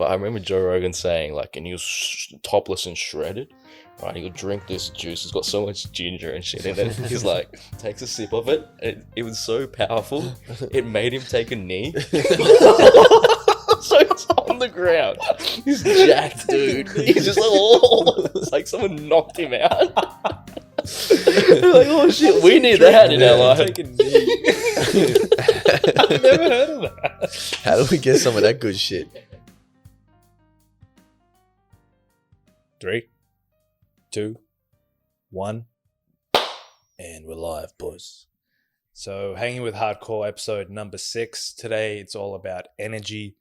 But I remember Joe Rogan saying, like, and he was topless and shredded, right? He would drink this juice. It's got so much ginger and shit in it. He's like, takes a sip of it. It was so powerful. It made him take a knee. So it's on the ground. He's jacked, dude. He's just like, oh, it's like someone knocked him out. They're like, oh shit, we need that in our life. Take a knee. I've never heard of that. How do we get some of that good shit? 3, 2, 1, and we're live, boys. So, Hanging with Hardcore episode number 6. Today, it's all about energy.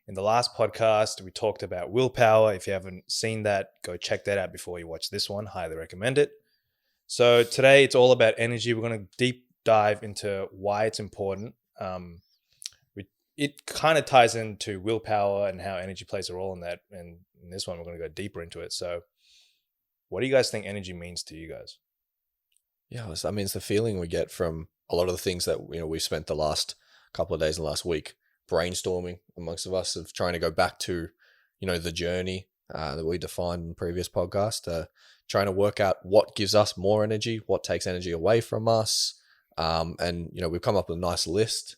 In the last podcast, we talked about willpower. If you haven't seen that, go check that out before you watch this one. Highly recommend it. So, today, it's all about energy. We're going to deep dive into why it's important. It kind of ties into willpower and how energy plays a role in that. And in this one, we're going to go deeper into it. So, what do you guys think energy means to you guys? Yeah, I mean, it's the feeling we get from a lot of the things that, we've spent the last couple of days and last week brainstorming amongst of us of trying to go back to, the journey that we defined in the previous podcast, trying to work out what gives us more energy, what takes energy away from us. And we've come up with a nice list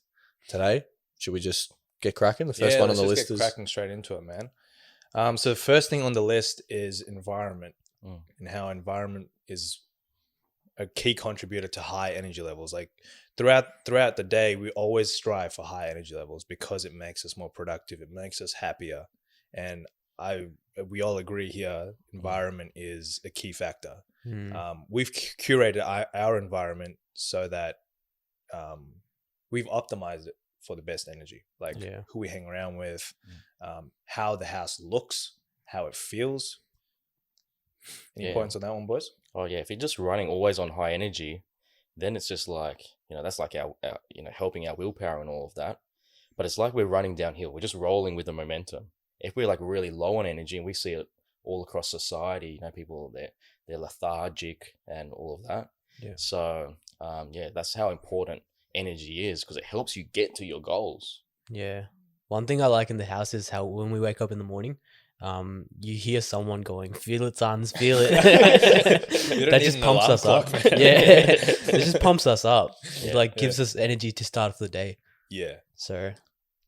today. Should we just get cracking? The first one on the list is cracking straight into it, man. So the first thing on the list is environment, and how environment is a key contributor to high energy levels. Like throughout the day, we always strive for high energy levels because it makes us more productive. It makes us happier. And we all agree here, environment is a key factor. We've curated our environment so that we've optimized it for the best energy, like who we hang around with, how the house looks, how it feels. Any points on that one, boys? Oh yeah, if you're just running always on high energy, then it's just like, that's like our helping our willpower and all of that. But it's like we're running downhill. We're just rolling with the momentum. If we're like really low on energy, and we see it all across society, people they're lethargic and all of that. Yeah. So that's how important energy is, because it helps you get to your goals. Yeah. One thing I like in the house is how when we wake up in the morning, you hear someone going, "Feel it, sons, feel it." That just pumps us up. Yeah. It just pumps us up. It gives us energy to start off the day. Yeah. So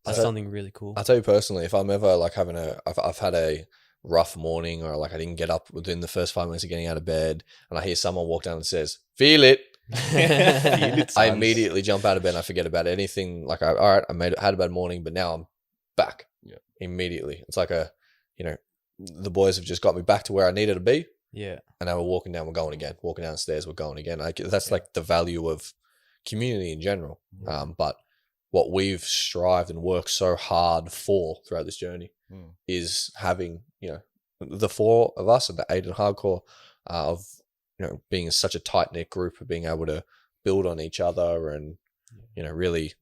that's something really cool. I'll tell you personally, if I'm ever like I've had a rough morning, or like I didn't get up within the first 5 minutes of getting out of bed, and I hear someone walk down and says, "Feel it." I immediately jump out of bed and I forget about anything. Like, all right, had a bad morning, but now I'm back immediately. It's like the boys have just got me back to where I needed to be. Yeah. And now we're walking down, we're going again. Walking downstairs, we're going again. That's like the value of community in general. But what we've strived and worked so hard for throughout this journey is having, the 4 of us and the 8 in hardcore of, being such a tight-knit group, of being able to build on each other and, really,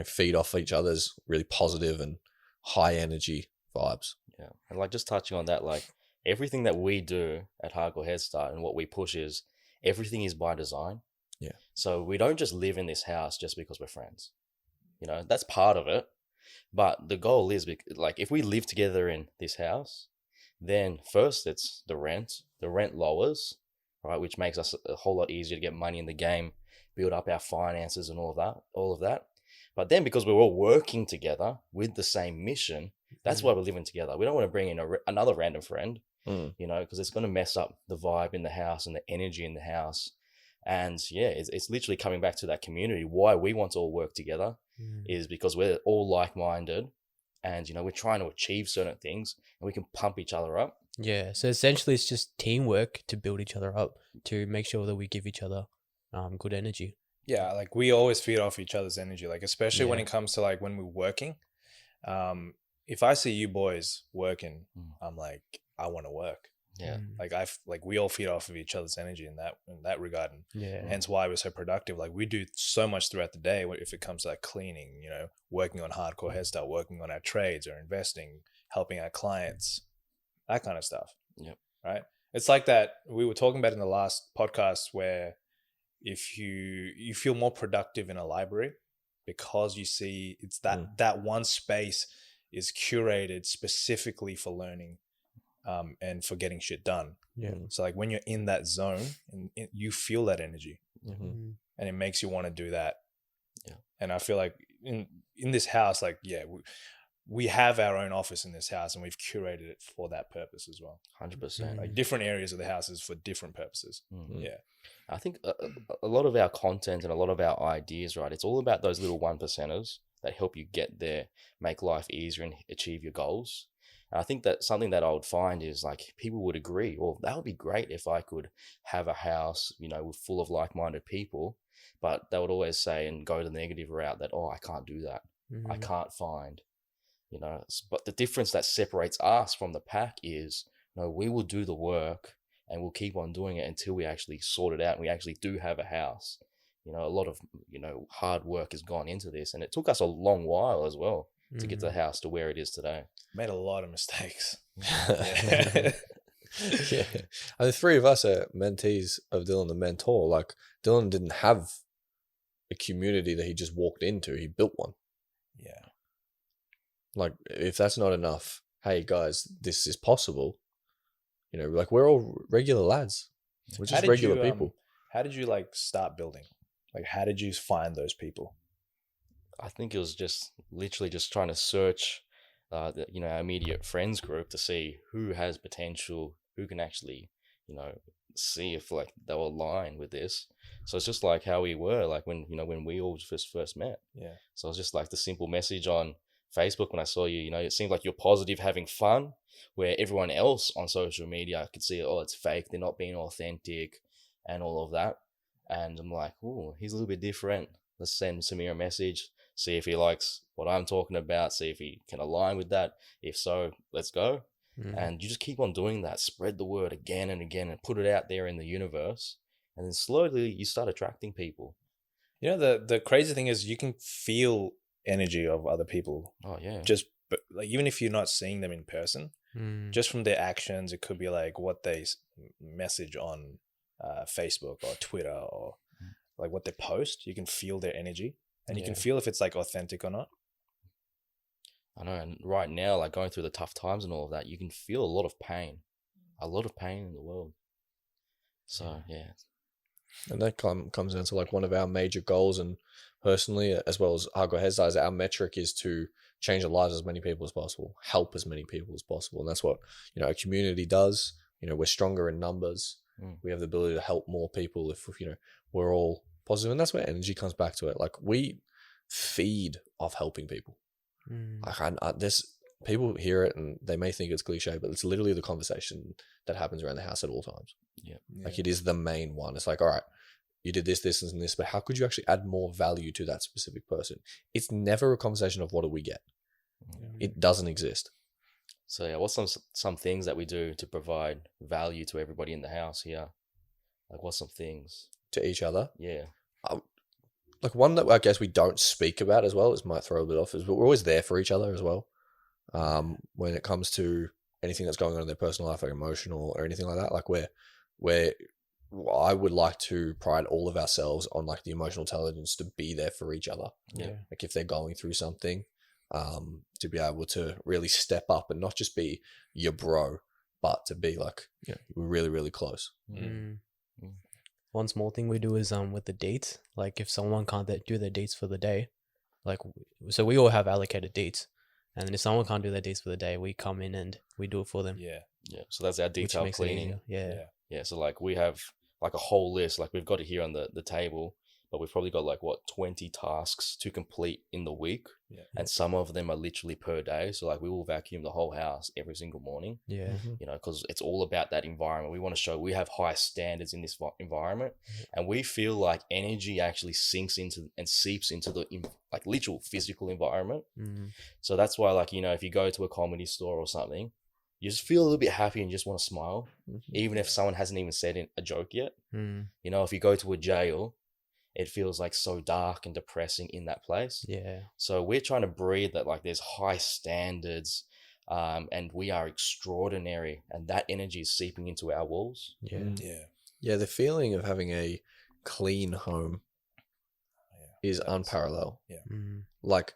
feed off each other's really positive and high energy vibes. Yeah. And like just touching on that, like everything that we do at Hardcore Headstart and what we push is everything is by design. Yeah. So we don't just live in this house just because we're friends. That's part of it. But the goal is like if we live together in this house, then first it's the rent. The rent lowers, right, which makes us a whole lot easier to get money in the game, build up our finances and all of that. But then because we're all working together with the same mission, that's why we're living together. We don't want to bring in another random friend, because it's going to mess up the vibe in the house and the energy in the house. And it's literally coming back to that community. Why we want to all work together is because we're all like-minded, and we're trying to achieve certain things, and we can pump each other up. Yeah, so essentially it's just teamwork to build each other up, to make sure that we give each other good energy. Yeah, like we always feed off each other's energy, like especially when it comes to like when we're working. If I see you boys working, I'm like, I want to work. Yeah. Like we all feed off of each other's energy in that regard. And hence why we're so productive. Like we do so much throughout the day if it comes to like cleaning, working on Hardcore Headstart, working on our trades or investing, helping our clients, that kind of stuff. Yep. Right. It's like that we were talking about in the last podcast, where if you feel more productive in a library because you see it's that one space is curated specifically for learning and for getting shit done. Yeah. So like when you're in that zone and you feel that energy and it makes you want to do that. Yeah. And I feel like in this house, like, we have our own office in this house and we've curated it for that purpose as well. 100%. Like different areas of the house is for different purposes. Yeah. I think a lot of our content and a lot of our ideas, right, it's all about those little 1%ers that help you get there, make life easier and achieve your goals. And I think that something that I would find is like people would agree, well, that would be great if I could have a house, you know, full of like-minded people, but they would always say and go the negative route that, oh, I can't do that. I can't find, you know, but the difference that separates us from the pack is, you know, we will do the work and we'll keep on doing it until we actually sort it out and we actually do have a house. You know, a lot of, you know, hard work has gone into this and it took us a long while as well to get the house to where it is today. Made a lot of mistakes. Yeah. And the three of us are mentees of Dylan, the mentor. Like, Dylan didn't have a community that he just walked into. He built one. Yeah. Like, if that's not enough, hey guys, this is possible. You know, like, we're all regular lads. We're just regular people. How did you like start building? Like, how did you find those people? I think it was just literally just trying to search, you know, our immediate friends group to see who has potential, who can actually, you know, see if like they were aligned with this. So it's just like how we were, like when, you know, when we all first met. Yeah. So it's just like the simple message on Facebook when I saw you, you know, it seemed like you're positive, having fun, where everyone else on social media could see, oh, it's fake, they're not being authentic and all of that. And I'm like, oh, he's a little bit different. Let's send Samir a message, see if he likes what I'm talking about, see if he can align with that. If so, let's go. And you just keep on doing that, spread the word again and again and put it out there in the universe. And then slowly you start attracting people. You know, the crazy thing is you can feel energy of other people. Oh, yeah. Just like, even if you're not seeing them in person, just from their actions, it could be like what they message on Facebook or Twitter or like what they post. You can feel their energy and you can feel if it's like authentic or not. I know, and right now, like going through the tough times and all of that, you can feel a lot of pain in the world. So, yeah. And that comes down to like one of our major goals, and personally, as well as Hardcore Headstart, our metric is to change the lives of as many people as possible, help as many people as possible. And that's what, you know, a community does. You know, we're stronger in numbers. We have the ability to help more people if, you know, we're all positive. And that's where energy comes back to it. Like, we feed off helping people. Like, this, people hear it and they may think it's cliche, but it's literally the conversation that happens around the house at all times. Yeah. Like, it is the main one. It's like, all right, you did this, this, and this, but how could you actually add more value to that specific person? It's never a conversation of what do we get. It doesn't exist. So yeah, what's some things that we do to provide value to everybody in the house here? Like, what's some things to each other? Yeah. Like, one that I guess we don't speak about as well, is might throw a bit off, is we're always there for each other as well. When it comes to anything that's going on in their personal life, like emotional or anything like that, like where I would like to pride all of ourselves on like the emotional intelligence to be there for each other. Yeah. Like, if they're going through something, to be able to really step up and not just be your bro, but to be like, you know, we're really, really close. One small thing we do is with the dates. Like, if someone can't do their dates for the day, like, so we all have allocated dates, and then if someone can't do their dates for the day, we come in and we do it for them. Yeah. So that's our detailed cleaning. Yeah. So like we have like a whole list. Like, we've got it here on the table, but we've probably got like 20 tasks to complete in the week. And some of them are literally per day. So like, we will vacuum the whole house every single morning. You know, because it's all about that environment. We want to show we have high standards in this environment, and we feel like energy actually sinks into and seeps into the like literal physical environment. So that's why, like, you know, if you go to a comedy store or something, you just feel a little bit happy and just want to smile, even if someone hasn't even said a joke yet. You know, if you go to a jail, it feels like so dark and depressing in that place. So we're trying to breathe that like there's high standards, and we are extraordinary, and that energy is seeping into our walls. The feeling of having a clean home is unparalleled. Like,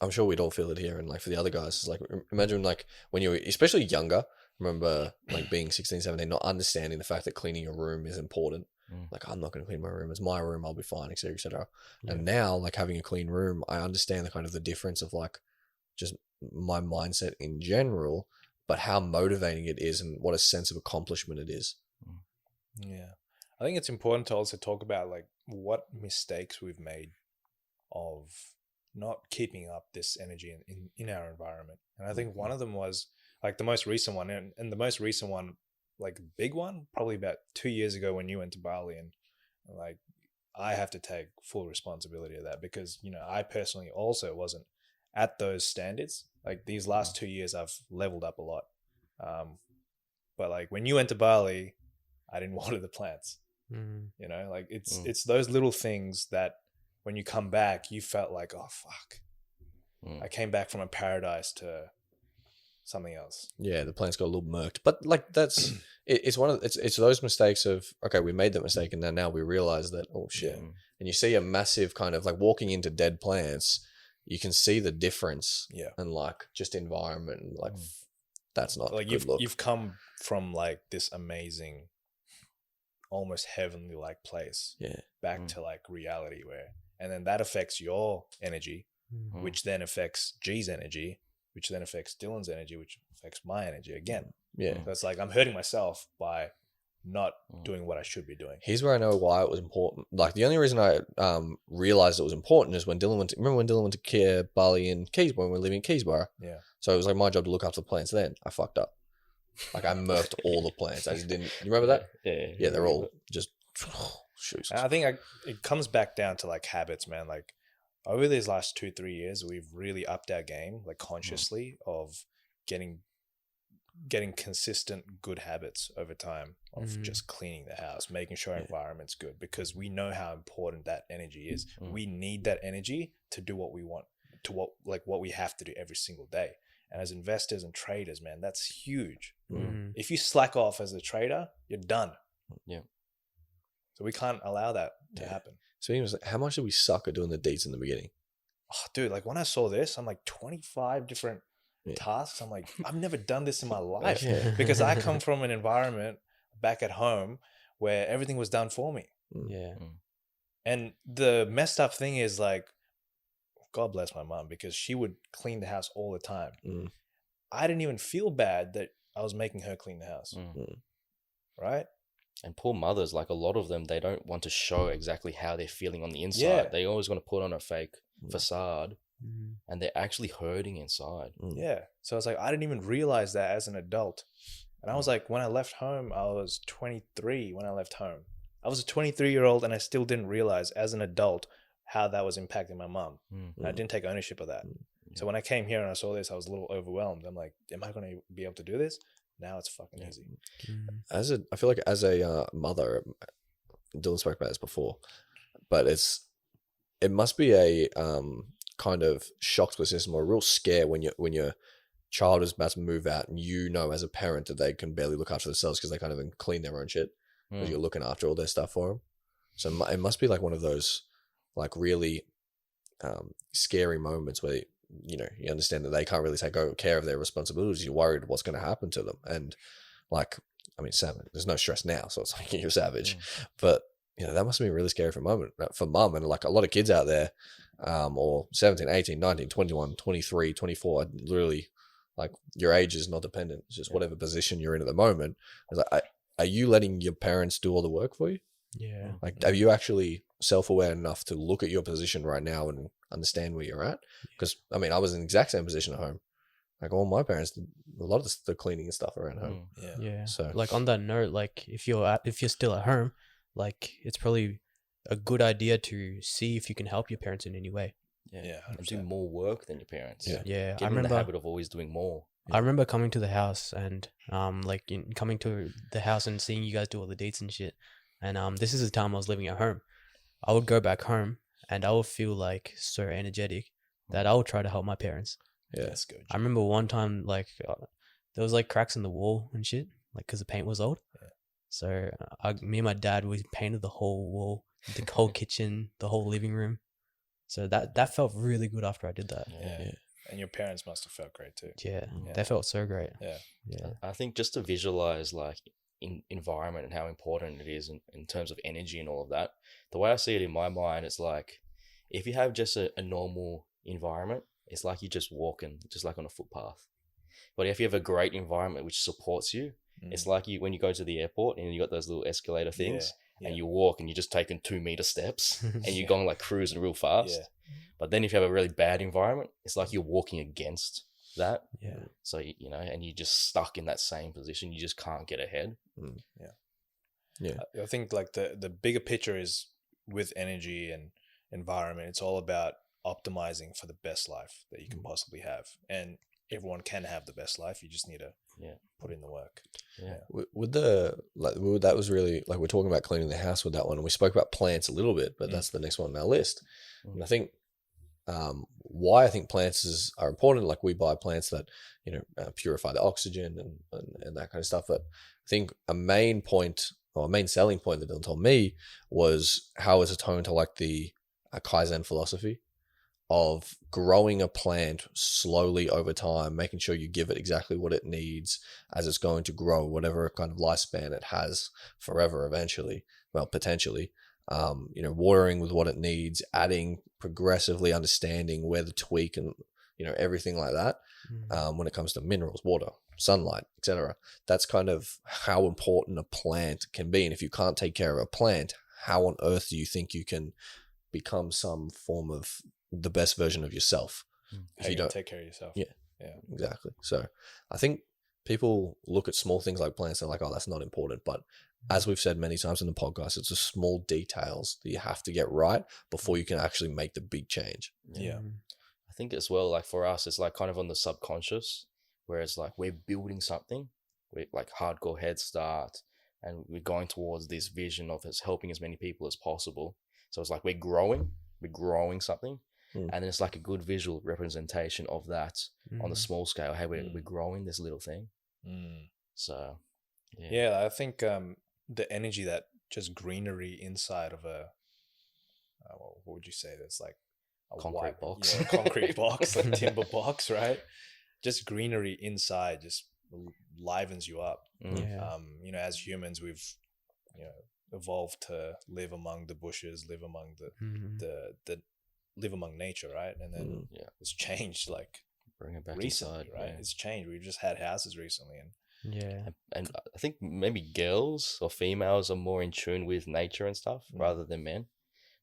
I'm sure we'd all feel it here, and like for the other guys, it's like imagine like when you're especially younger. Remember like being 16, 17, not understanding the fact that cleaning your room is important. Like I'm not going to clean my room. It's my room. I'll be fine, etc., etc. Yeah. And now, like having a clean room, I understand the kind of the difference of like just my mindset in general, but how motivating it is and what a sense of accomplishment it is. Yeah, I think it's important to also talk about like what mistakes we've made of not keeping up this energy in our environment. And I think one of them was like the most recent one, and the most recent one, like big one, probably about 2 years ago when you went to Bali, and like I have to take full responsibility of that because, you know, I personally also wasn't at those standards. Like these last 2 years, I've leveled up a lot. But like when you went to Bali, I didn't water the plants. You know, like it's those little things that when you come back, you felt like, oh fuck, I came back from a paradise to something else. Yeah, the plants got a little murked, but like that's it's one of it's those mistakes of okay, we made that mistake, and then now we realize that oh shit, and you see a massive kind of like walking into dead plants, you can see the difference, and like just environment, and like that's not like good you've come from like this amazing, almost heavenly like place, back to like reality where, and then that affects your energy, which then affects G's energy, which then affects Dylan's energy, which affects my energy again. Yeah. So it's like I'm hurting myself by not doing what I should be doing. Here's where I know why it was important. Like the only reason I realized it was important is when Dylan went to, remember when Dylan went to Bali and Keysborough, when we were living in Keysborough? Yeah. So it was like my job to look after the plants then. I fucked up. Like I murked all the plants. I just didn't, you remember that? Yeah, they're all just shoes. I think it comes back down to like habits, man. Like over these last 2-3 years, we've really upped our game, like consciously, of getting consistent good habits over time of just cleaning the house, making sure our environment's good, because we know how important that energy is. We need that energy to do what we want, to what we have to do every single day. And as investors and traders, man, that's huge. If you slack off as a trader, you're done. Yeah. So we can't allow that to happen. So he was like, how much did we suck at doing the deets in the beginning? Oh, dude, like when I saw this, I'm like 25 different tasks. I'm like, I've never done this in my life because I come from an environment back at home where everything was done for me. Yeah. And the messed up thing is like, God bless my mom, because she would clean the house all the time. I didn't even feel bad that I was making her clean the house. Right? And poor mothers, like a lot of them, they don't want to show exactly how they're feeling on the inside. Yeah. They always want to put on a fake facade, and they're actually hurting inside. Yeah. So it's like, I didn't even realize that as an adult. And I was like, when I left home, I was 23 when I left home. I was a 23-year-old and I still didn't realize as an adult how that was impacting my mom. And I didn't take ownership of that. So when I came here and I saw this, I was a little overwhelmed. I'm like, am I going to be able to do this? Now it's fucking easy. I feel like as a mother, Dylan spoke about this before, but it must be a kind of shock to the system or a real scare when your child is about to move out and you know as a parent that they can barely look after themselves because they can't even clean their own shit because you're looking after all their stuff for them. So it must be like one of those like really scary moments where you understand that they can't really take care of their responsibilities. You're worried what's going to happen to them. And like, I mean, Sam, there's no stress now, so it's like you're savage. But that must be a really scary moment for mum and like a lot of kids out there, or 17, 18, 19, 21, 23, 24, literally like your age is not dependent. It's just whatever position you're in at the moment. It's like, are you letting your parents do all the work for you? Yeah. Like, are you actually self-aware enough to look at your position right now and understand where you're at? Because I mean, I was in the exact same position at home. Like all my parents did a lot of the cleaning and stuff around home. Yeah. So like on that note, like if you're still at home, like it's probably a good idea to see if you can help your parents in any way. Yeah. And do more work than your parents. Yeah. Give them the habit of always doing more. I remember coming to the house and coming to the house and seeing you guys do all the dates and shit. And this is the time I was living at home. I would go back home and I would feel like so energetic that I would try to help my parents. Yeah, that's good. I remember one time like there was like cracks in the wall and shit, like because the paint was old. So me and my dad, we painted the whole wall, the whole kitchen, the whole living room. So that felt really good after I did that. Yeah. And your parents must have felt great too. Yeah, they felt so great. Yeah. I think just to visualize like environment and how important it is in terms of energy and all of that, the way I see it in my mind, it's like if you have just a normal environment, it's like you're just walking, just like on a footpath. But if you have a great environment which supports you, it's like when you go to the airport and you got those little escalator things and you walk and you're just taking 2-meter steps and you're going like cruising real fast. Yeah. But then if you have a really bad environment, it's like you're walking against that. Yeah. So, you know, and you're just stuck in that same position. You just can't get ahead. Yeah. I think like the bigger picture is with energy and environment, it's all about optimizing for the best life that you can possibly have. And everyone can have the best life. You just need to put in the work. With that was really like, we're talking about cleaning the house with that one, and we spoke about plants a little bit, but that's the next one on our list. And I think why I think plants are important, like we buy plants that, you know, purify the oxygen and that kind of stuff. But I think a main point, or a main selling point that Dylan told me, was how it's a tone to like the Kaizen philosophy of growing a plant slowly over time, making sure you give it exactly what it needs as it's going to grow, whatever kind of lifespan it has forever eventually, well, potentially. You know, watering with what it needs, adding progressively, understanding where the tweak and, you know, everything like that. When it comes to minerals, water, sunlight, etc. That's kind of how important a plant can be. And if you can't take care of a plant, how on earth do you think you can become some form of the best version of yourself? If you don't take care of yourself. Yeah, exactly. So I think people look at small things like plants and like, oh, that's not important. But as we've said many times in the podcast, it's the small details that you have to get right before you can actually make the big change. Yeah. I think as well, like for us, it's like kind of on the subconscious, where it's like we're building something, we're like hardcore Headstart, and we're going towards this vision of us helping as many people as possible. So it's like we're growing something. And then it's like a good visual representation of that on the small scale. Hey, we're growing this little thing. So, yeah, I think the energy that just greenery inside of a, what would you say? That's like a concrete box. Yeah, concrete box, like timber box, right? Just greenery inside just livens you up. You know, as humans, we've, you know, evolved to live among the bushes, live among the live among nature, right? And then it's changed, like bring it back recently, inside, right? It's changed. We've just had houses recently, and and I think maybe girls or females are more in tune with nature and stuff rather than men.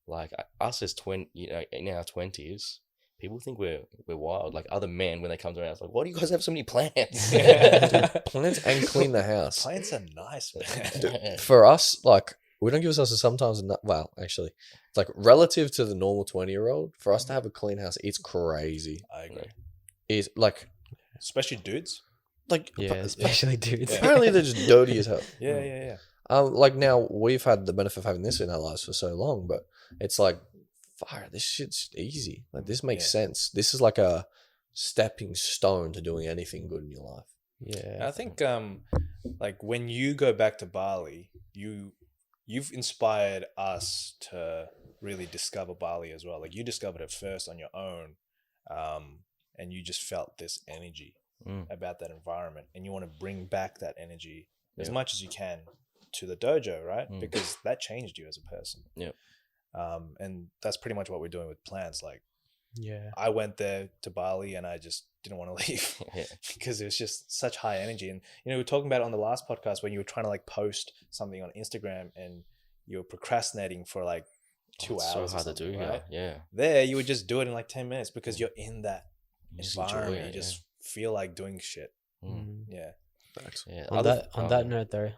Like us as you know, in our 20s, people think we're wild. Like other men, when they come to our house, like, why do you guys have so many plants? Plants and clean the house. Plants are nice, man. For us, like, we don't give ourselves sometimes enough. Well, actually, it's like relative to the normal 20-year-old, for us to have a clean house, it's crazy. I agree. It's like, especially dudes. Like, especially dudes. Apparently, they're just dirty as hell. Yeah. Like now, we've had the benefit of having this in our lives for so long, but it's like, fire, this shit's easy. Like, this makes sense. This is like a stepping stone to doing anything good in your life. Yeah, I think like when you go back to Bali, you've inspired us to really discover Bali as well. Like, you discovered it first on your own, and you just felt this energy about that environment, and you want to bring back that energy as much as you can to the dojo, right? Because that changed you as a person. And that's pretty much what we're doing with plants. Like, I went there to Bali and I just didn't want to leave because it was just such high energy. And, you know, we were talking about it on the last podcast when you were trying to like post something on Instagram and you were procrastinating for like 2 hours. So hard to do, right? Yeah. There, you would just do it in like 10 minutes because you're in that environment. You just feel like doing shit. Yeah. On that note though,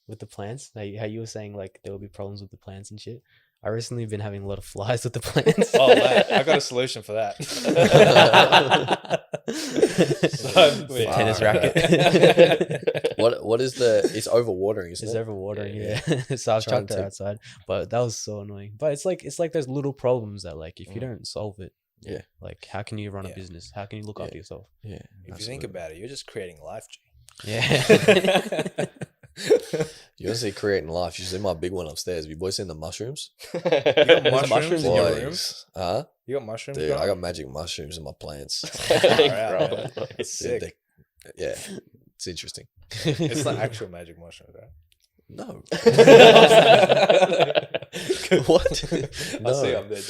with the plants, like how you were saying, like there will be problems with the plants and shit. I recently been having a lot of flies with the plants. Oh man, I got a solution for that. Tennis racket. What is it's overwatering, isn't it? It's overwatering, yeah. So I've chucked it outside, but that was so annoying. But it's like those little problems that like if you don't solve it, like how can you run a business? How can you look after yourself? Yeah. If you think about it, you're just creating life. Yeah. You want to see creating life? You should see my big one upstairs. Have you boys seen the mushrooms? You got mushrooms in your room? Boys, huh? You got mushrooms? Dude, growing? I got magic mushrooms in my plants. Alright, man. It's sick. Yeah, it's interesting. It's like actual magic mushrooms, right? No. What? I see I'm there.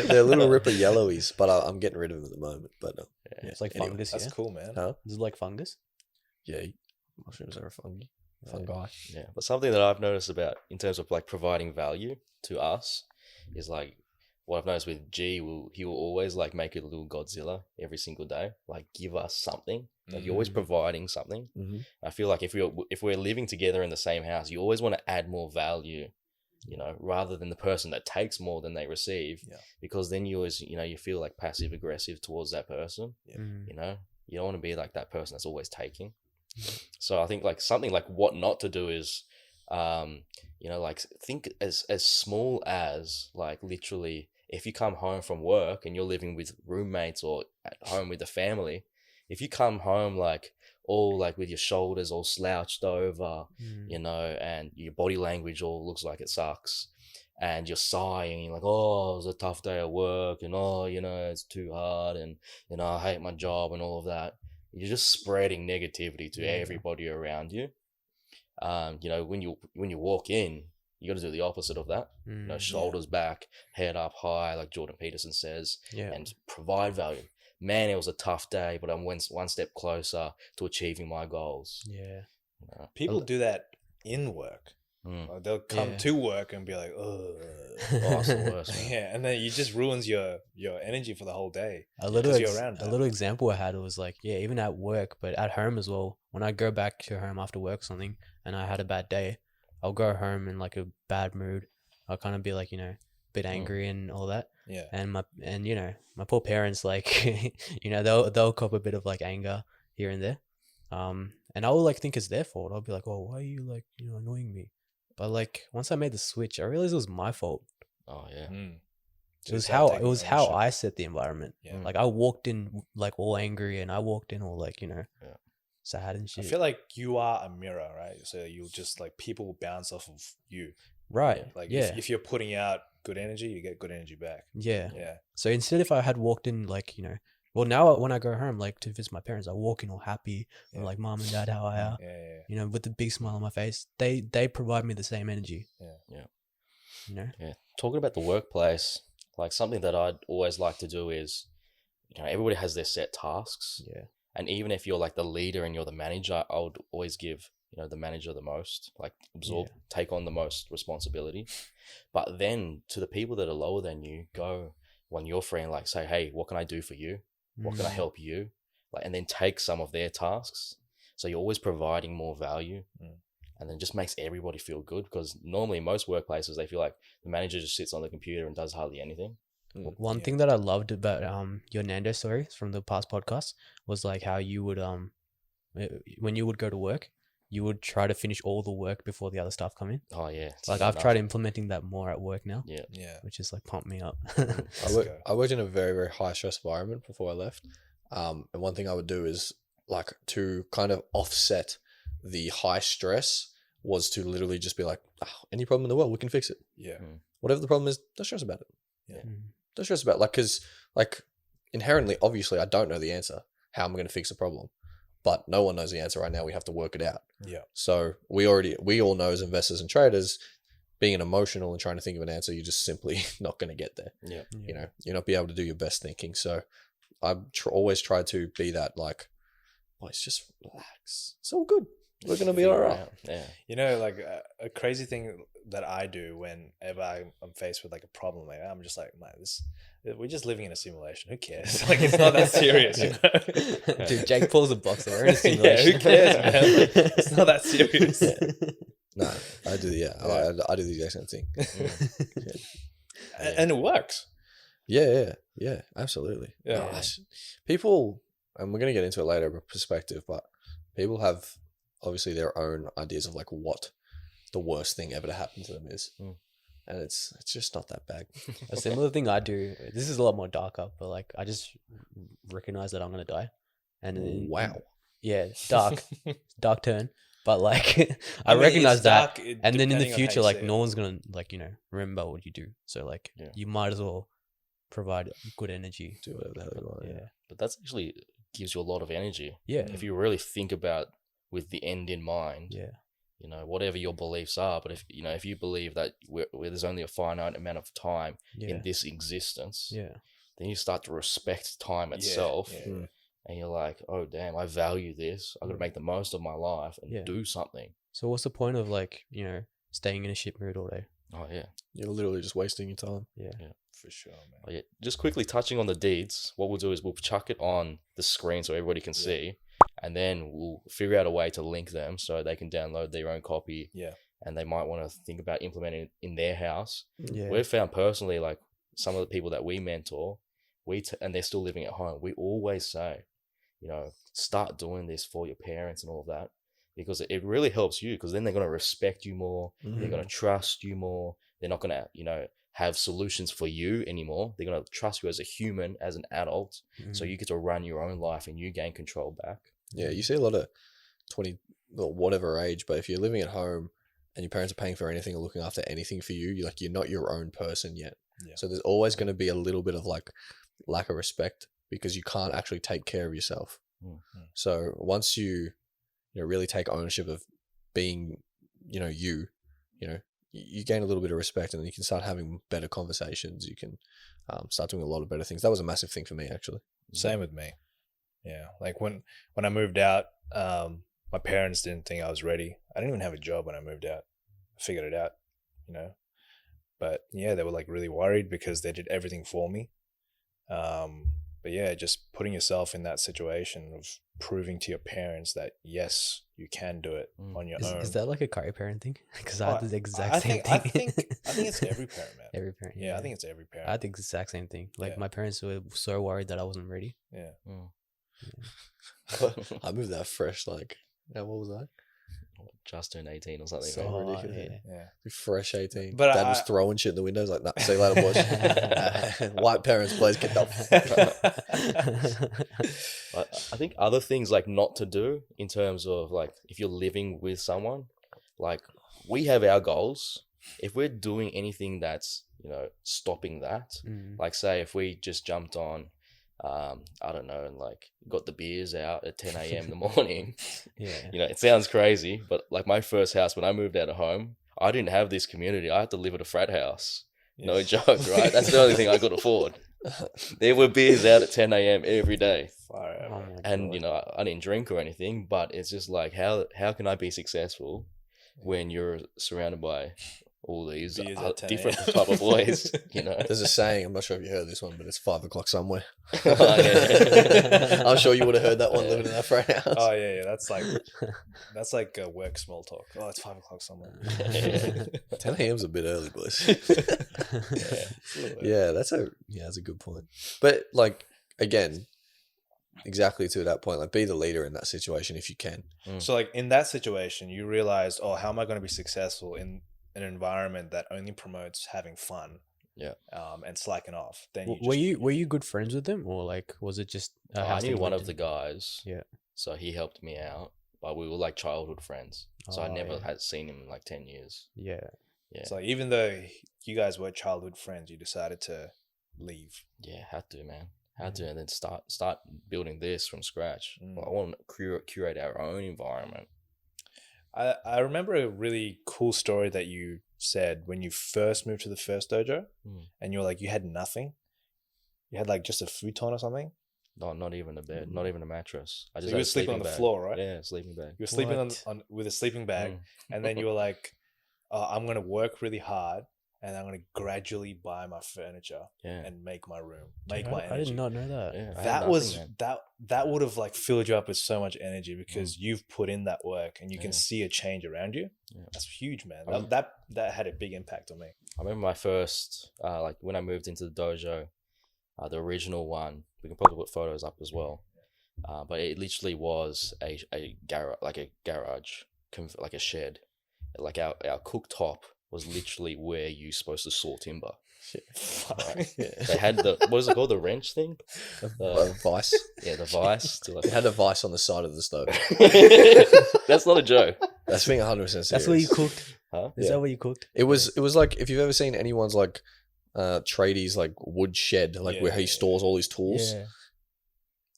They're little ripper yellowies, but I'm getting rid of them at the moment. But Yeah, it's like anyway, fungus. That's Yeah, cool, man. huh? Is it like fungus? Yeah, mushrooms are a fungi. Fungi. Yeah, but something that I've noticed about in terms of like providing value to us is like what I've noticed with G. He will always like make a little Godzilla every single day, like give us something. Like you're always providing something. Mm-hmm. I feel like if we're living together in the same house, you always want to add more value, rather than the person that takes more than they receive. Yeah. Because then you always, you feel like passive aggressive towards that person. Yeah. You don't want to be like that person that's always taking. So I think like something like what not to do is, like think as small as like literally if you come home from work and you're living with roommates or at home with the family, if you come home like all like with your shoulders all slouched over, and your body language all looks like it sucks, and you're sighing, and you're like, oh, it was a tough day at work, and it's too hard, and I hate my job and all of that. You're just spreading negativity to everybody around you. When you walk in, you got to do the opposite of that. Shoulders back, head up high, like Jordan Peterson says, and provide value. Man, it was a tough day, but I'm one step closer to achieving my goals. Yeah. People do that in work. Like they'll come to work and be like, oh, it's the worst, man. Yeah, and then it just ruins your energy for the whole day. A little example I had was like, even at work, but at home as well. When I go back to home after work or something, and I had a bad day, I'll go home in like a bad mood. I'll kind of be like, a bit angry and all that. Yeah. And my poor parents, like, they'll cop a bit of like anger here and there. And I will like think it's their fault. I'll be like, oh, why are you like, annoying me? But like once I made the switch, I realized it was my fault. Oh yeah. It was how I set the environment. Yeah. Like I walked in like all angry, and I walked in all like sad and shit. I feel like you are a mirror, right? So you just like people will bounce off of you, right? Like if you're putting out good energy, you get good energy back. Yeah. Yeah. So instead, if I had walked in like well, now when I go home, like to visit my parents, I walk in all happy. I'm like, Mom and Dad, how are you? With a big smile on my face. They provide me the same energy. Yeah. Talking about the workplace, like something that I'd always like to do is, everybody has their set tasks. Yeah. And even if you're like the leader and you're the manager, I would always give, the manager the most, like take on the most responsibility. But then to the people that are lower than you, go when you're free and like say, hey, what can I do for you? What can I help you? Like, and then take some of their tasks. So you're always providing more value, and then just makes everybody feel good, because normally in most workplaces, they feel like the manager just sits on the computer and does hardly anything. One thing that I loved about your Nando stories from the past podcast was like how you would when you would go to work, you would try to finish all the work before the other staff come in. Oh yeah. Like I've tried implementing that more at work now. Yeah. Which is like pumped me up. I worked in a very, very high stress environment before I left. And one thing I would do is like to kind of offset the high stress was to literally just be like, any problem in the world, we can fix it. Yeah. Whatever the problem is, don't stress about it. Yeah. Don't stress about it. Like, because like inherently, obviously, I don't know the answer. How am I going to fix the problem? But no one knows the answer right now. We have to work it out. Yeah. So we all know as investors and traders, being emotional and trying to think of an answer, you're just simply not going to get there. Yeah. You're not be able to do your best thinking. So I always try to be that like, boys, just relax. It's all good. We're going to be all right. Yeah. Like a crazy thing that I do whenever I'm faced with like a problem, like I'm just like, man, we're just living in a simulation. Who cares? Like it's not that serious. Dude, Jake pulls a box. We're in a simulation. Who cares, man? Like, it's not that serious. No, I do. Yeah, I do the exact same thing. And it works. Yeah, absolutely. Yeah. Gosh. People, and we're gonna get into it later, but perspective. But people have obviously their own ideas of like what the worst thing ever to happen to them is. And it's just not that bad. A similar thing I do, this is a lot more darker, but like I just recognize that I'm gonna die. And then, wow. Yeah, dark turn. But like, I mean, recognize it's that, dark, and then in the depending on how future, you like, see it. no one's gonna like remember what you do. So like, you might as well provide good energy. Do whatever the hell you want. Yeah. But that's actually gives you a lot of energy. Yeah. If you really think about with the end in mind. Yeah. You know, whatever your beliefs are, but if you know, if you believe that there's only a finite amount of time in this existence, then you start to respect time itself, and you're like, oh damn, I value this. I'm gonna make the most of my life and do something. So what's the point of like staying in a shit mood all day? Oh yeah, you're literally just wasting your time. Yeah, for sure, man. Oh, yeah. Just quickly touching on the deeds, what we'll do is we'll chuck it on the screen so everybody can see. And then we'll figure out a way to link them so they can download their own copy. Yeah. And they might want to think about implementing it in their house. Yeah. We've found personally, like some of the people that we mentor, and they're still living at home, we always say, start doing this for your parents and all of that, because it really helps you, because then they're going to respect you more. They're going to trust you more. They're not going to, have solutions for you anymore. They're going to trust you as a human, as an adult. So you get to run your own life and you gain control back. Yeah, you see a lot of 20 or whatever age, but if you're living at home and your parents are paying for anything or looking after anything for you, you're not your own person yet. Yeah. So there's always going to be a little bit of like lack of respect because you can't actually take care of yourself. So once you really take ownership of being, you gain a little bit of respect, and then you can start having better conversations. You can start doing a lot of better things. That was a massive thing for me, actually. Same with me. Yeah, like when I moved out, my parents didn't think I was ready. I didn't even have a job when I moved out. I figured it out, But yeah, they were like really worried because they did everything for me. But yeah, just putting yourself in that situation of proving to your parents that yes, you can do it on your own. Is that like a co-parent thing? Because I had the exact same thing. I think it's every parent, man. Every parent. Yeah, I think it's every parent. I had the exact same thing. Like my parents were so worried that I wasn't ready. Yeah. I moved out fresh, like, what was that? Just turned 18 or something. So ridiculous. Yeah. Fresh 18. But Dad was throwing shit in the windows like, nah, see you later, boys. White parents, please get up. I think other things like not to do in terms of like if you're living with someone, like we have our goals. If we're doing anything that's, stopping that, like say if we just jumped on, I don't know, and like got the beers out at 10 a.m. in the morning. It sounds crazy, but like my first house when I moved out of home, I didn't have this community. I had to live at a frat house. Yes. No joke, right? That's the only thing I could afford. There were beers out at 10 a.m. every day. And, I didn't drink or anything, but it's just like, how can I be successful when you're surrounded by all these different type of boys, There's a saying, I'm not sure if you heard this one, but it's 5 o'clock somewhere. Oh, yeah. I'm sure you would have heard that one living in that frat house. Oh yeah, that's like work small talk. Oh, it's 5 o'clock somewhere. 10 a.m.'s a bit early, boys. That's a good point. But like, again, exactly to that point, like be the leader in that situation if you can. So like in that situation, you realized, oh, how am I going to be successful in an environment that only promotes having fun, and slacking off? Then were you good friends with them, or like was it just? I knew one of the guys, yeah. So he helped me out, but we were like childhood friends. So I never had seen him in like 10 years. Yeah. So even though you guys were childhood friends, you decided to leave. Yeah, had to, man. Had to, and then start building this from scratch. I want to curate our own environment. I remember a really cool story that you said when you first moved to the first dojo, and you were like, you had nothing. You had like just a futon or something. Not even a bed, not even a mattress. I just you were sleeping on the floor, right? Yeah, sleeping bag. You were sleeping on with a sleeping bag, and then you were like, I'm gonna work really hard, and I'm gonna gradually buy my furniture and make my room, my energy. I did not know that. Yeah, that would have like filled you up with so much energy because you've put in that work and you can see a change around you. Yeah. That's huge, man. That had a big impact on me. I remember my first, like when I moved into the dojo, the original one. We can probably put photos up as well. But it literally was a garage, like a shed. Like our cooktop was literally where you're supposed to saw timber. Right. They had what was it called? The wrench thing? The vice. Yeah, the vice. They had a vice on the side of the stove. That's not a joke. That's being 100% serious. That's where you cooked. Huh? Is that where you cooked? It was like, if you've ever seen anyone's like tradies like wood shed, like where he stores all his tools. Yeah.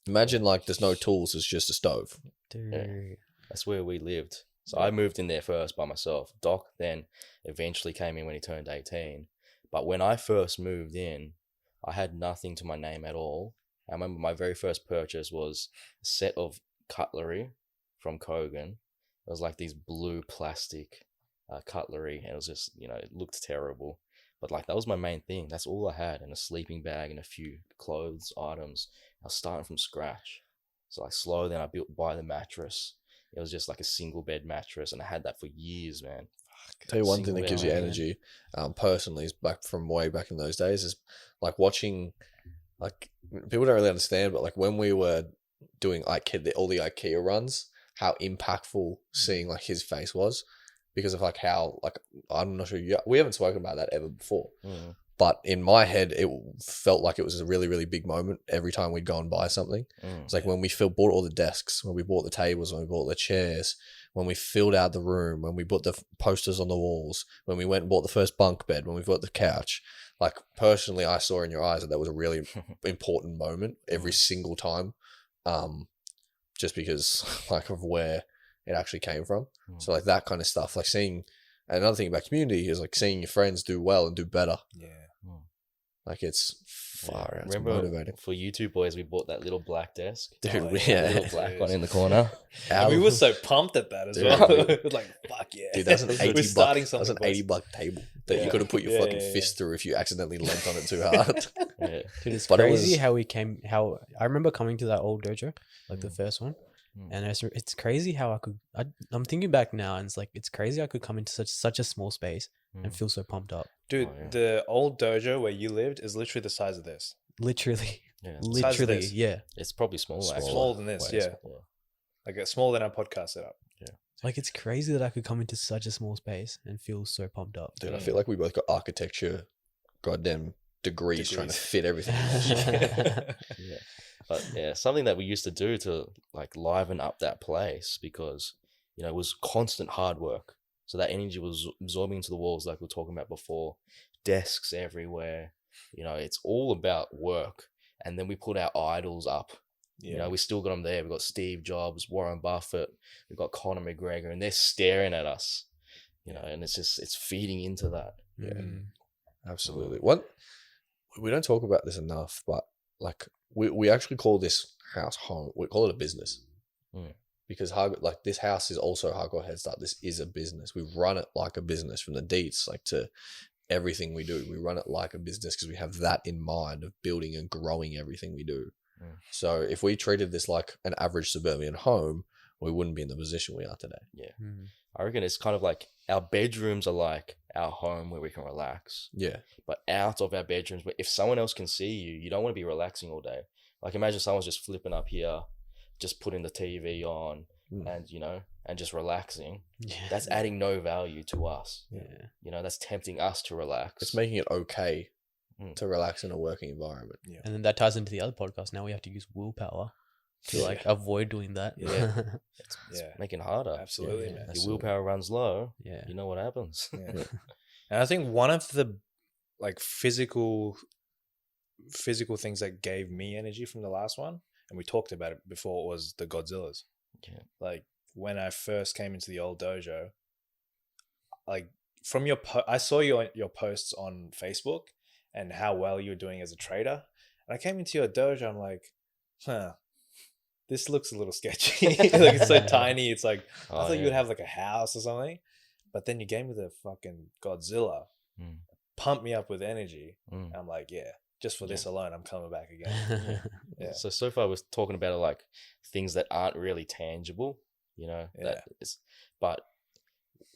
Imagine like there's no tools, it's just a stove. Dude. Yeah. That's where we lived. So I moved in there first by myself. Doc then eventually came in when he turned 18. But when I first moved in, I had nothing to my name at all. I remember my very first purchase was a set of cutlery from Kogan. It was like these blue plastic cutlery, and it was just, it looked terrible. But like that was my main thing. That's all I had, and a sleeping bag and a few clothes items. I was starting from scratch. So like slowly then I buy the mattress. It was just like a single bed mattress, and I had that for years, man. Tell you one thing that gives you energy, personally, is way back in those days, is like watching, like people don't really understand, but like when we were doing all the IKEA runs, how impactful seeing like his face was, because of like how, like, I'm not sure we haven't spoken about that ever before, but in my head it felt like it was a really, really big moment every time we'd go and buy something. It's like when we bought all the desks, when we bought the tables, when we bought the chairs, when we filled out the room, when we put the posters on the walls, when we went and bought the first bunk bed, when we bought the couch. Like personally, I saw in your eyes that was a really important moment every single time, just because like of where it actually came from. So like that kind of stuff, like seeing, and another thing about community is like seeing your friends do well and do better. Yeah. Like it's far out. Remember, motivating. For you two boys, we bought that little black desk. Dude, The little black one in the corner. And we were so pumped at that as well. It was like, fuck yeah. Dude, that's an $80 table that you could have put your fucking fist through if you accidentally leant on it too hard. Dude, it's crazy how I remember coming to that old dojo, like the first one. And it's crazy how I'm thinking back now, and it's like, it's crazy I could come into such a small space and feel so pumped up. Dude, the old dojo where you lived is literally the size of this. Literally. Yeah. Literally, yeah. It's probably smaller. Smaller than this, yeah. Smaller. Like it's smaller than our podcast setup. Yeah. Like it's crazy that I could come into such a small space and feel so pumped up. Dude, I feel like we both got architecture goddamn degrees. Trying to fit everything. Yeah. But yeah, something that we used to do to like liven up that place, because it was constant hard work. So that energy was absorbing into the walls, like we were talking about before. Desks everywhere. It's all about work. And then we put our idols up. Yeah. We still got them there. We've got Steve Jobs, Warren Buffett, we've got Conor McGregor, and they're staring at us. And it's feeding into that. Yeah, absolutely. We don't talk about this enough, but like we actually call this house home. We call it a business. Because this house is also Hardcore Headstart. This is a business. We run it like a business, from the deets like to everything we do. We run it like a business because we have that in mind of building and growing everything we do. So if we treated this like an average suburban home, we wouldn't be in the position we are today. Yeah. I reckon it's kind of like our bedrooms are like our home where we can relax. Yeah. But out of our bedrooms, if someone else can see you, you don't want to be relaxing all day. Like imagine someone's just flipping up here, just putting the TV on and, and just relaxing. Yeah. That's adding no value to us. Yeah. That's tempting us to relax. It's making it okay to relax in a working environment. Yeah. And then that ties into the other podcast. Now we have to use willpower to avoid doing that. Yeah. It's making it harder. Absolutely, man. Your willpower runs low. Yeah. You know what happens. Yeah. And I think one of the like physical things that gave me energy from the last one, and we talked about it before, was the Godzillas. Yeah. Like when I first came into the old dojo, like from I saw your posts on Facebook and how well you were doing as a trader. And I came into your dojo, I'm like, this looks a little sketchy. Like it's so tiny. It's like, I thought you would have like a house or something. But then you gave me the fucking Godzilla, pumped me up with energy. I'm like, just for this alone, I'm coming back again. So far we're talking about like things that aren't really tangible, but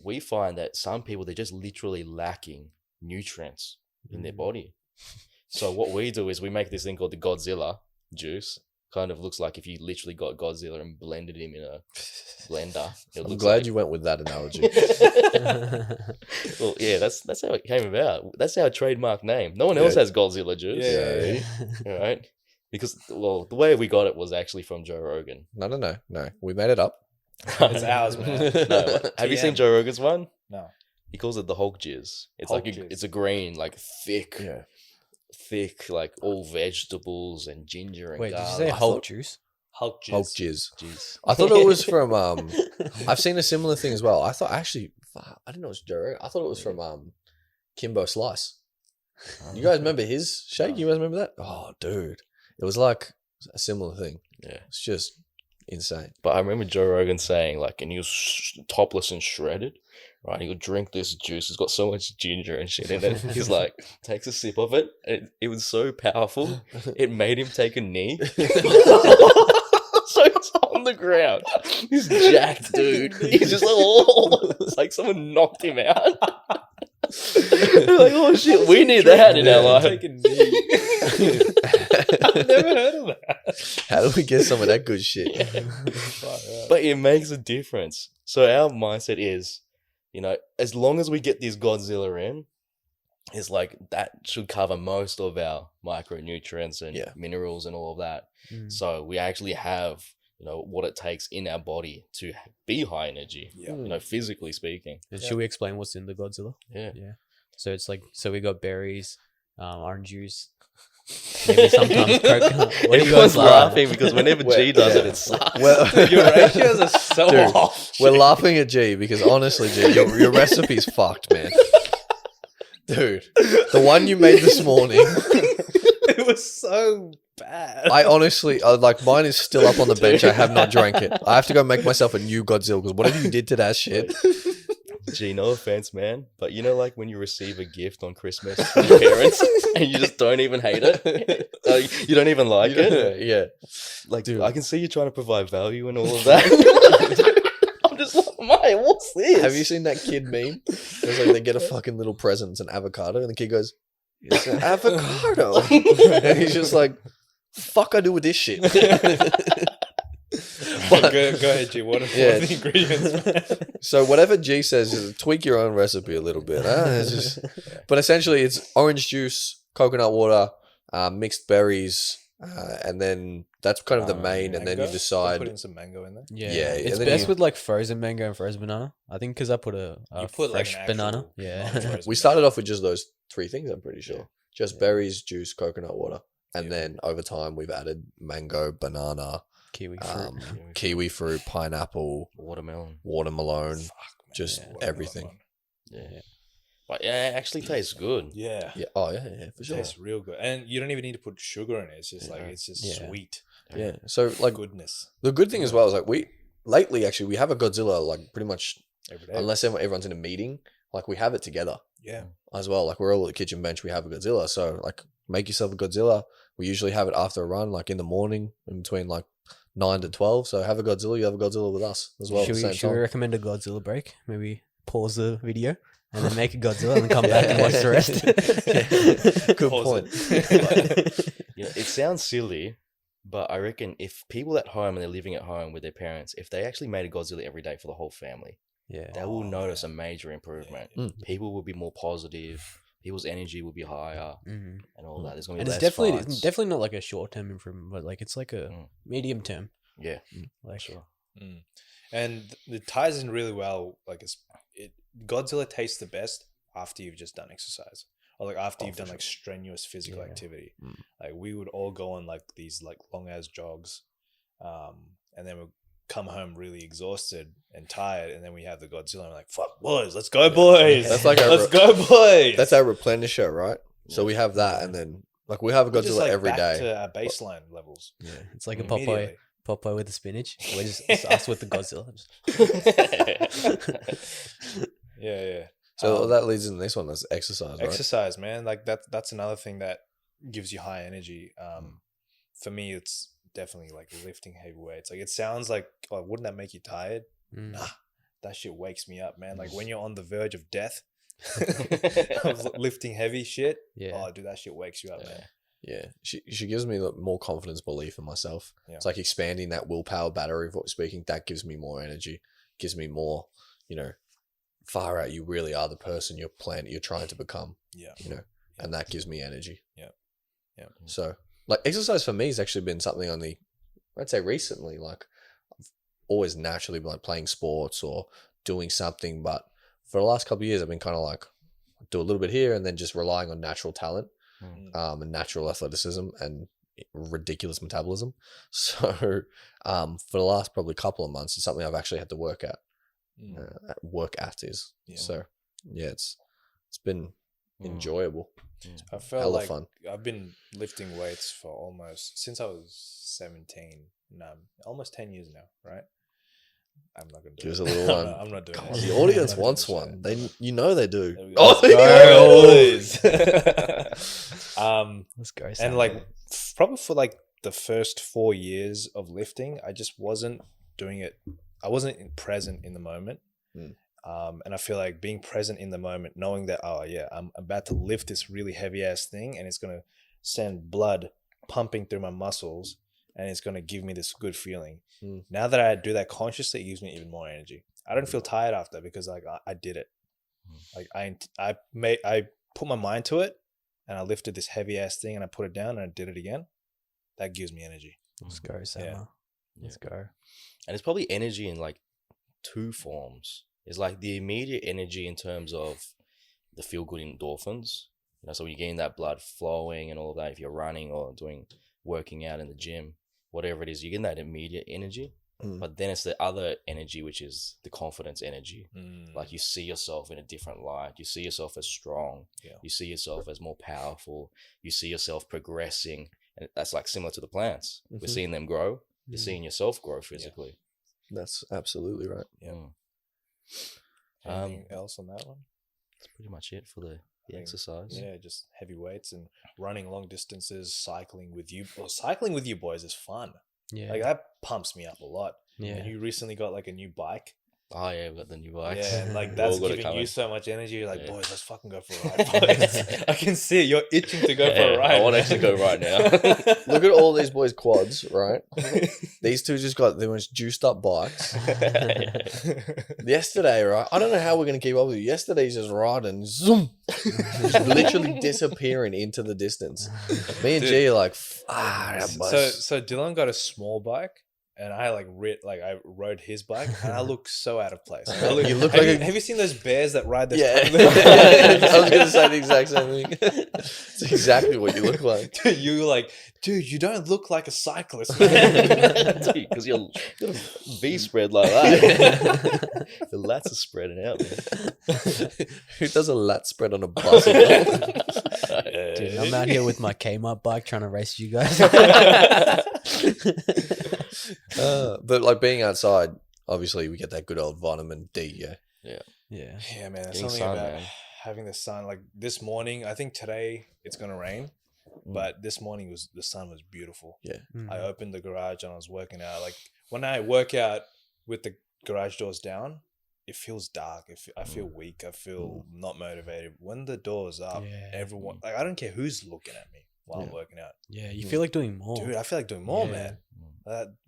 we find that some people, they're just literally lacking nutrients in their body. So what we do is we make this thing called the Godzilla juice. Kind of looks like if you literally got Godzilla and blended him in a blender. I'm glad you went with that analogy. Well, yeah, that's how it came about. That's our trademark name. No one else has Godzilla juice. Yeah. All right. Because, the way we got it was actually from Joe Rogan. No. We made it up. It's ours, man. No, have you seen TM. Joe Rogan's one? No. He calls it the Hulk jizz. It's Hulk like jizz. it's a green, like thick, Yeah. like all vegetables and ginger and Wait, did you garlic. say Hulk- Hulk juice? Hulk jizz. Hulk jizz. Jizz. I thought it was from. I've seen a similar thing as well. I thought actually, fuck, I didn't know it was Joe Rogan. I thought it was from Kimbo Slice. You guys remember his shake? You guys remember that? Oh, dude, it was like a similar thing. Yeah. It's just insane. But I remember Joe Rogan saying, like, and he was topless and shredded, right? He would drink this juice. It's got so much ginger and shit in it. He's like, takes a sip of it. And it was so powerful, it made him take a knee. So he's on the ground. He's jacked, dude. He's just like, oh, it's like someone knocked him out. Like, oh shit, we need that in our life. Take a knee. I've never heard of that. How do we get some of that good shit? But it makes a difference. So our mindset is, you know, as long as we get this Godzilla in, it's like that should cover most of our micronutrients and minerals and all of that. So we actually have, you know, what it takes in our body to be high energy, you know, physically speaking. Should we explain what's in the Godzilla? Yeah. So it's like, so we got berries, orange juice, maybe sometimes coconut. What are you guys Everyone's laughing because whenever G does it, it sucks. Well, Your ratios are so Dude, off. we're laughing at G because honestly, G, your recipe's fucked, man. Dude, the one you made this morning, It was so bad. I honestly, like, mine is still up on the bench. I have not drank it. I have to go make myself a new Godzilla because whatever you did to that shit. G, no offense, man, but you know, like when you receive a gift on Christmas from your parents and you just don't even hate it, you don't even like it. Yeah. Like, Dude. I can see you trying to provide value and all of that. I'm just like, mate, what's this? Have you seen that kid meme? It's like they get a fucking little present, it's an avocado, and the kid goes, "It's an avocado," and he's just like, "Fuck, I do with this shit." But, go ahead, G. What are the ingredients? Man? So whatever G says, is tweak your own recipe a little bit. It's just, but essentially, it's orange juice, coconut water, mixed berries, and then that's kind of the main. And then you decide. Put in some mango in there. Yeah, It's and then best with like frozen mango and frozen banana. I think because I put a put, like, fresh an actual banana. Yeah. non-frozen We started off with just those three things. I'm pretty sure, just berries, juice, coconut water, and then over time we've added mango, banana, Kiwi fruit. kiwi fruit, pineapple, watermelon, just everything. Yeah. But yeah, it actually tastes good. Yeah. Yeah. Oh yeah, for It sure. tastes real good. And you don't even need to put sugar in it. It's just like, it's just sweet. Yeah. So like Goodness. the good thing as well is like we have a Godzilla like pretty much Every day. unless everyone's in a meeting, like we have it together Yeah. as well. Like we're all at the kitchen bench, we have a Godzilla. So like make yourself a Godzilla. We usually have it after a run, like in the morning, in between like 9 to 12. So have a Godzilla. You have a Godzilla with us as well. Should at the we same time. recommend a Godzilla break? Maybe pause the video and then make a Godzilla and then come back and watch the rest. Good Pause point. You know, it sounds silly, but I reckon if people at home and they're living at home with their parents, if they actually made a Godzilla every day for the whole family, Yeah. they will notice a major improvement. Yeah. People will be more positive. People's energy will be higher Mhm. and all that. There's gonna be And less it's definitely fights. definitely not like a short term improvement, but like it's like a medium term. Yeah, Like sure. And it ties in really well. Like Godzilla tastes the best after you've just done exercise, or like after you've done like strenuous physical activity. Like we would all go on like these like long ass jogs, and then we'd come home really exhausted and tired, and then we have the Godzilla. And we're like, "Fuck, boys, let's go, boys! That's like let's go, boys!" That's our replenisher, right? So we have that, and then like we have a We're just, Godzilla like, every back day. to our baseline levels. yeah, it's like a Immediately. Popeye with the spinach. We're just it's us with the Godzilla. Yeah. So that leads into the next one. That's exercise, right? Exercise, man. Like that's another thing that gives you high energy. For me, it's definitely like lifting heavy weights. Like it sounds like, oh, wouldn't that make you tired? Nah, that shit wakes me up, man. Like when you're on the verge of death, of lifting heavy shit. Yeah. Oh, dude, that shit wakes you up, man. Yeah, she gives me more confidence, belief in myself. Yeah. It's like expanding that willpower battery of what we're speaking. That gives me more energy, gives me more, far out. You really are the person you're trying to become. Yeah. And that gives me energy. Yeah. So like exercise for me has actually been something I'd say recently. Like always naturally like playing sports or doing something. But for the last couple of years, I've been kind of like do a little bit here and then just relying on natural talent, and natural athleticism and ridiculous metabolism. So for the last probably couple of months, it's something I've actually had to work at. So yeah, it's been enjoyable. I felt hella like fun. I've been lifting weights for almost since I was 17. No, almost 10 years now, right? I'm not gonna do Give us it. a little one. I'm not doing Come it. on, the audience I'm not wants doing one. this They, they do. shit. Oh, Let's go, boys. Let's go. And like probably for like the first 4 years of lifting, I just wasn't doing it. I wasn't present in the moment. And I feel like being present in the moment, knowing that, oh yeah, I'm about to lift this really heavy ass thing and it's going to send blood pumping through my muscles and it's going to give me this good feeling. Now that I do that consciously, it gives me even more energy. I don't feel tired after because like I did it. Like I put my mind to it and I lifted this heavy ass thing and I put it down and I did it again. That gives me energy. Let's go, Sama. Let's go. And it's probably energy in like two forms. It's like the immediate energy in terms of the feel good endorphins. You know, so when you're getting that blood flowing and all of that, if you're running or working out in the gym, whatever it is, you're getting that immediate energy. But then it's the other energy, which is the confidence energy. Like you see yourself in a different light. You see yourself as strong. Yeah. You see yourself as more powerful. You see yourself progressing. And that's like similar to the plants. We're seeing them grow. You're seeing yourself grow physically. Yeah. That's absolutely right. Yeah. Anything else on that one? That's pretty much it for the exercise. Yeah, just heavy weights and running long distances, cycling with you. Well, cycling with you boys is fun. Yeah. Like that pumps me up a lot. Yeah. And you recently got like a new bike. Oh yeah, we got the new bike. Yeah, and like that's giving you so much energy. You're like, boys, let's fucking go for a ride, boys. I can see it. You're itching to go for a ride. I want to actually go right now. Look at all these boys' quads, right? These two just got the most juiced up bikes. Yesterday, right? I don't know how we're going to keep up with you. Yesterday's just riding, zoom, just literally disappearing into the distance. Me and G are like, so Dylan got a small bike. And I I rode his bike, and I look so out of place. Have you seen those bears that ride this? Yeah, I was gonna say the exact same thing. It's exactly what you look like. Dude, you don't look like a cyclist, man. Because you're got a V spread like that. The lats are spreading out, man. Who does a lat spread on a bicycle? Dude, I'm out here with my Kmart bike trying to race you guys. But like being outside, obviously we get that good old vitamin D. Yeah, man. There's something about having the sun. Like this morning, I think today it's gonna rain, but this morning the sun was beautiful. Yeah, I opened the garage and I was working out. Like when I work out with the garage doors down, it feels dark. I feel weak. I feel not motivated. When the door's up, everyone I don't care who's looking at me while I'm working out. Yeah, you feel like doing more. Dude, I feel like doing more, man.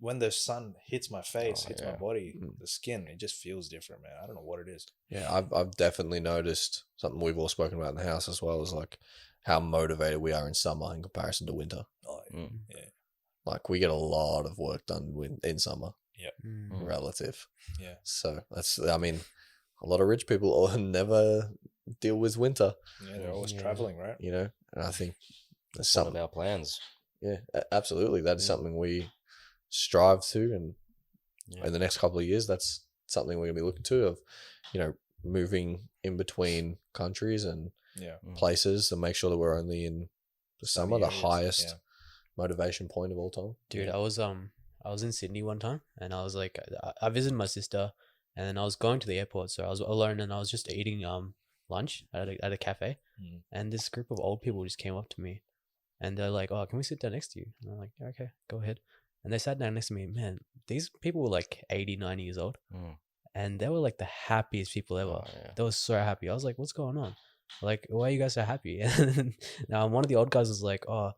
When the sun hits my face, hits my body, the skin, it just feels different, man. I don't know what it is. Yeah, I've definitely noticed something we've all spoken about in the house as well, is like how motivated we are in summer in comparison to winter. Yeah. Like we get a lot of work done in summer. Relative. Yeah. So I mean, a lot of rich people never deal with winter. Yeah, they're always traveling, right? You know, and I think that's some of our plans. Yeah, absolutely. That is something we strive to, and in the next couple of years, that's something we're gonna be looking to, of, you know, moving in between countries and places to make sure that we're only in the summer, the highest motivation point of all time. Dude, I was in Sydney one time, and I was like, I visited my sister, and then I was going to the airport, so I was alone, and I was just eating lunch at a cafe, and this group of old people just came up to me, and they're like, "Oh, can we sit down next to you?" And I'm like, yeah, "Okay, go ahead." And they sat down next to me. Man, these people were like 80, 90 years old, and they were like the happiest people ever. They were so happy. I was like, "What's going on? Like, why are you guys so happy?" And now one of the old guys was like, "Oh,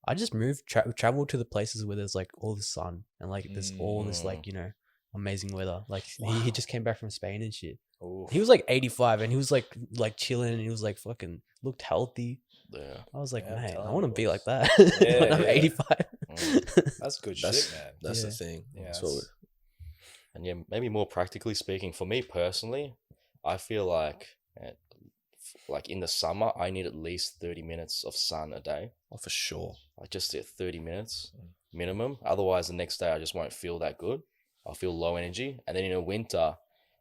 I just moved, traveled to the places where there's like all the sun and like there's all this like, you know, amazing weather. Like he just came back from Spain and shit." Ooh. He was like 85 and he was like chilling, and he was like fucking looked healthy. Yeah. I was like, man, I want to be like that when I'm 85. That's good shit, man. That's the thing. Yeah. And yeah, maybe more practically speaking, for me personally, I feel like in the summer, I need at least 30 minutes of sun a day. Oh, for sure. Like just 30 minutes minimum. Otherwise, the next day I just won't feel that good. I'll feel low energy. And then in the winter,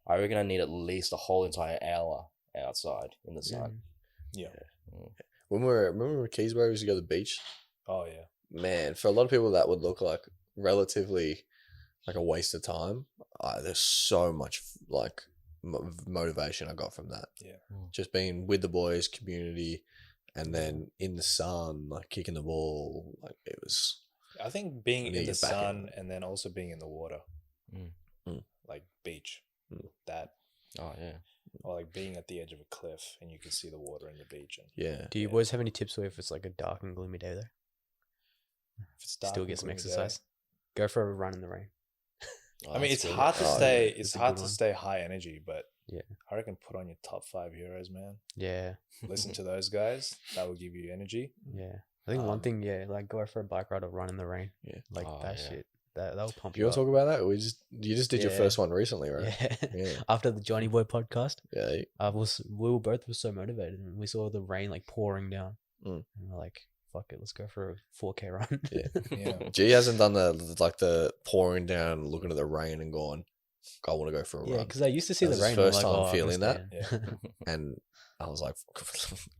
I reckon I need at least a whole entire hour outside in the sun. Yeah. Remember we were Keys where we used to go to the beach? Oh, yeah. Man, for a lot of people that would look like relatively like a waste of time. There's so much like motivation I got from that. Yeah. Just being with the boys, community, and then in the sun, like kicking the ball, like it was. I think being in the sun and then also being in the water, like beach, that. Oh yeah. Or like being at the edge of a cliff and you can see the water in the beach. And, yeah. Do you boys have any tips for if it's like a dark and gloomy day there? If it's dark Still get some exercise. Go for a run in the rain. I mean, it's hard to stay. It's hard to stay high energy, but yeah, I reckon put on your top 5 heroes, man. Yeah, listen to those guys. That will give you energy. Yeah, I think one thing, like go for a bike ride or run in the rain. Yeah, like that shit. That'll pump you. You want to talk about that? You just did your first one recently, right? Yeah. After the Johnny Boy podcast. Yeah. We were both so motivated, and we saw the rain like pouring down, and we're like, "Fuck it, let's go for a 4K run." Yeah. G hasn't done the pouring down, looking at the rain, and going, "I want to go for a run." Yeah, because I used to see the rain. First time feeling that, and I was like,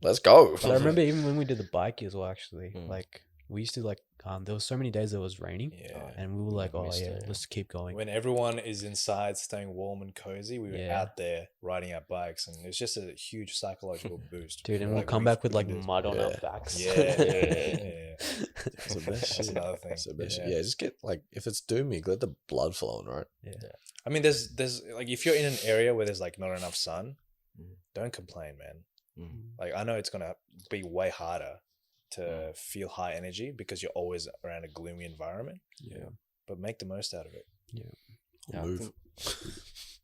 "Let's go." But I remember even when we did the bike as well. Actually, like we used to like. There was so many days that it was raining, and we were like, let's keep going. When everyone is inside staying warm and cozy, we were out there riding our bikes, and it's just a huge psychological boost. Dude, and we'll come back with like mud on our backs. Yeah. That's the best shit. That's another thing. That's the best shit. Yeah, just get like, if it's doomy, let the blood flowing, right? Yeah. I mean, there's like, if you're in an area where there's like not enough sun, don't complain, man. Like, I know it's gonna be way harder to feel high energy because you're always around a gloomy environment. Yeah. But make the most out of it. Yeah. Move.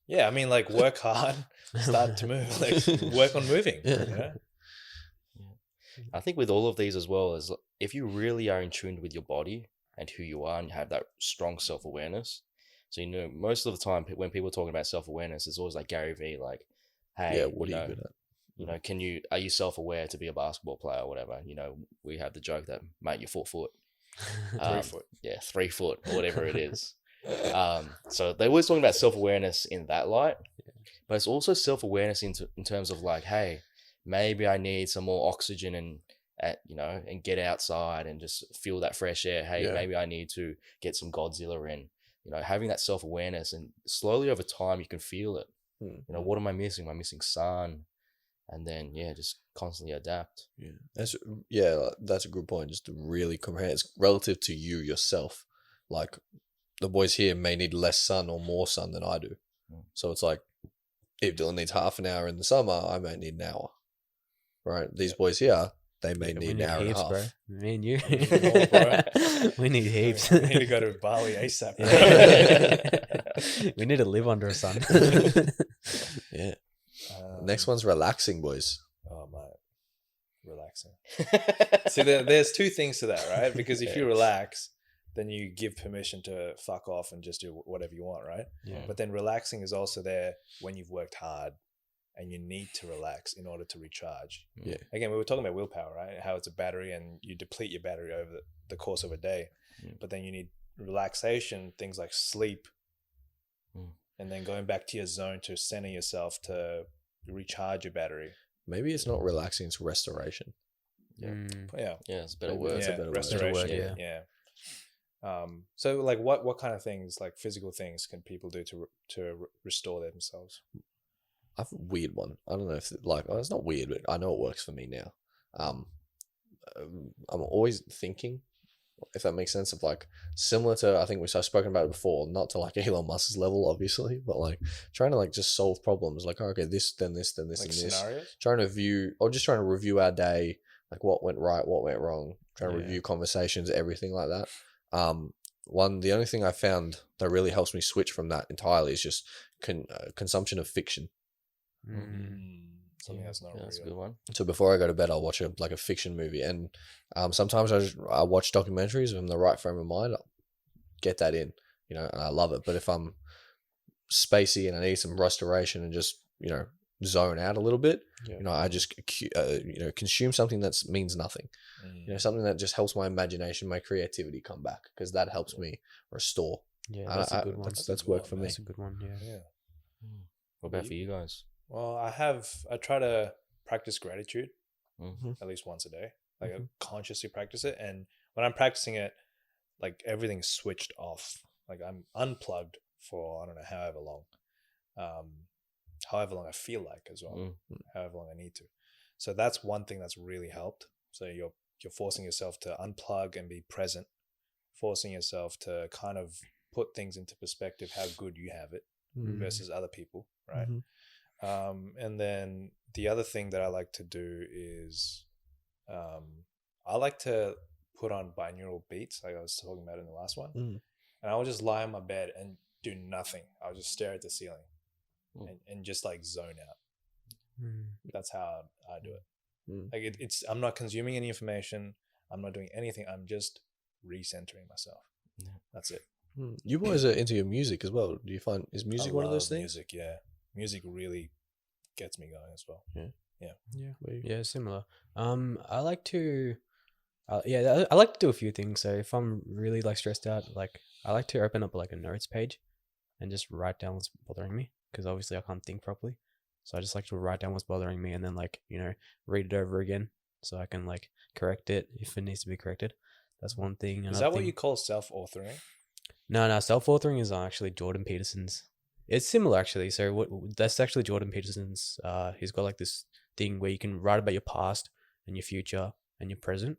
Yeah, I mean, like, work hard, start to move, like work on moving. Yeah. I think with all of these as well, is if you really are in tune with your body and who you are, and you have that strong self-awareness. So, most of the time when people are talking about self-awareness, it's always like Gary Vee, like, hey, what are you good at? Are you self-aware to be a basketball player or whatever? We have the joke that, mate, you're 4 foot. 3 foot. Yeah, 3 foot or whatever it is. So they're always talking about self-awareness in that light, but it's also self-awareness in terms of like, hey, maybe I need some more oxygen and get outside and just feel that fresh air. Hey, maybe I need to get some Godzilla in. Having that self-awareness, and slowly over time you can feel it. What am I missing? Am I missing sun? And then, just constantly adapt. Yeah, that's a good point. Just to really comprehend, it's relative to you yourself. Like, the boys here may need less sun or more sun than I do. So it's like, if Dylan needs half an hour in the summer, I may need an hour. Right? These boys here, they may need an hour and a half. Bro. Me and you. We need heaps. We need to go to Bali ASAP. We need to live under a sun. Yeah. Next one's relaxing, boys. Oh, my. Relaxing. See, there's two things to that, right? Because if you relax, then you give permission to fuck off and just do whatever you want, right? Yeah. But then relaxing is also there when you've worked hard and you need to relax in order to recharge. Yeah. Again, we were talking about willpower, right? How it's a battery and you deplete your battery over the course of a day. But then you need relaxation, things like sleep, and then going back to your zone to center yourself to recharge your battery. Maybe it's not relaxing, it's restoration. Yeah, it's a better word. It's a better restoration. So like what kind of things, like physical things, can people do to restore themselves? I have a weird one. I don't know if it's not weird, but I know it works for me now. I'm always thinking, if that makes sense, of like similar to, I think I've spoken about it before, not to like Elon Musk's level, obviously, but like trying to like just solve problems. Like, okay, this, then this, then this, like and this. Scenarios? Trying to review our day, like what went right, what went wrong. Trying to review conversations, everything like that. The only thing I found that really helps me switch from that entirely is just consumption of fiction. Something that's not real. That's a good one. So before I go to bed, I'll watch a fiction movie, and sometimes I watch documentaries. If I'm in the right frame of mind, I'll get that in, and I love it. But if I'm spacey and I need some restoration and just, zone out a little bit, I just, consume something that means nothing. Something that just helps my imagination, my creativity come back, because that helps me restore. Yeah, that's a good one. That's work for me. That's a good one. Yeah. What about for you guys? Well, I try to practice gratitude at least once a day. Like I consciously practice it, and when I'm practicing it, like everything's switched off. Like I'm unplugged for I don't know however long I feel like as well, however long I need to. So that's one thing that's really helped. So you're forcing yourself to unplug and be present, forcing yourself to kind of put things into perspective, how good you have it versus other people, right? And then the other thing that I like to do is I like to put on binaural beats, like I was talking about in the last one, and I'll just lie on my bed and do nothing. I'll just stare at the ceiling and just like zone out. That's how I do it. Like I'm not consuming any information. I'm not doing anything. I'm just recentering myself. That's it. You boys are into your music as well. Do you find, is music one of those things? Music, yeah. Music really gets me going as well. Yeah, similar. I like to I like to do a few things. So if I'm really like stressed out, like I like to open up like a notes page and just write down what's bothering me, because obviously I can't think properly. So I just like to write down what's bothering me and then like, read it over again so I can like correct it if it needs to be corrected. That's one thing. Is that what you call self-authoring? No, self-authoring is actually Jordan Peterson's. It's similar actually. So that's actually Jordan Peterson's. He's got like this thing where you can write about your past and your future and your present.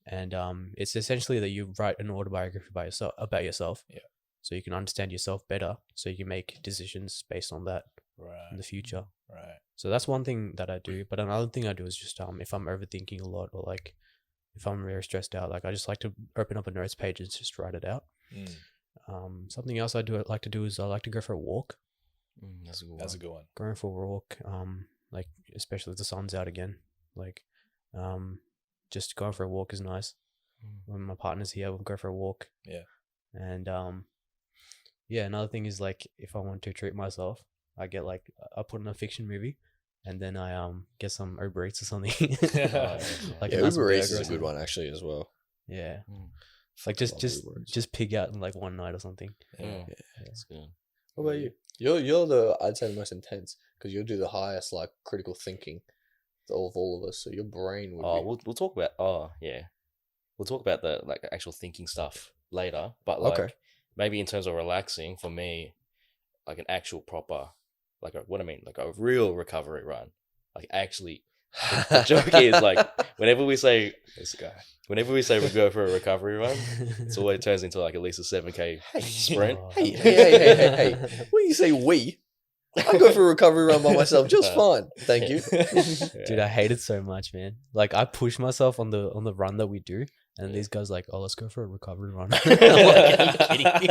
And it's essentially that you write an autobiography about yourself. Yeah. So you can understand yourself better, so you can make decisions based on that in the future. Right. So that's one thing that I do. But another thing I do is just if I'm overthinking a lot, or like if I'm very stressed out, like I just like to open up a notes page and just write it out. Something else I like to do is I like to go for a walk. That's a good one. Going for a walk, like especially if the sun's out again, like just going for a walk is nice. When my partner's here, we'll go for a walk. Yeah. And another thing is like if I want to treat myself, I put in a fiction movie, and then I get some Uber Eats or something. Like Uber Eats is a good one actually as well. Yeah. Like just pig out in like one night or something. Yeah, that's good. What about you? You're I'd say the most intense, because you'll do the highest like critical thinking of all of us. So your brain would. We'll talk about. We'll talk about the like actual thinking stuff later. But like maybe in terms of relaxing, for me, like an actual proper, like a real recovery run. Like actually, the joke is like whenever we say we go for a recovery run, it's always turns into like at least a 7K sprint. Hey. When you say we, I go for a recovery run by myself just fine. Thank you. Dude, I hate it so much, man. Like I push myself on the run that we do, and these guys like, oh, let's go for a recovery run. I'm like, are you kidding me?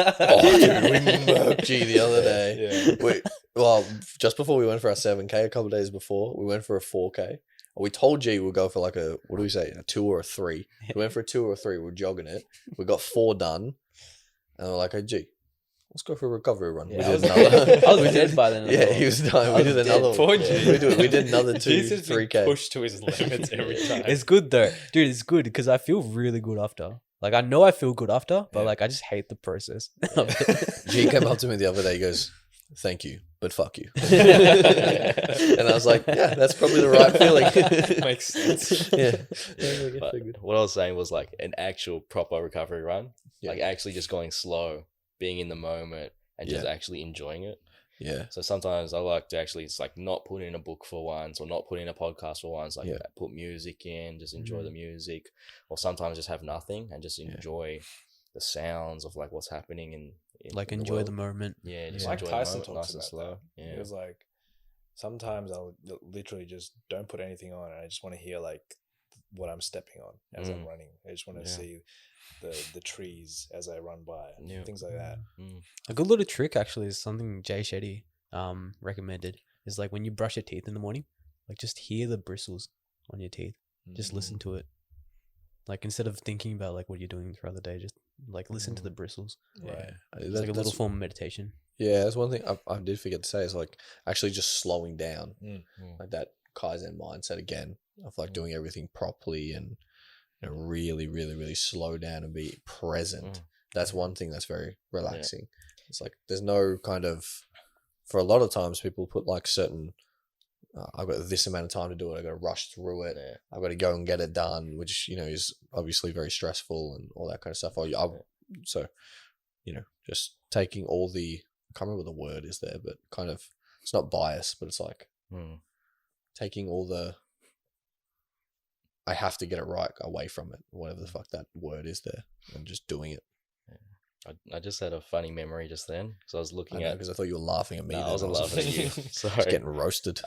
Dude, we murked G the other day. Well, just before we went for our 7K, a couple of days before, we went for a 4K. We told G we'll go for like a 2 or a 3. We went for a 2 or a 3. We were jogging it. We got 4 done. And we're like, hey, G, let's go for a recovery run. Yeah, we did another. I was dead by then. Yeah, he was dying. We did another one. We did another 2, 3K. Pushed to his limits every time. It's good though. Dude, it's good because I feel really good after. Like I know I feel good after, but like I just hate the process. G came up to me the other day, he goes, thank you, but fuck you. And I was like, yeah, that's probably the right feeling. Makes sense. But what I was saying was like an actual proper recovery run. Like actually just going slow, being in the moment, and just actually enjoying it. Yeah. So sometimes I like to actually it's like not put in a book for once, or not put in a podcast for once. Like put music in, just enjoy the music, or sometimes just have nothing and just enjoy the sounds of like what's happening in like the enjoy world. the moment. Yeah, just Mike enjoy Tyson the moment, talks nice and about slow. that. Yeah, It was like sometimes I'll literally just don't put anything on, and I just want to hear like what I'm stepping on as I'm running. I just want to see the trees as I run by, things like that. A good little trick actually is something Jay Shetty recommended, is like when you brush your teeth in the morning, like just hear the bristles on your teeth. Just listen to it. Like instead of thinking about like what you're doing throughout the day, just like listen to the bristles. Right. It's like a little form of meditation. Yeah, that's one thing I did forget to say is like actually just slowing down, like that Kaizen mindset again of like doing everything properly and really, really, really slow down and be present. That's one thing that's very relaxing. Yeah. It's like there's no kind of, for a lot of times people put like certain, I've got this amount of time to do it. I've got to rush through it. Yeah. I've got to go and get it done, which, is obviously very stressful and all that kind of stuff. So, just taking all the, I can't remember what the word is there, but kind of, it's not bias, but it's like taking all the, I have to get it right away from it, whatever the fuck that word is there, and just doing it. I just had a funny memory just then because I was looking because I thought you were laughing at me. No, I wasn't laughing at you. Sorry, just getting roasted.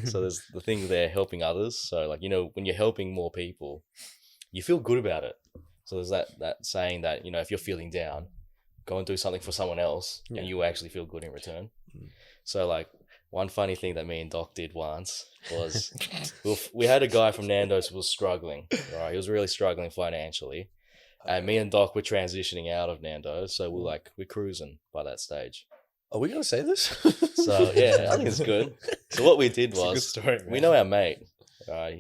So there's the thing there, helping others. So like when you're helping more people, you feel good about it. So there's that saying that if you're feeling down, go and do something for someone else, and you actually feel good in return. So like one funny thing that me and Doc did once was we had a guy from Nando's who was struggling. Right, he was really struggling financially. And me and Doc were transitioning out of Nando's, so we're cruising by that stage. Are we gonna say this? So yeah, I think it's good. So what we did was, story, we know our mate.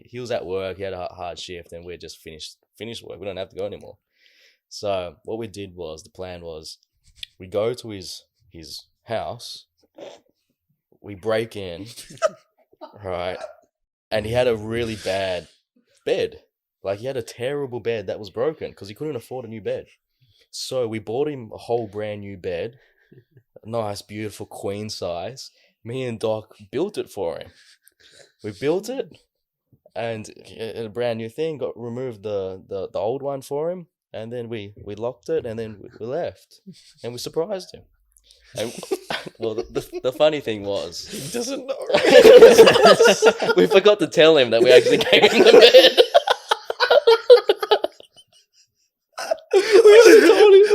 He was at work. He had a hard shift, and we just finished work. We don't have to go anymore. So what we did was, the plan was, we go to his house, we break in, right, and he had a really bad bed. Like, he had a terrible bed that was broken because he couldn't afford a new bed. So we bought him a whole brand new bed, a nice, beautiful queen size. Me and Doc built it for him. We built it, and a brand new thing, removed the old one for him, and then we locked it, and then we left, and we surprised him. And well, the funny thing was, he doesn't know. We forgot to tell him that we actually gave him the bed.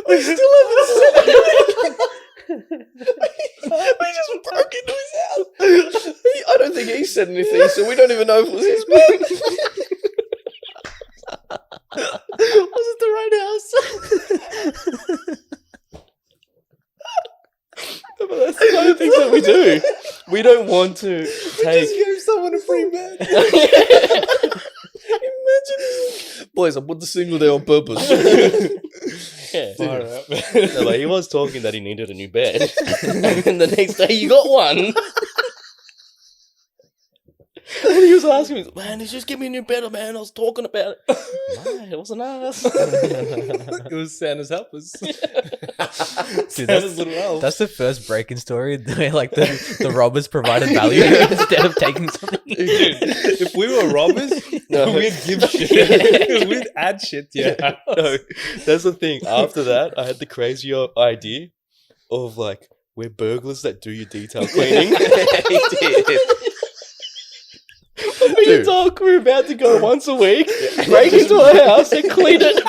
We still haven't said anything. We just broke into his house. I don't think he said anything, so we don't even know if it was his bed. Was it the right house? But that's the kind of things that we do. We don't want to take... just gave someone a free bed. Imagine. Boys, I put the single there on purpose. Yeah. No, like, he was talking that he needed a new bed, and then the next day you got one. And he was asking me, man, just give me a new bed, man. I was talking about it. No, it wasn't us. It was Santa's helpers. Dude, that's the first break-in story where like the robbers provided value instead of taking something. Dude, if we were robbers, we'd give shit. We'd add shit to your house. No, that's the thing. After that, I had the crazy idea of like, we're burglars that do your detail cleaning. He did. Me and Doc, we're about to go once a week, break into a house and clean it.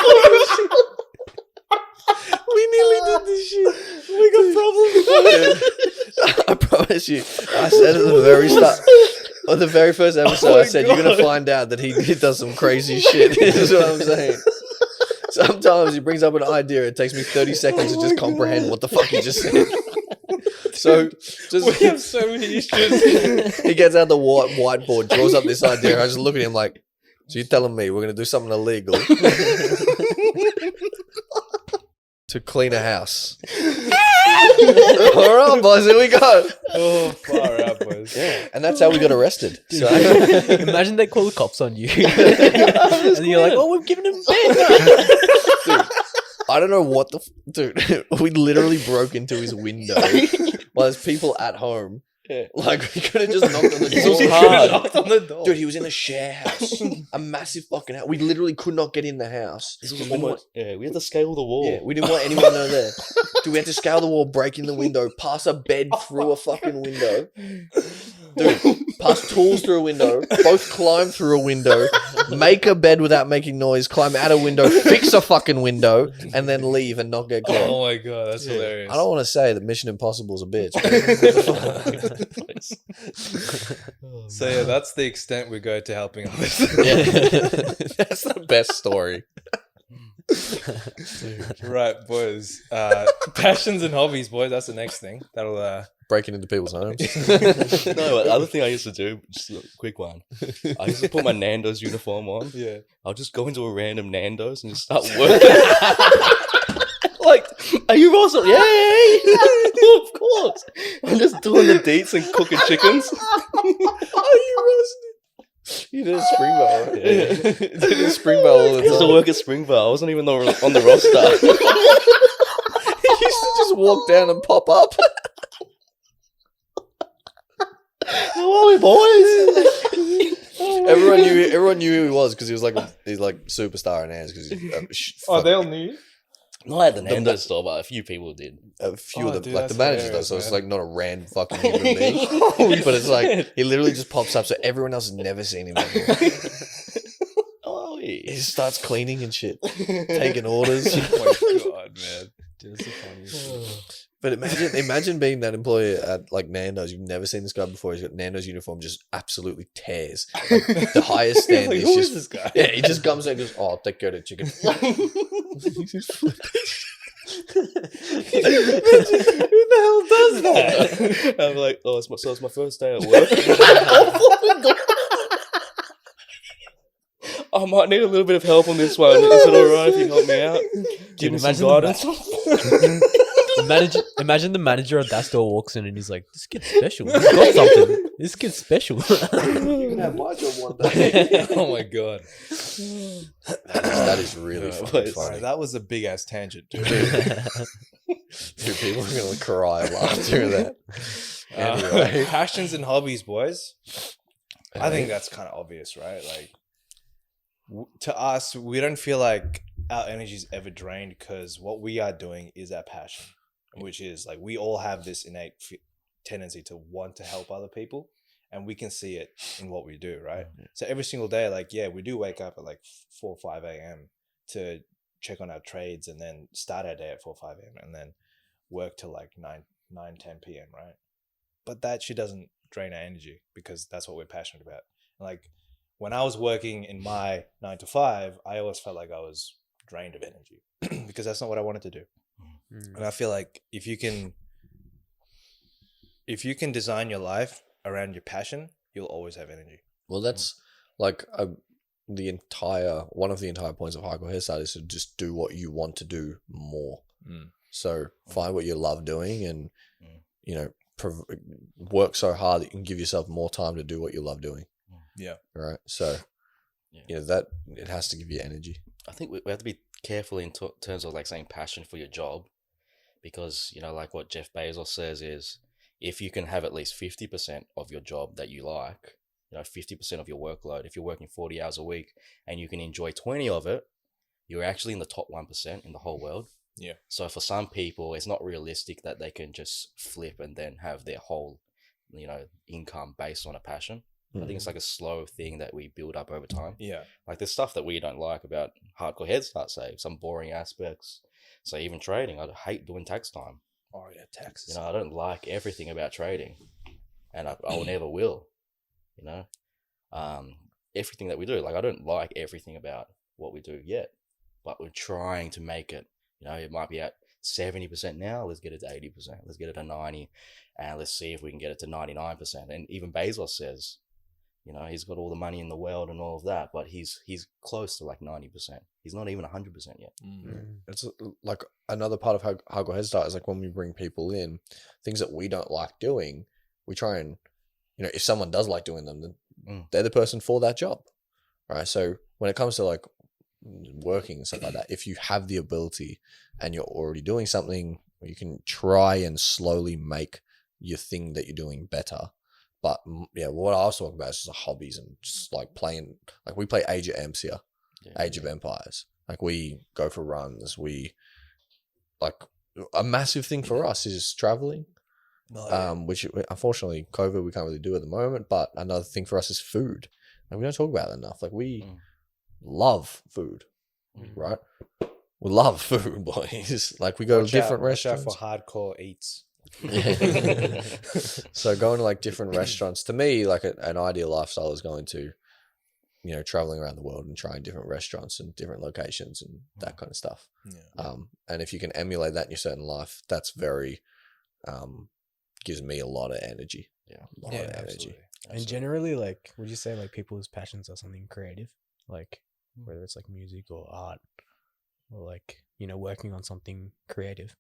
We nearly did this shit. We got problems. I promise you. I said at the very start, on the very first episode, I said, you're going to find out that he does some crazy shit. This is what I'm saying. Sometimes he brings up an idea. It takes me 30 seconds to just comprehend what the fuck he just said. So we have so many issues. He gets out the whiteboard, draws up this idea. I just look at him like, so you're telling me we're going to do something illegal to clean a house? All right, boys, here we go. Oh, far out, boys. Yeah, and that's how we got arrested. So imagine they call the cops on you, and you're like, "Oh, we've given him bed." Dude, I don't know what dude. We literally broke into his window while there's people at home. Yeah. Like, we could have just knocked on the door. It was hard. Knocked on the door. Dude, he was in a share house. A massive fucking house. We literally could not get in the house. We had to scale the wall. Yeah, we didn't want anyone to know there. Dude, we had to scale the wall, break in the window, pass a bed through a fucking window. Dude, pass tools through a window, both climb through a window, make a bed without making noise, climb out a window, fix a fucking window, and then leave and not get caught. Oh my god, that's hilarious. I don't want to say that Mission Impossible's a bitch. So yeah, that's the extent we go to helping others. Yeah. That's the best story. Right, boys. Passions and hobbies, boys. That's the next thing. That'll breaking into people's homes. No, the other thing I used to do, just a quick one. I used to put my Nando's uniform on. Yeah. I'll just go into a random Nando's and just start working. Like, are you roasting? Yeah, of course. I'm just doing the deets and cooking chickens. Are you roasting? You did a Springvale, right? Yeah. Did a Springvale all the I used to time. work at Springvale. I wasn't even on the roster. You used to just walk down and pop up. How are we, boys? Everyone knew who he was because he's like superstar in hands. Because they all knew. Not at the Nando's store, but a few people did. A few of them, dude, like the that's managers, though. hilarious, So it's man. like not a random fucking human being. But it's like he literally just pops up, so everyone else has never seen him before. Oh, He yeah. just starts cleaning and shit, taking orders. Oh my god, man. Dude, that's the funniest. But imagine being that employee at like Nando's. You've never seen this guy before. He's got Nando's uniform, just absolutely tears. Like, the highest standard. Like, Is who just, is this guy? Yeah, he just comes in and goes, "Oh, I'll take care of the chicken." Who the hell does that? I'm like, oh, it's my first day at work. I might need a little bit of help on this one. Is it alright if you help me out? Give me some guidance. Imagine the manager at that store walks in and he's like, "This kid's special. He's got something. This kid's special." You can have my job one day. Oh my god. That is really fucking Sorry, funny. that was a big ass tangent, dude. Dude, people are gonna cry laughter at that. Anyway. Passions and hobbies, boys. I think that's kind of obvious, right? Like, to us, we don't feel like our energy is ever drained because what we are doing is our passion, which is like we all have this innate tendency to want to help other people, and we can see it in what we do, right? So every single day, like, yeah, we do wake up at like 4 or 5 a.m. to check on our trades and then start our day at 4 or 5 a.m. and then work till like 9, 10 p.m., right? But that shit doesn't drain our energy because that's what we're passionate about. Like, when I was working in my 9 to 5, I always felt like I was drained of energy because that's not what I wanted to do. And I feel like if you can design your life around your passion, you'll always have energy. Well, that's like one of the entire points of hardcore hairstyle is to just do what you want to do more. So find what you love doing and, you know, work so hard that you can give yourself more time to do what you love doing. Yeah. Right. So, you know, that it has to give you energy. I think we have to be careful in terms of like saying passion for your job, because, you know, like what Jeff Bezos says is if you can have at least 50% of your job that you like, you know, 50% of your workload, if you're working 40 hours a week and you can enjoy 20 of it, you're actually in the top 1% in the whole world. Yeah. So for some people, it's not realistic that they can just flip and then have their whole, you know, income based on a passion. I think it's like a slow thing that we build up over time. Yeah. Like there's stuff that we don't like about hardcore Headstart, say, some boring aspects. So even trading, I hate doing tax time. Oh yeah, taxes. You know, I don't like everything about trading, and I never will. You know, everything that we do, like I don't like everything about what we do yet, but we're trying to make it. You know, it might be at 70% now. Let's get it to 80%. Let's get it to 90%, and let's see if we can get it to 99%. And even Bezos says, you know, he's got all the money in the world and all of that, but he's close to like 90%. He's not even 100% yet. It's like another part of hardcore Headstart is like when we bring people in, things that we don't like doing, we try and, you know, if someone does like doing them, then they're the person for that job, right? So when it comes to like working and stuff like that, if you have the ability and you're already doing something, you can try and slowly make your thing that you're doing better. But yeah, what I was talking about is just hobbies and just like playing, like we play Age of Emps here, Age of Empires. Like we go for runs. We like a massive thing for us is traveling, which unfortunately COVID we can't really do at the moment. But another thing for us is food, and we don't talk about it enough. Like we love food, right? We love food, boys. Like we go to different restaurants. Watch out for hardcore eats. So going to like different restaurants, to me, like an ideal lifestyle is going to traveling around the world and trying different restaurants and different locations and that kind of stuff. Yeah. And if you can emulate that in your certain life, that's very, gives me a lot of energy. Yeah. A lot of energy. Absolutely. And generally, like, would you say like people's passions are something creative, like whether it's like music or art, or like working on something creative?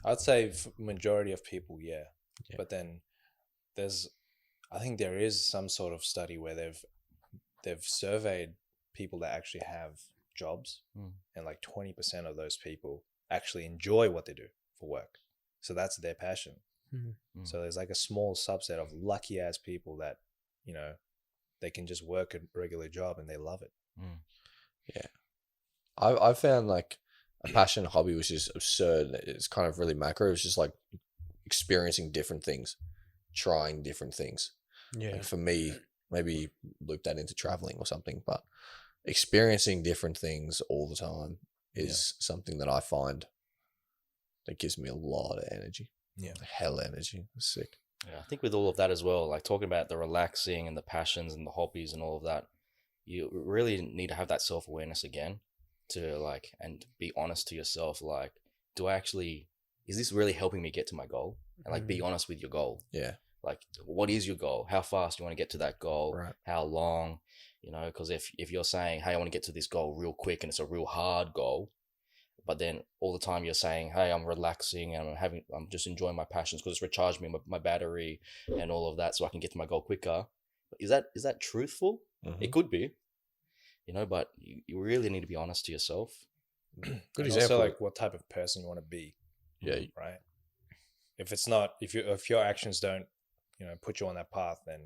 I'd say majority of people, yeah. But then I think there is some sort of study where they've surveyed people that actually have jobs, and like 20% of those people actually enjoy what they do for work. So that's their passion. So there's like a small subset of lucky ass people that, they can just work a regular job and they love it. Yeah. I've found like a passion hobby, which is absurd. It's kind of really macro. It's just like experiencing different things, trying different things. Yeah. Like for me, maybe loop that into traveling or something, but experiencing different things all the time is something that I find that gives me a lot of energy. Yeah. Hell energy. It's sick. Yeah, I think with all of that as well, like talking about the relaxing and the passions and the hobbies and all of that, you really need to have that self-awareness again to like, and be honest to yourself. Like, is this really helping me get to my goal? And like, be honest with your goal. Yeah. Like, what is your goal? How fast do you want to get to that goal? Right. How long? Because if you're saying, hey, I want to get to this goal real quick and it's a real hard goal, but then all the time you're saying, hey, I'm relaxing and I'm just enjoying my passions because it's recharged me, my battery and all of that so I can get to my goal quicker. Is that truthful? It could be, but you really need to be honest to yourself. Good and example. Also, like what type of person you want to be. Yeah. Right. If it's not, if your actions don't, put you on that path, then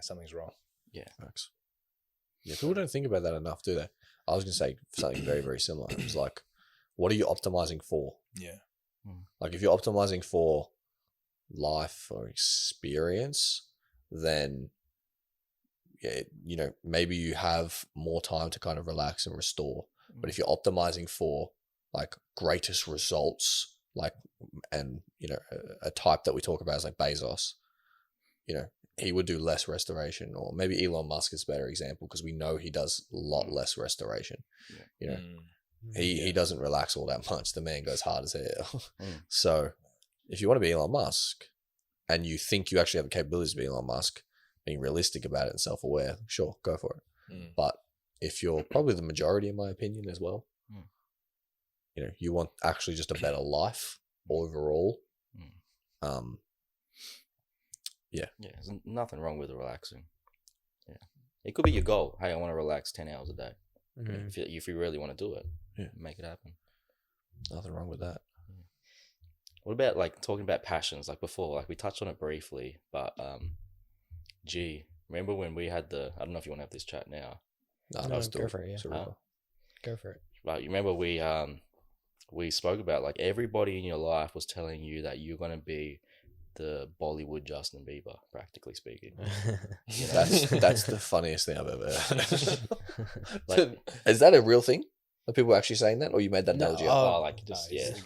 something's wrong. Yeah. Thanks. Yeah. People don't think about that enough, do they? I was going to say something very, very similar. It was like, what are you optimizing for? Yeah. Like if you're optimizing for life or experience, then maybe you have more time to kind of relax and restore. But if you're optimizing for like greatest results, like, and a type that we talk about is like Bezos, he would do less restoration, or maybe Elon Musk is a better example because we know he does a lot less restoration. He doesn't relax all that much. The man goes hard as hell. So if you want to be Elon Musk and you think you actually have the capabilities to be Elon Musk, being realistic about it and self-aware, sure, go for it. But if you're probably the majority, in my opinion, as well, you want actually just a better life overall. Yeah, there's nothing wrong with relaxing. Yeah, it could be your goal. Hey, I want to relax 10 hours a day. If you really want to do it, make it happen. Nothing wrong with that. What about like talking about passions? Like before, like we touched on it briefly, but remember when we had I don't know if you want to have this chat now. No, go for it. Yeah. Go for it. But you remember we spoke about like everybody in your life was telling you that you're gonna be the Bollywood Justin Bieber, practically speaking. That's the funniest thing I've ever heard. Is that a real thing? Are people actually saying that, or you made that analogy up?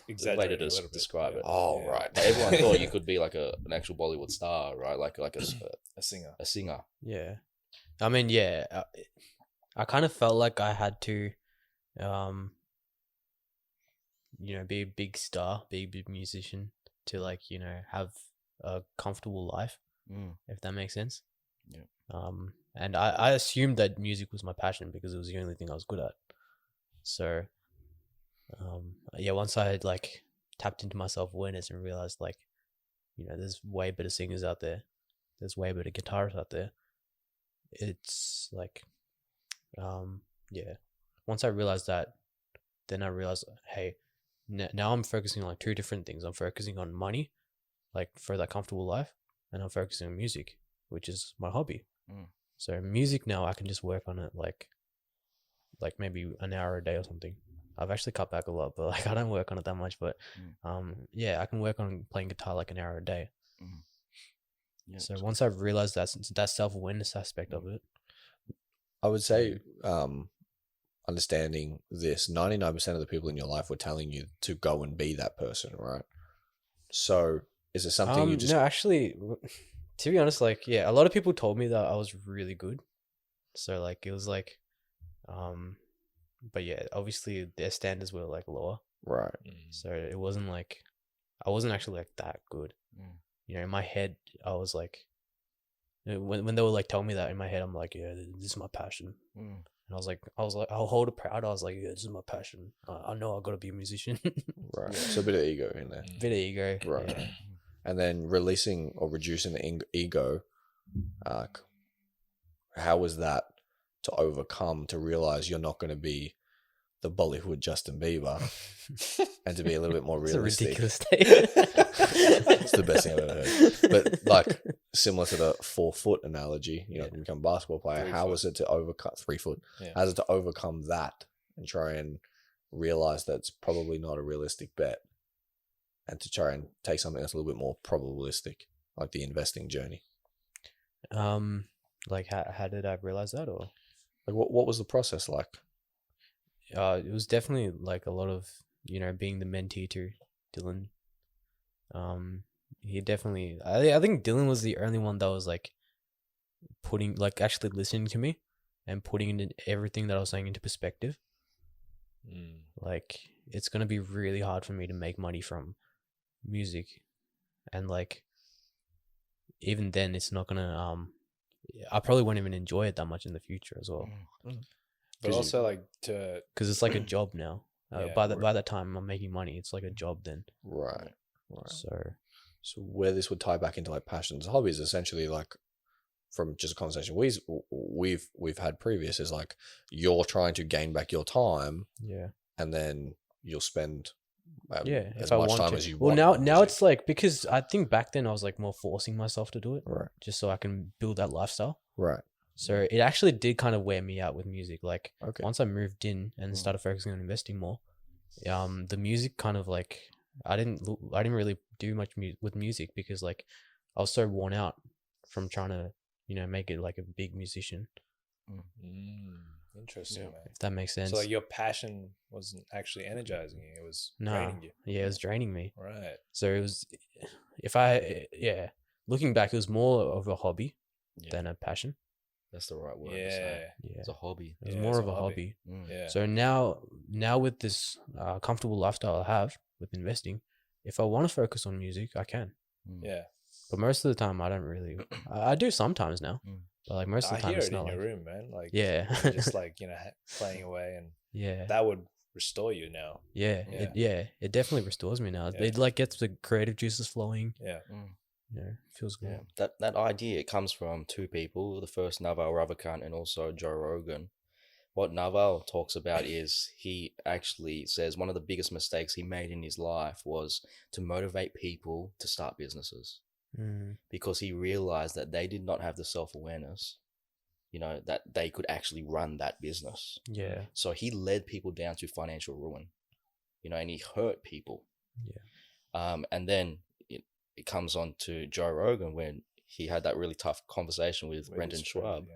Exaggerated way to describe it. Oh, yeah. Right. Like, everyone thought you could be like an actual Bollywood star, right? Like a singer. A singer. Yeah, I mean, I kind of felt like I had to, be a big star, be a big musician to like have a comfortable life, if that makes sense. Yeah. And I assumed that music was my passion because it was the only thing I was good at. So, once I had like tapped into my self-awareness and realized like, there's way better singers out there. There's way better guitarists out there. It's like, once I realized that, then I realized, hey, now I'm focusing on like two different things. I'm focusing on money, like for that comfortable life, and I'm focusing on music, which is my hobby. So music now I can just work on it like maybe an hour a day or something. I've actually cut back a lot, but like I don't work on it that much. But I can work on playing guitar like an hour a day. Yeah. So once I've realized that self-awareness aspect of it, I would say understanding this, 99% of the people in your life were telling you to go and be that person, right? So is it something you just... No, actually, to be honest, like, a lot of people told me that I was really good So like it was like, but yeah, obviously their standards were like lower, Right. so it wasn't like I wasn't actually like that good. You know, in my head, I was like, when they were like telling me that in my head, I'm like, yeah, this is my passion. And I was like, I'll hold it proud. I was like, yeah, this is my passion. I know I got to be a musician. Right. So a bit of ego in there. Bit of ego. Right. Yeah. And then releasing or reducing the ego, how was that to overcome, to realize you're not going to be the Bollywood Justin Bieber and to be a little bit more realistic? It's a ridiculous statement. It's the best thing I've ever heard. But like similar to the 4 foot analogy, you know, to become a basketball player, 3 how foot. was it to overcome 3 foot? Yeah. How was it to overcome that and try and realize that it's probably not a realistic bet, and to try and take something that's a little bit more probabilistic, like the investing journey? Like how did I realize that, or Like what was the process like? it was definitely like a lot of, you know, being the mentee to Dylan. He definitely, I think Dylan was the only one that was like putting, like actually listening to me and putting in everything that I was saying into perspective. Like it's gonna be really hard for me to make money from music, and like even then it's not gonna I probably won't even enjoy it that much in the future as well. But also like to, Because it's like a job now. Yeah, by that time I'm making money, it's like a job then. Right. So where this would tie back into like passions, hobbies, essentially, like from just a conversation we've had previous, is like you're trying to gain back your time, Yeah. and then you'll spend If as I much want time to. as you Well, want. now it's like, because I think back then I was like more forcing myself to do it, Right. just so I can build that lifestyle. Right. So it actually did kind of wear me out with music. Like Okay. once I moved in and started focusing on investing more, the music kind of like I didn't really do much with music, because like I was so worn out from trying to, you know, make it like a big musician. Interesting, man. If that makes sense. So like your passion wasn't actually energizing you; it was No. draining you. Yeah, it was draining me. Right. So it was, looking back, it was more of a hobby than a passion. That's the right word to Yeah. say. Yeah. It's a hobby. It was Yeah, more it's of a a hobby. hobby. Yeah. So now with this comfortable lifestyle I have with investing, if I want to focus on music, I can. Yeah. But most of the time, I don't really. I do sometimes now, but like most of I the time, hear it's it in not your like. room, man. Like, Yeah. you're just like, you know, playing away, and Yeah. that would restore you now. Yeah. It definitely restores me now. Yeah. It like gets the creative juices flowing. Yeah. You know, feels good. Yeah. That idea, it comes from 2 people. The first, Naval Ravikant, and also Joe Rogan. What Naval talks about is he actually says one of the biggest mistakes he made in his life was to motivate people to start businesses, because he realized that they did not have the self-awareness, you know, that they could actually run that business. Yeah. So he led people down to financial ruin, you know, and he hurt people. Yeah. And then it comes on to Joe Rogan when he had that really tough conversation with Brendan Schwab. Yeah.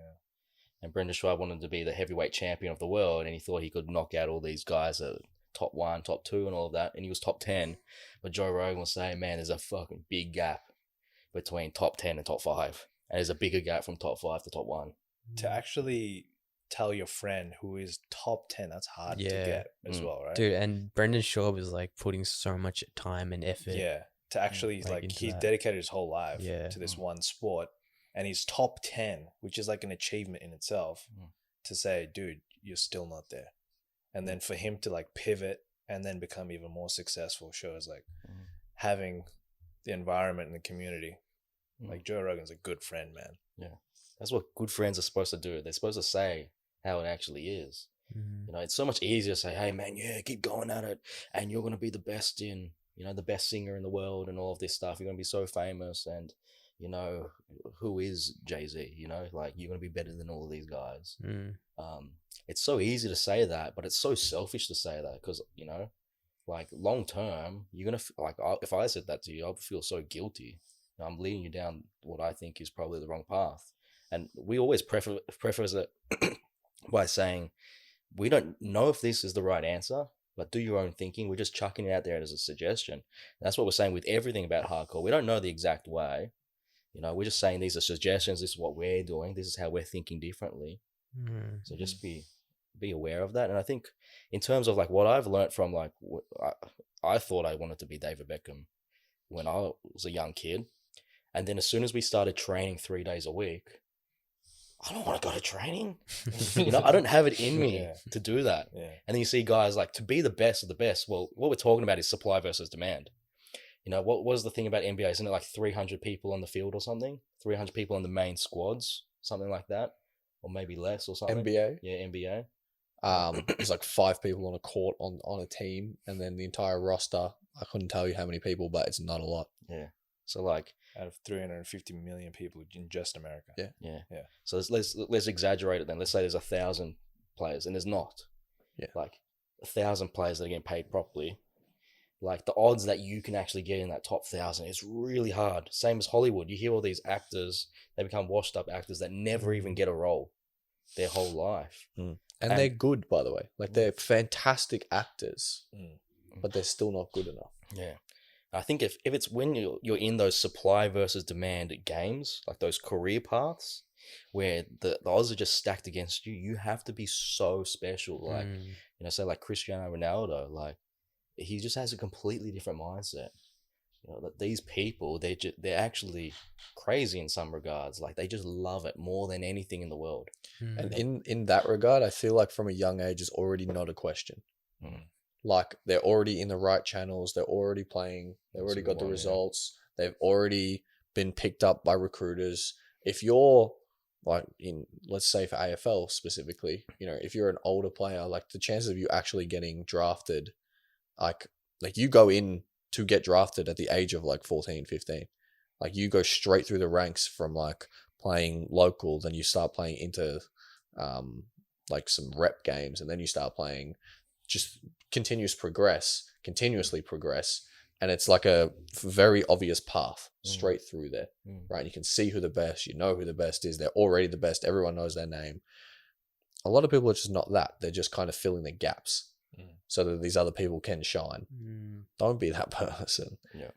And Brendan Schwab wanted to be the heavyweight champion of the world, and he thought he could knock out all these guys at top 1, top 2 and all of that, and he was top 10. But Joe Rogan was saying, man, there's a fucking big gap between top 10 and top 5. And there's a bigger gap from top 5 to top 1. To actually tell your friend who is top 10, that's hard to get as well, right? Dude, and Brendan Schaub is like putting so much time and effort. Yeah. To actually, like he dedicated his whole life to this one sport, and he's top 10, which is like an achievement in itself, to say, dude, you're still not there. And then for him to like pivot and then become even more successful shows like having the environment and the community. Like Joe Rogan's a good friend, man. Yeah. That's what good friends are supposed to do. They're supposed to say how it actually is. You know, it's so much easier to say, hey man, keep going at it, and you're going to be the best the best singer in the world and all of this stuff. You're going to be so famous, and you know, who is Jay-Z, you know, like you're going to be better than all of these guys. It's so easy to say that, but it's so selfish to say that, because, you know, like long term, you're going to, like, if I said that to you, I would feel so guilty. You know, I'm leading you down what I think is probably the wrong path. And we always preface it by saying, we don't know if this is the right answer, but do your own thinking. We're just chucking it out there as a suggestion. And that's what we're saying with everything about hardcore. We don't know the exact way. You know, we're just saying these are suggestions. This is what we're doing. This is how we're thinking differently. So just be aware of that. And I think in terms of like what I've learned from like I thought I wanted to be David Beckham when I was a young kid, and then as soon as we started training 3 days a week, I don't want to go to training. I don't have it in me to do that. Yeah. And then you see guys like, to be the best of the best. Well, what we're talking about is supply versus demand. What was the thing about NBA? Isn't it like 300 people on the field or something? 300 people in the main squads, something like that, or maybe less or something. NBA. Yeah, NBA. There's like 5 people on a court on a team, and then the entire roster. I couldn't tell you how many people, but it's not a lot. Yeah. So like, out of 350 million people in just America. Yeah. So let's exaggerate it then. Let's say there's 1,000 players, and there's not. Yeah. Like 1,000 players that are getting paid properly. Like the odds that you can actually get in that top 1,000 is really hard. Same as Hollywood. You hear all these actors, they become washed up actors that never even get a role their whole life. And they're good, by the way. Like they're fantastic actors, but they're still not good enough. Yeah. I think if it's when you're in those supply versus demand games, like those career paths, where the odds are just stacked against you, you have to be so special. Like, say like Cristiano Ronaldo, like he just has a completely different mindset. That these people, they're actually crazy in some regards. Like they just love it more than anything in the world. And in that regard, I feel like from a young age is already not a question. Like they're already in the right channels. They're already playing. They've already got the results. Yeah. They've already been picked up by recruiters. If you're like let's say for AFL specifically, if you're an older player, like the chances of you actually getting drafted, like you go in to get drafted at the age of like 14, 15. Like you go straight through the ranks from like playing local, then you start playing into like some rep games, and then you start playing just continuously progress. And it's like a very obvious path straight through there, right? You can see who the best, who the best is. They're already the best. Everyone knows their name. A lot of people are just not that. They're just kind of filling the gaps so that these other people can shine. Don't be that person. Yeah.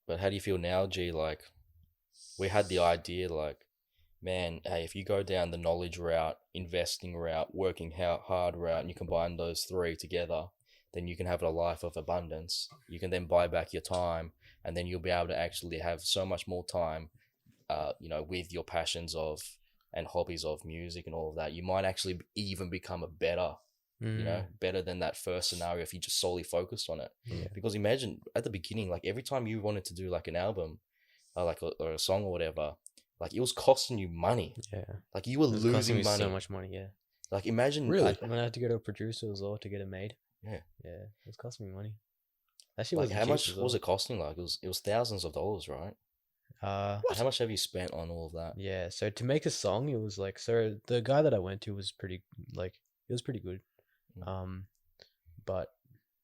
But how do you feel now, G? Like, we had the idea, like, man, hey, if you go down the knowledge route, investing route, working hard route, and you combine those 3 together, then you can have a life of abundance. You can then buy back your time, and then you'll be able to actually have so much more time, with your passions and hobbies of music and all of that. You might actually even become a better than that first scenario if you just solely focused on it. Yeah. Because imagine at the beginning, like every time you wanted to do like an album, or a song or whatever, like it was costing you money. Yeah. Like you were losing money. So much money, yeah. Like imagine. Really? When I had to go to a producer as well to get it made. Yeah. Yeah. It was costing me money. That shit like wasn't how cheap much as well. was it costing? Like it was thousands of dollars, right? How much have you spent on all of that? Yeah. So to make a song, it was like, so the guy that I went to was pretty good. But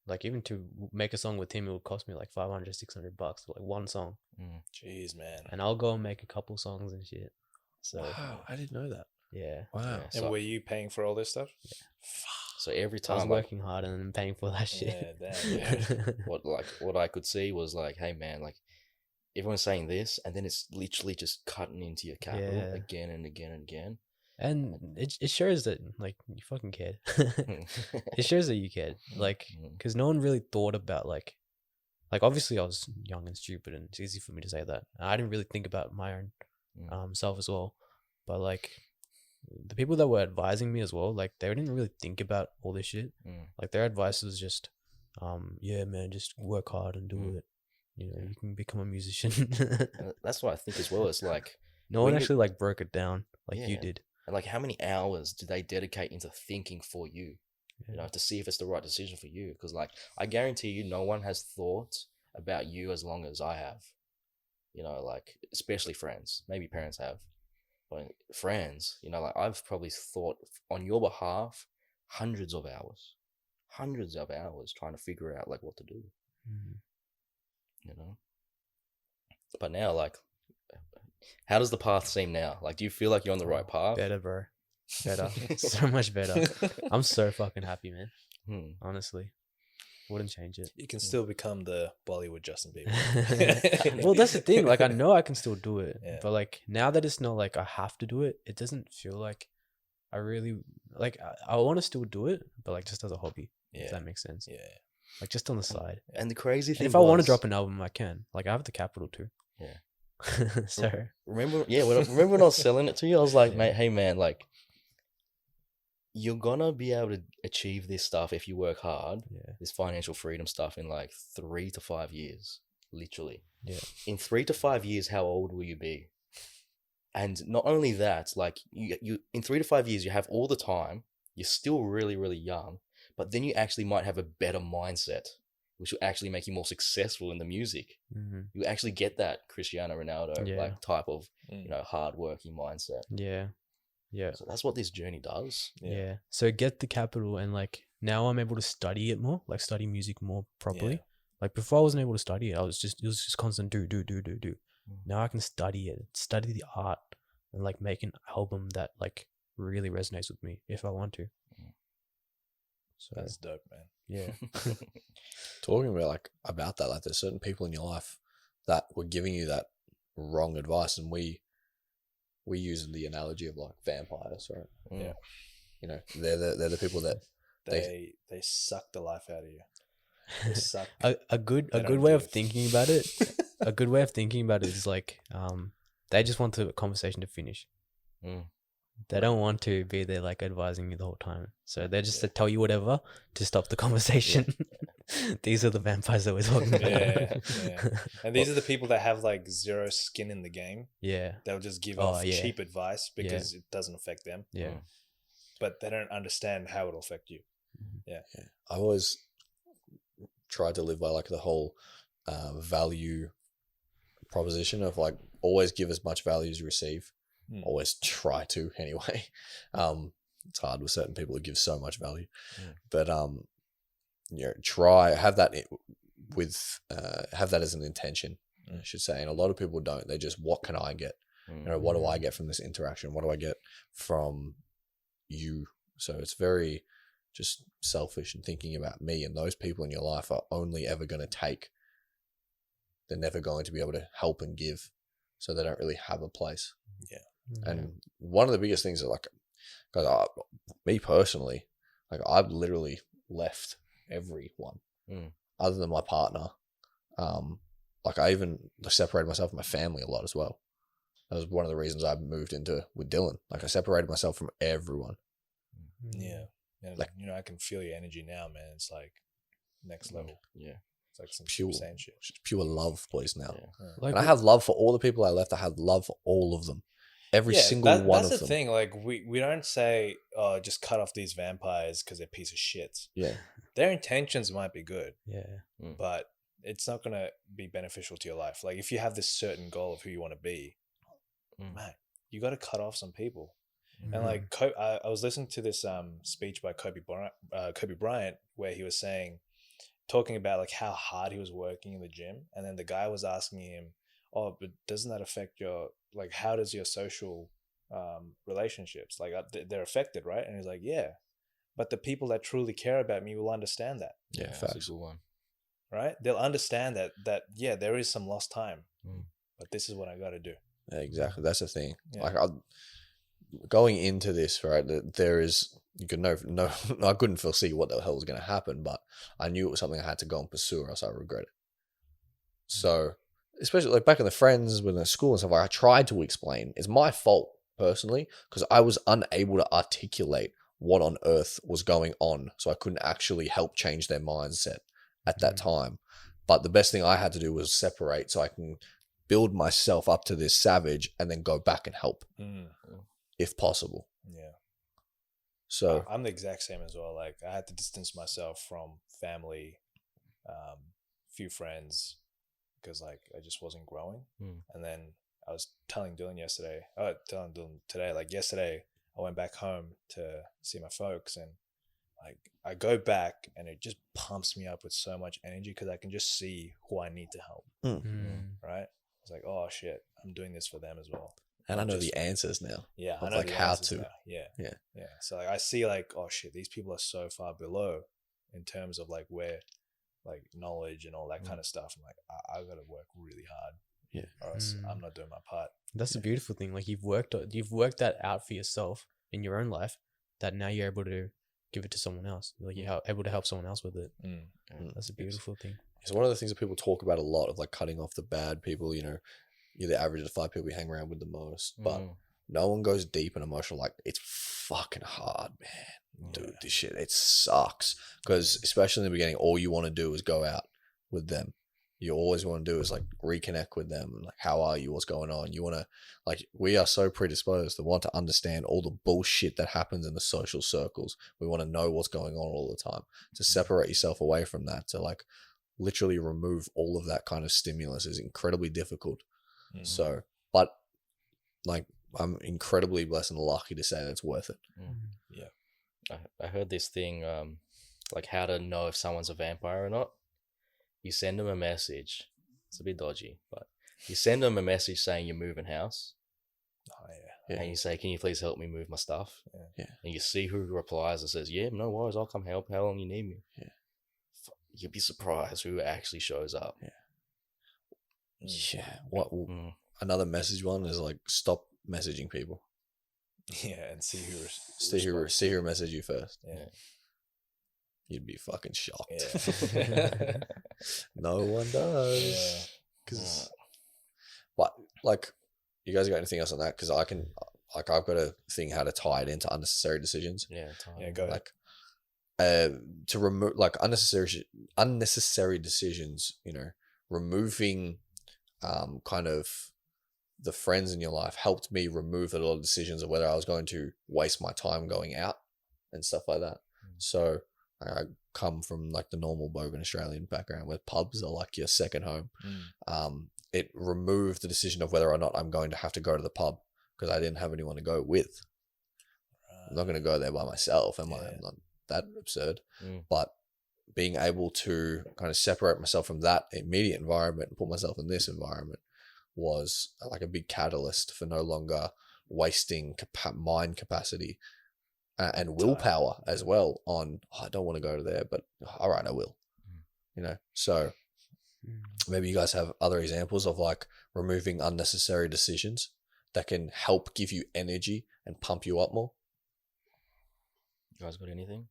like even to make a song with him, it would cost me like $500-$600 for like one song. Jeez, man. And I'll go and make a couple songs and shit. So wow, I didn't know that. Yeah. Wow. Yeah, and were you paying for all this stuff? Yeah. So every I time was working hard and then paying for that shit. Yeah, damn. what I could see was like, hey man, like everyone's saying this, and then it's literally just cutting into your capital again and again and again. And it shows that like you fucking cared. It shows that you cared, like, because no one really thought about like obviously I was young and stupid, and it's easy for me to say that. I didn't really think about my own self as well, but like the people that were advising me as well, like they didn't really think about all this shit. Like their advice was just, yeah, man, just work hard and do it. You can become a musician. That's what I think as well. It's like no one actually like broke it down like you did. And like how many hours do they dedicate into thinking for you? To see if it's the right decision for you. Because like I guarantee you, no one has thought about you as long as I have. Like especially friends. Maybe parents have. But friends, like I've probably thought on your behalf hundreds of hours trying to figure out like what to do. But now, like, how does the path seem now? Like, do you feel like you're on the right path? Better, bro. Better. So much better. I'm so fucking happy, man. Honestly. Wouldn't change it. You can still become the Bollywood Justin Bieber. Well, that's the thing. Like, I know I can still do it, Yeah. but like now that it's not like I have to do it, it doesn't feel like I really like. I want to still do it, but like just as a hobby. Yeah. If that makes sense. Yeah. Like just on the side. And the crazy And thing, if I want to drop an album, I can. Like I have the capital too. Yeah. So remember when I was selling it to you, I was like, mate, hey man, like you're gonna be able to achieve this stuff if you work hard. Yeah. This financial freedom stuff in like 3 to 5 years, literally. Yeah. In 3 to 5 years, how old will you be? And not only that, like you in 3 to 5 years, you have all the time. You're still really, really young, but then you actually might have a better mindset, which will actually make you more successful in the music. mm-hmm. You actually get that Cristiano Ronaldo like type of hard-working mindset. Yeah. Yeah. So that's what this journey does. Yeah. So get the capital, and like now I'm able to study it more, like study music more properly. Yeah. Like before I wasn't able to study it. It was just constant do. Now I can study it, study the art, and like make an album that like really resonates with me if I want to. So That's dope, man. yeah. Talking about that, like there's certain people in your life that were giving you that wrong advice, and we use the analogy of like vampires, right? Yeah. You know, they're the people that They suck the life out of you. They suck. a good way of thinking about it. A good way of thinking about it is like they just want the conversation to finish. They don't want to be there like advising you the whole time. So they're just to tell you whatever to stop the conversation. These are the vampires that we're talking about. Yeah. And these are the people that have like zero skin in the game. Yeah. They'll just give off cheap advice because it doesn't affect them. Yeah. But they don't understand how it'll affect you. Yeah. I've always tried to live by like the whole value proposition of like always give as much value as you receive. Always try to anyway. It's hard with certain people to give so much value, but try have that as an intention. I should say, and a lot of people don't. They just, what can I get? What do I get from this interaction? What do I get from you? So it's very just selfish and thinking about me, and those people in your life are only ever going to take. They're never going to be able to help and give, so they don't really have a place. Yeah. And one of the biggest things is like, because me personally, like I've literally left everyone other than my partner. Like I even separated myself from my family a lot as well. That was one of the reasons I moved with Dylan. Like I separated myself from everyone. Yeah. And like, I can feel your energy now, man. It's like next level. Yeah. It's like some pure insane shit. Pure love, boys, now. Yeah. Like, and I have love for all the people I left. I have love for all of them. Every single one of them. That's the thing. Like we don't say, oh, just cut off these vampires because they're piece of shit. Yeah. Their intentions might be good. Yeah. But it's not going to be beneficial to your life. Like if you have this certain goal of who you want to be, man, you got to cut off some people. And like I was listening to this speech by Kobe Bryant where he was talking about like how hard he was working in the gym, and then the guy was asking him, oh, but doesn't that affect your, like, how does your social relationships, like they're affected, right? And he's like, yeah, but the people that truly care about me will understand that. Yeah, that's facts. a good one. Right? They'll understand that yeah, there is some lost time, but this is what I got to do. Yeah, exactly. That's the thing. Yeah. Like going into this, right, there is, you could know, I couldn't foresee what the hell was going to happen, but I knew it was something I had to go and pursue, or else I regret it. So, especially like back in the friends when they're school and stuff, like I tried to explain. It's my fault personally because I was unable to articulate what on earth was going on, so I couldn't actually help change their mindset at that time. But the best thing I had to do was separate, so I can build myself up to this savage and then go back and help if possible. Yeah. So I'm the exact same as well. Like I had to distance myself from family, few friends, because like I just wasn't growing. And then I was telling Dylan today, like yesterday I went back home to see my folks, and like I go back and it just pumps me up with so much energy because I can just see who I need to help. Right? It's like, oh shit, I'm doing this for them as well. And I know the answers now. Yeah, of I know like the how answers to. now. Yeah. So like I see like, oh shit, these people are so far below in terms of like where like knowledge and all that kind of stuff. I'm like, I got to work really hard. Yeah. Or else I'm not doing my part. That's the beautiful thing. Like you've worked that out for yourself in your own life, that now you're able to give it to someone else. Like you're able to help someone else with it. That's a beautiful thing. It's one of the things that people talk about a lot, of like cutting off the bad people. You know, you're the average of the 5 people you hang around with the most, but no one goes deep and emotional. Like, it's fucking hard, man. Dude, this shit, it sucks. Because especially in the beginning, all you want to do is go out with them. You always want to do is like reconnect with them. Like, how are you? What's going on? You want to, like, we are so predisposed to want to understand all the bullshit that happens in the social circles. We want to know what's going on all the time. To separate yourself away from that, to like literally remove all of that kind of stimulus is incredibly difficult. So, but like, I'm incredibly blessed and lucky to say that it's worth it. Yeah. I heard this thing, like how to know if someone's a vampire or not. You send them a message. It's a bit dodgy, but you send them a message saying you're moving house. And you say, can you please help me move my stuff? And you see who replies and says, yeah, no worries, I'll come help. How long you need me? You'd be surprised who actually shows up. What another message one is like, stop messaging people. And see who message you first. You'd be fucking shocked. No one does. But like, you guys got anything else on that? Because I can, like, I've got a thing how to tie it into unnecessary decisions. Go ahead. Like, to remove like unnecessary decisions. You know, removing kind of the friends in your life helped me remove a lot of decisions of whether I was going to waste my time going out and stuff like that. So I come from like the normal bogan Australian background where pubs are like your second home. It removed the decision of whether or not I'm going to have to go to the pub because I didn't have anyone to go with. I'm not going to go there by myself. I'm not that absurd. But being able to kind of separate myself from that immediate environment and put myself in this environment was like a big catalyst for no longer wasting mind capacity and willpower as well on, I don't want to go there, but all right, I will. You know, so maybe you guys have other examples of like removing unnecessary decisions that can help give you energy and pump you up more. You guys got anything?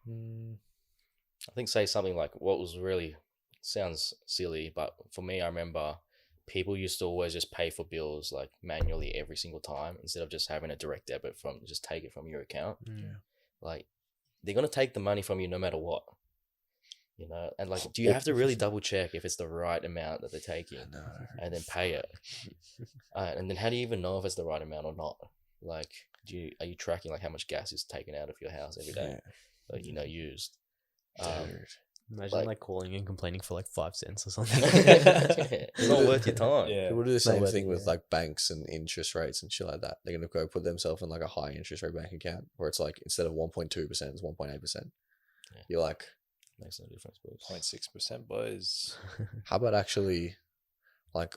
I think say something like what was really, sounds silly, but for me, I remember people used to always just pay for bills like manually every single time instead of just having a direct debit from, just take it from your account. Like, they're going to take the money from you no matter what, you know? And like, do you have to really double check if it's the right amount that they're taking and then pay it? And then how do you even know if it's the right amount or not? Like, are you tracking like how much gas is taken out of your house every day? Like, you know, used. Imagine like calling and complaining for like 5 cents or something. It's not worth your time. People do the same thing with like banks and interest rates and shit like that. They're gonna go put themselves in like a high interest rate bank account where it's like instead of 1.2%, it's 1.8%. You're like, makes no difference, boys. 0.6%, boys. How about actually like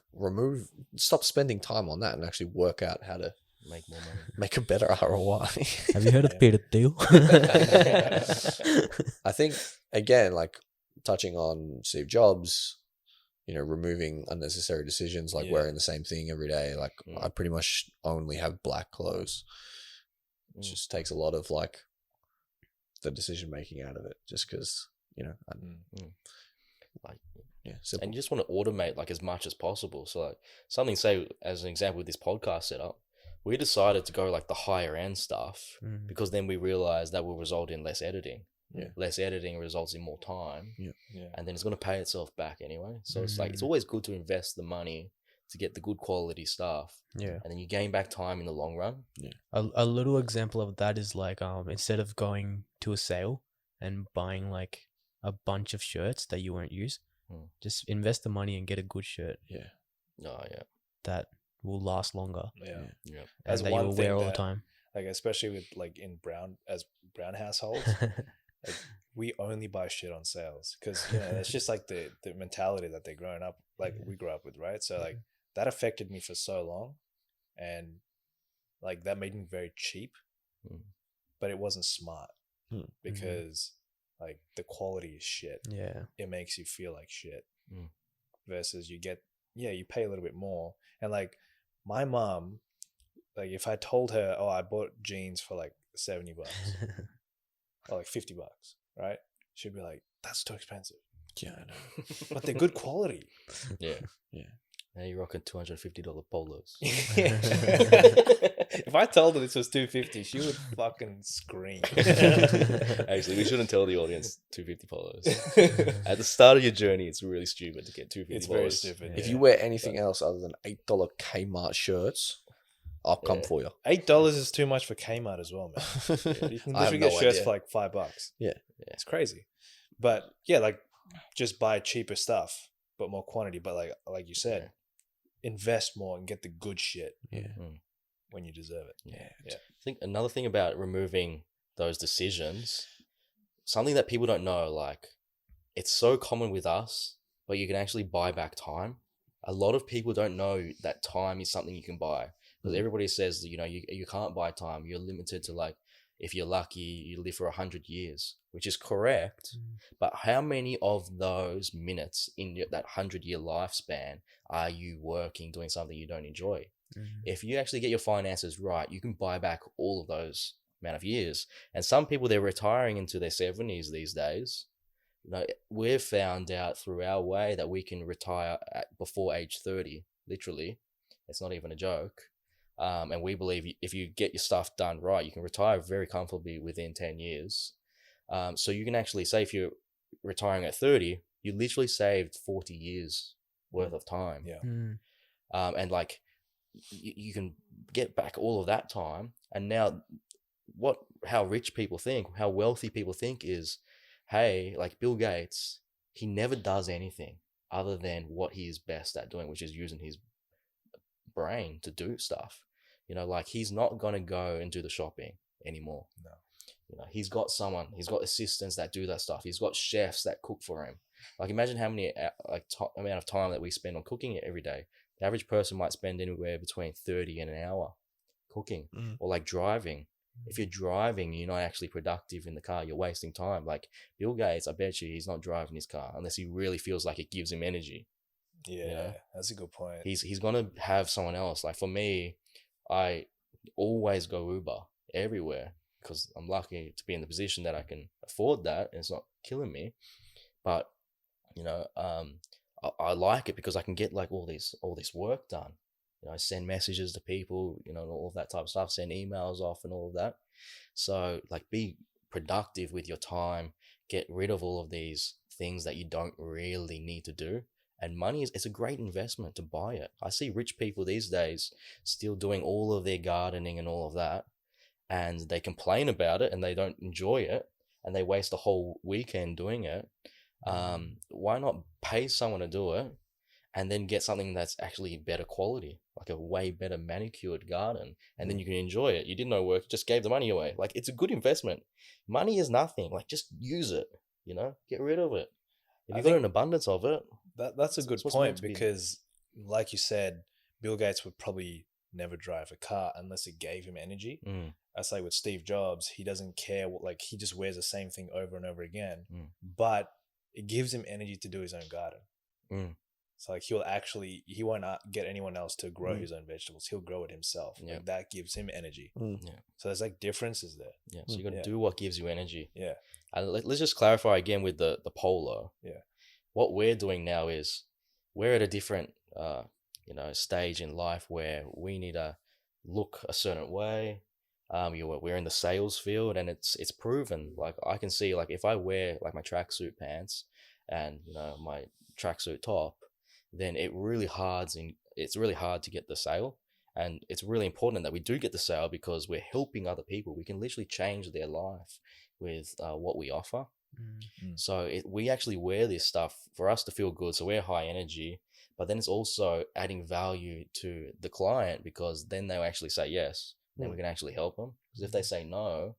stop spending time on that and actually work out how to make more money, make a better ROI. Have you heard of Patil? I think again, like touching on Steve Jobs, you know, removing unnecessary decisions like wearing the same thing every day. Like I pretty much only have black clothes. It just takes a lot of like the decision making out of it, just because, you know, like simple. And you just want to automate like as much as possible. So like something, say as an example with this podcast setup, we decided to go like the higher end stuff because then we realized that will result in less editing. Less editing results in more time. And then it's going to pay itself back anyway. So it's like, it's always good to invest the money to get the good quality stuff. And then you gain back time in the long run. A little example of that is like, instead of going to a sale and buying like a bunch of shirts that you won't use, just invest the money and get a good shirt. That will last longer. Yeah. As that you will wear all the time. Like, especially with like in brown households, like we only buy shit on sales because, you know, that's just like the mentality that they're growing up, like we grew up with, right? So like that affected me for so long, and like that made me very cheap, but it wasn't smart because like the quality is shit. Yeah. It makes you feel like shit. Mm. Versus you pay a little bit more. And like my mom, like if I told her, oh, I bought jeans for like $70 or like $50, right? She'd be like, that's too expensive. Yeah, I know. But they're good quality. Yeah. Yeah. Now you're rocking $250 polos. If I told her this was $250, she would fucking scream. Actually, we shouldn't tell the audience $250 polos. At the start of your journey, it's really stupid to get $250. It's very stupid. If you wear anything else other than $8 Kmart shirts, I'll come for you. $8 is too much for Kmart as well, man. Yeah, you can literally get shirts for like $5. Yeah. It's crazy. But yeah, like just buy cheaper stuff, but more quantity. But like you said, invest more and get the good shit. Yeah. When you deserve it. Yeah. I think another thing about removing those decisions, something that people don't know, like it's so common with us, but you can actually buy back time. A lot of people don't know that time is something you can buy, because everybody says that, you can't buy time. You're limited to, like, if you're lucky, you live for 100 years, which is correct. But how many of those minutes in that 100-year lifespan are you working, doing something you don't enjoy? If you actually get your finances right, you can buy back all of those amount of years. And some people, they're retiring into their 70s these days. We've found out through our way that we can retire before age 30, literally. It's not even a joke. And we believe if you get your stuff done right, you can retire very comfortably within 10 years. So you can actually say, if you're retiring at 30, you literally saved 40 years worth of time. Yeah. And like, you can get back all of that time. And now how rich people think, how wealthy people think is, hey, like Bill Gates, he never does anything other than what he is best at doing, which is using his brain to do stuff. Like he's not going to go and do the shopping anymore. No. He's got assistants that do that stuff. He's got chefs that cook for him. Like imagine how many amount of time that we spend on cooking it every day. The average person might spend anywhere between 30 and an hour cooking, or like driving. If you're driving, you're not actually productive in the car. You're wasting time. Like Bill Gates, I bet you he's not driving his car unless he really feels like it gives him energy. Yeah, that's a good point. He's gonna have someone else. Like for me, I always go Uber everywhere because I'm lucky to be in the position that I can afford that and it's not killing me. But I like it because I can get like all this work done. Send messages to people, all of that type of stuff, send emails off and all of that. So like be productive with your time, get rid of all of these things that you don't really need to do. And money it's a great investment to buy it. I see rich people these days still doing all of their gardening and all of that, and they complain about it and they don't enjoy it and they waste a whole weekend doing it. Why not pay someone to do it and then get something that's actually better quality, like a way better manicured garden, and then you can enjoy it. You did no work, just gave the money away. Like it's a good investment. Money is nothing. Like just use it, get rid of it. If you've got an abundance of it. That's a good point because like you said, Bill Gates would probably never drive a car unless it gave him energy. I say with Steve Jobs, he doesn't care he just wears the same thing over and over again, but it gives him energy to do his own garden. So like he won't get anyone else to grow his own vegetables. He'll grow it himself. Like that gives him energy. So there's like differences there. Yeah. So you got to do what gives you energy. Yeah. And let's just clarify again with the polo. Yeah. What we're doing now is we're at a different stage in life where we need to look a certain way. We're in the sales field and it's proven. Like I can see, like if I wear like my tracksuit pants and my tracksuit top, then it's really hard to get the sale. And it's really important that we do get the sale because we're helping other people. We can literally change their life with what we offer. So we actually wear this stuff for us to feel good. So we're high energy, but then it's also adding value to the client because then they'll actually say yes. Then we can actually help them. Because if they say no,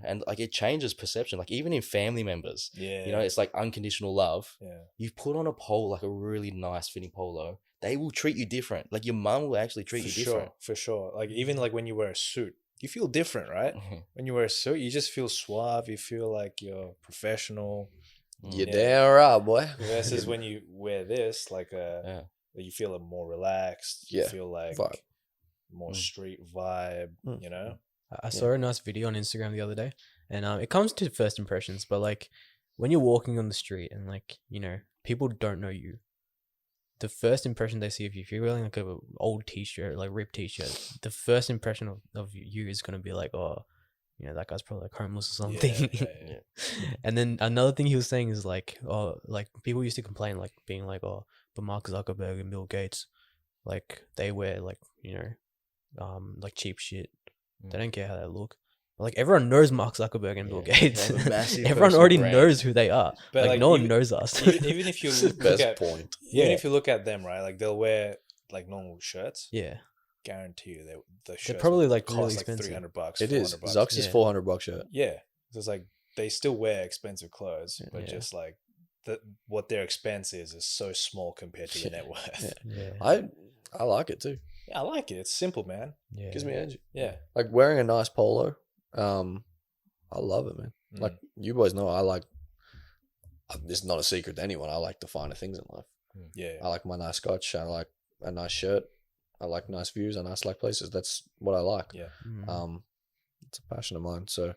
and like it changes perception. Like even in family members, it's like unconditional love. You put on a polo, like a really nice fitting polo, they will treat you different. Like your mum will actually treat you different. For sure. Like even like when you wear a suit, you feel different, right? Mm-hmm. When you wear a suit, you just feel suave. You feel like you're professional. You're damn right, boy. Versus when you wear this, like you feel more relaxed. You feel like more street vibe. You know. I saw a nice video on Instagram the other day, and it comes to first impressions, but like when you're walking on the street and like, you know, people don't know you, the first impression they see of you, if you're wearing like a old t-shirt, like ripped t-shirt, the first impression of you is going to be like, oh, you know, that guy's probably like homeless or something. And then another thing he was saying is like, oh, like people used to complain, like being like, oh, but Mark Zuckerberg and Bill Gates, like they wear like, you know, like cheap shit. They don't care how they look. But like everyone knows Mark Zuckerberg and Bill Gates. Everyone already knows who they are. But like no one knows us. Even if you look at even if you look at them, right? Like they'll wear like normal shirts. Yeah. Guarantee you the shirts they're probably like cost really like expensive. $300. It is. Zuck's is $400 shirt. Yeah. So it's like they still wear expensive clothes, but just like what their expense is so small compared to their net worth. I like it too. Yeah, I like it. It's simple, man. Yeah. Gives me energy. Yeah. Like wearing a nice polo. I love it, man. Like you boys know, I like. It's not a secret to anyone. I like the finer things in life. Yeah. I like my nice scotch. I like a nice shirt. I like nice views. I like places. That's what I like. Yeah. It's a passion of mine. So.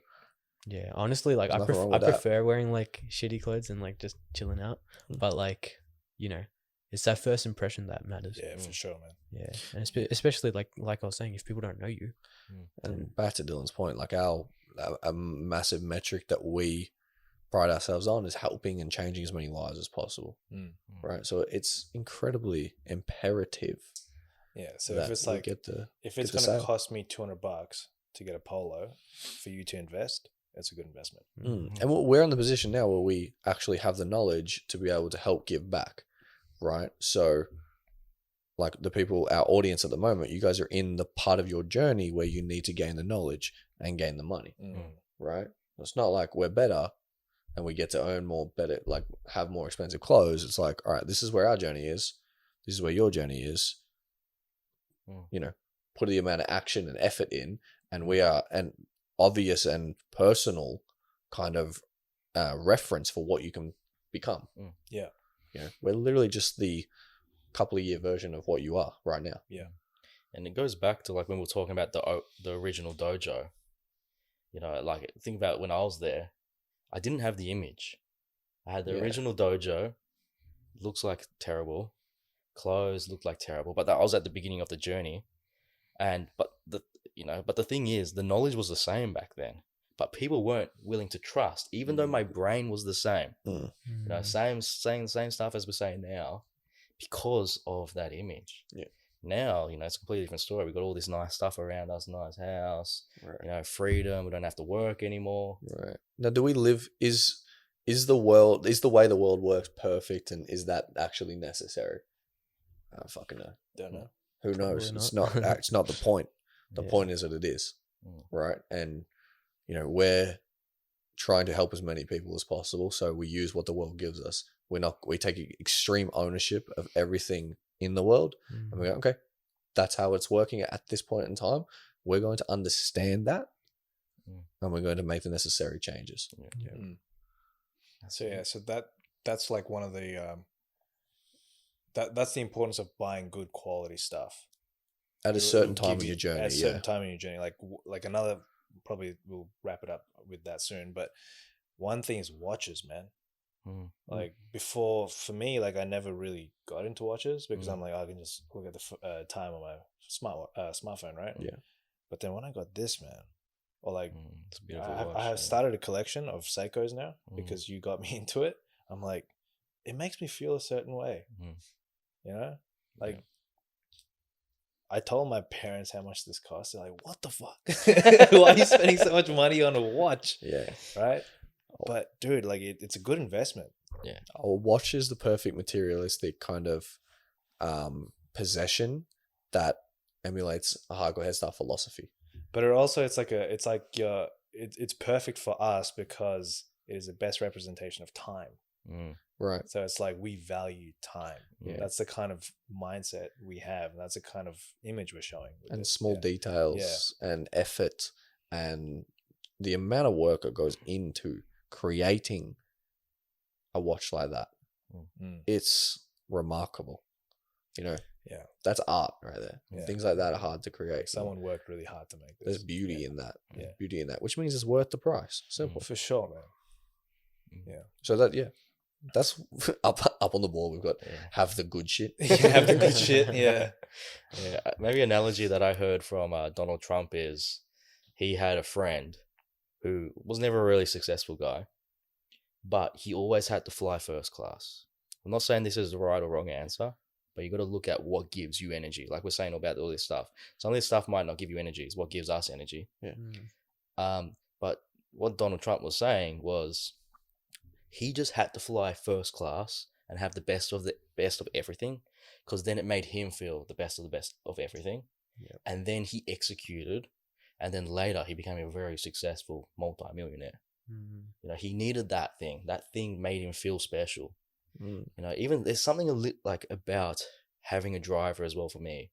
Yeah, honestly, like I prefer wearing like shitty clothes and like just chilling out. But like, you know, it's that first impression that matters. Yeah, for sure, man. Yeah, and especially like I was saying, if people don't know you. And back to Dylan's point, like a massive metric that we pride ourselves on is helping and changing as many lives as possible. Right, so it's incredibly imperative. Yeah, so if it's like if it's going to cost me $200 to get a polo for you to invest, it's a good investment. And we're in the position now where we actually have the knowledge to be able to help give back, right? So like the people, our audience at the moment, you guys are in the part of your journey where you need to gain the knowledge and gain the money, right? It's not like we're better and we get to earn more, better, like have more expensive clothes. It's like, all right, this is where our journey is. This is where your journey is. You know, put the amount of action and effort in, and we are an obvious and personal kind of reference for what you can become. Yeah. You know, we're literally just the couple of year version of what you are right now. Yeah. And it goes back to like when we were talking about the original dojo. You know, like think about when I was there, I didn't have the image. I had the original dojo, looks like terrible, clothes looked like terrible, but I was at the beginning of the journey, but the thing is, the knowledge was the same back then, but people weren't willing to trust, even though my brain was the same. You know, saying the same stuff as we're saying now, because of that image. Yeah. Now, you know, it's a completely different story. We've got all this nice stuff around us, nice house, you know, freedom. We don't have to work anymore. Right. Now, do we live, is the way the world works perfect, and is that actually necessary? I don't fucking know. Don't know. Who knows? It's not the point. The point is that it is, right? And, you know, we're trying to help as many people as possible. So we use what the world gives us. We take extreme ownership of everything in the world, and we go, okay, that's how it's working at this point in time. We're going to understand that, and we're going to make the necessary changes. So that's like one of the that's the importance of buying good quality stuff at a certain time in your journey. At a certain time in your journey, like another, probably we'll wrap it up with that soon. But one thing is watches, man. Like before, for me, like I never really got into watches because I'm like, I can just look at the time on my smartphone, right? Yeah. But then when I got this, man, or like it's a beautiful watch, I have started a collection of Seikos now because you got me into it. I'm like, it makes me feel a certain way, you know, like. I told my parents how much this cost. They're like, what the fuck? Why are you spending so much money on a watch? Yeah. Right? But dude, like it's a good investment. Yeah. A watch is the perfect materialistic kind of possession that emulates a hardcore headstart philosophy. But it also it's perfect for us because it is the best representation of time. Right. So it's like we value time. Yeah. That's the kind of mindset we have. And that's the kind of image we're showing. And small details and effort and the amount of work that goes into creating a watch like that. It's remarkable. You know, that's art right there. Yeah. Things like that are hard to create. Someone worked really hard to make this. There's beauty in that. Beauty in that, which means it's worth the price. Simple. For sure, man. Yeah. So that's up on the wall. We've got have the good shit. Have the good shit. Yeah. Yeah. Maybe an analogy that I heard from Donald Trump is he had a friend who was never a really successful guy, but he always had to fly first class. I'm not saying this is the right or wrong answer, but you got to look at what gives you energy. Like we're saying about all this stuff. Some of this stuff might not give you energy. It's what gives us energy. Yeah. But what Donald Trump was saying was he just had to fly first class and have the best of everything, because then it made him feel the best of everything. Yeah. And then he executed, and then later he became a very successful multi-millionaire. You know, he needed that thing. That thing made him feel special. You know, even there's something like about having a driver as well for me.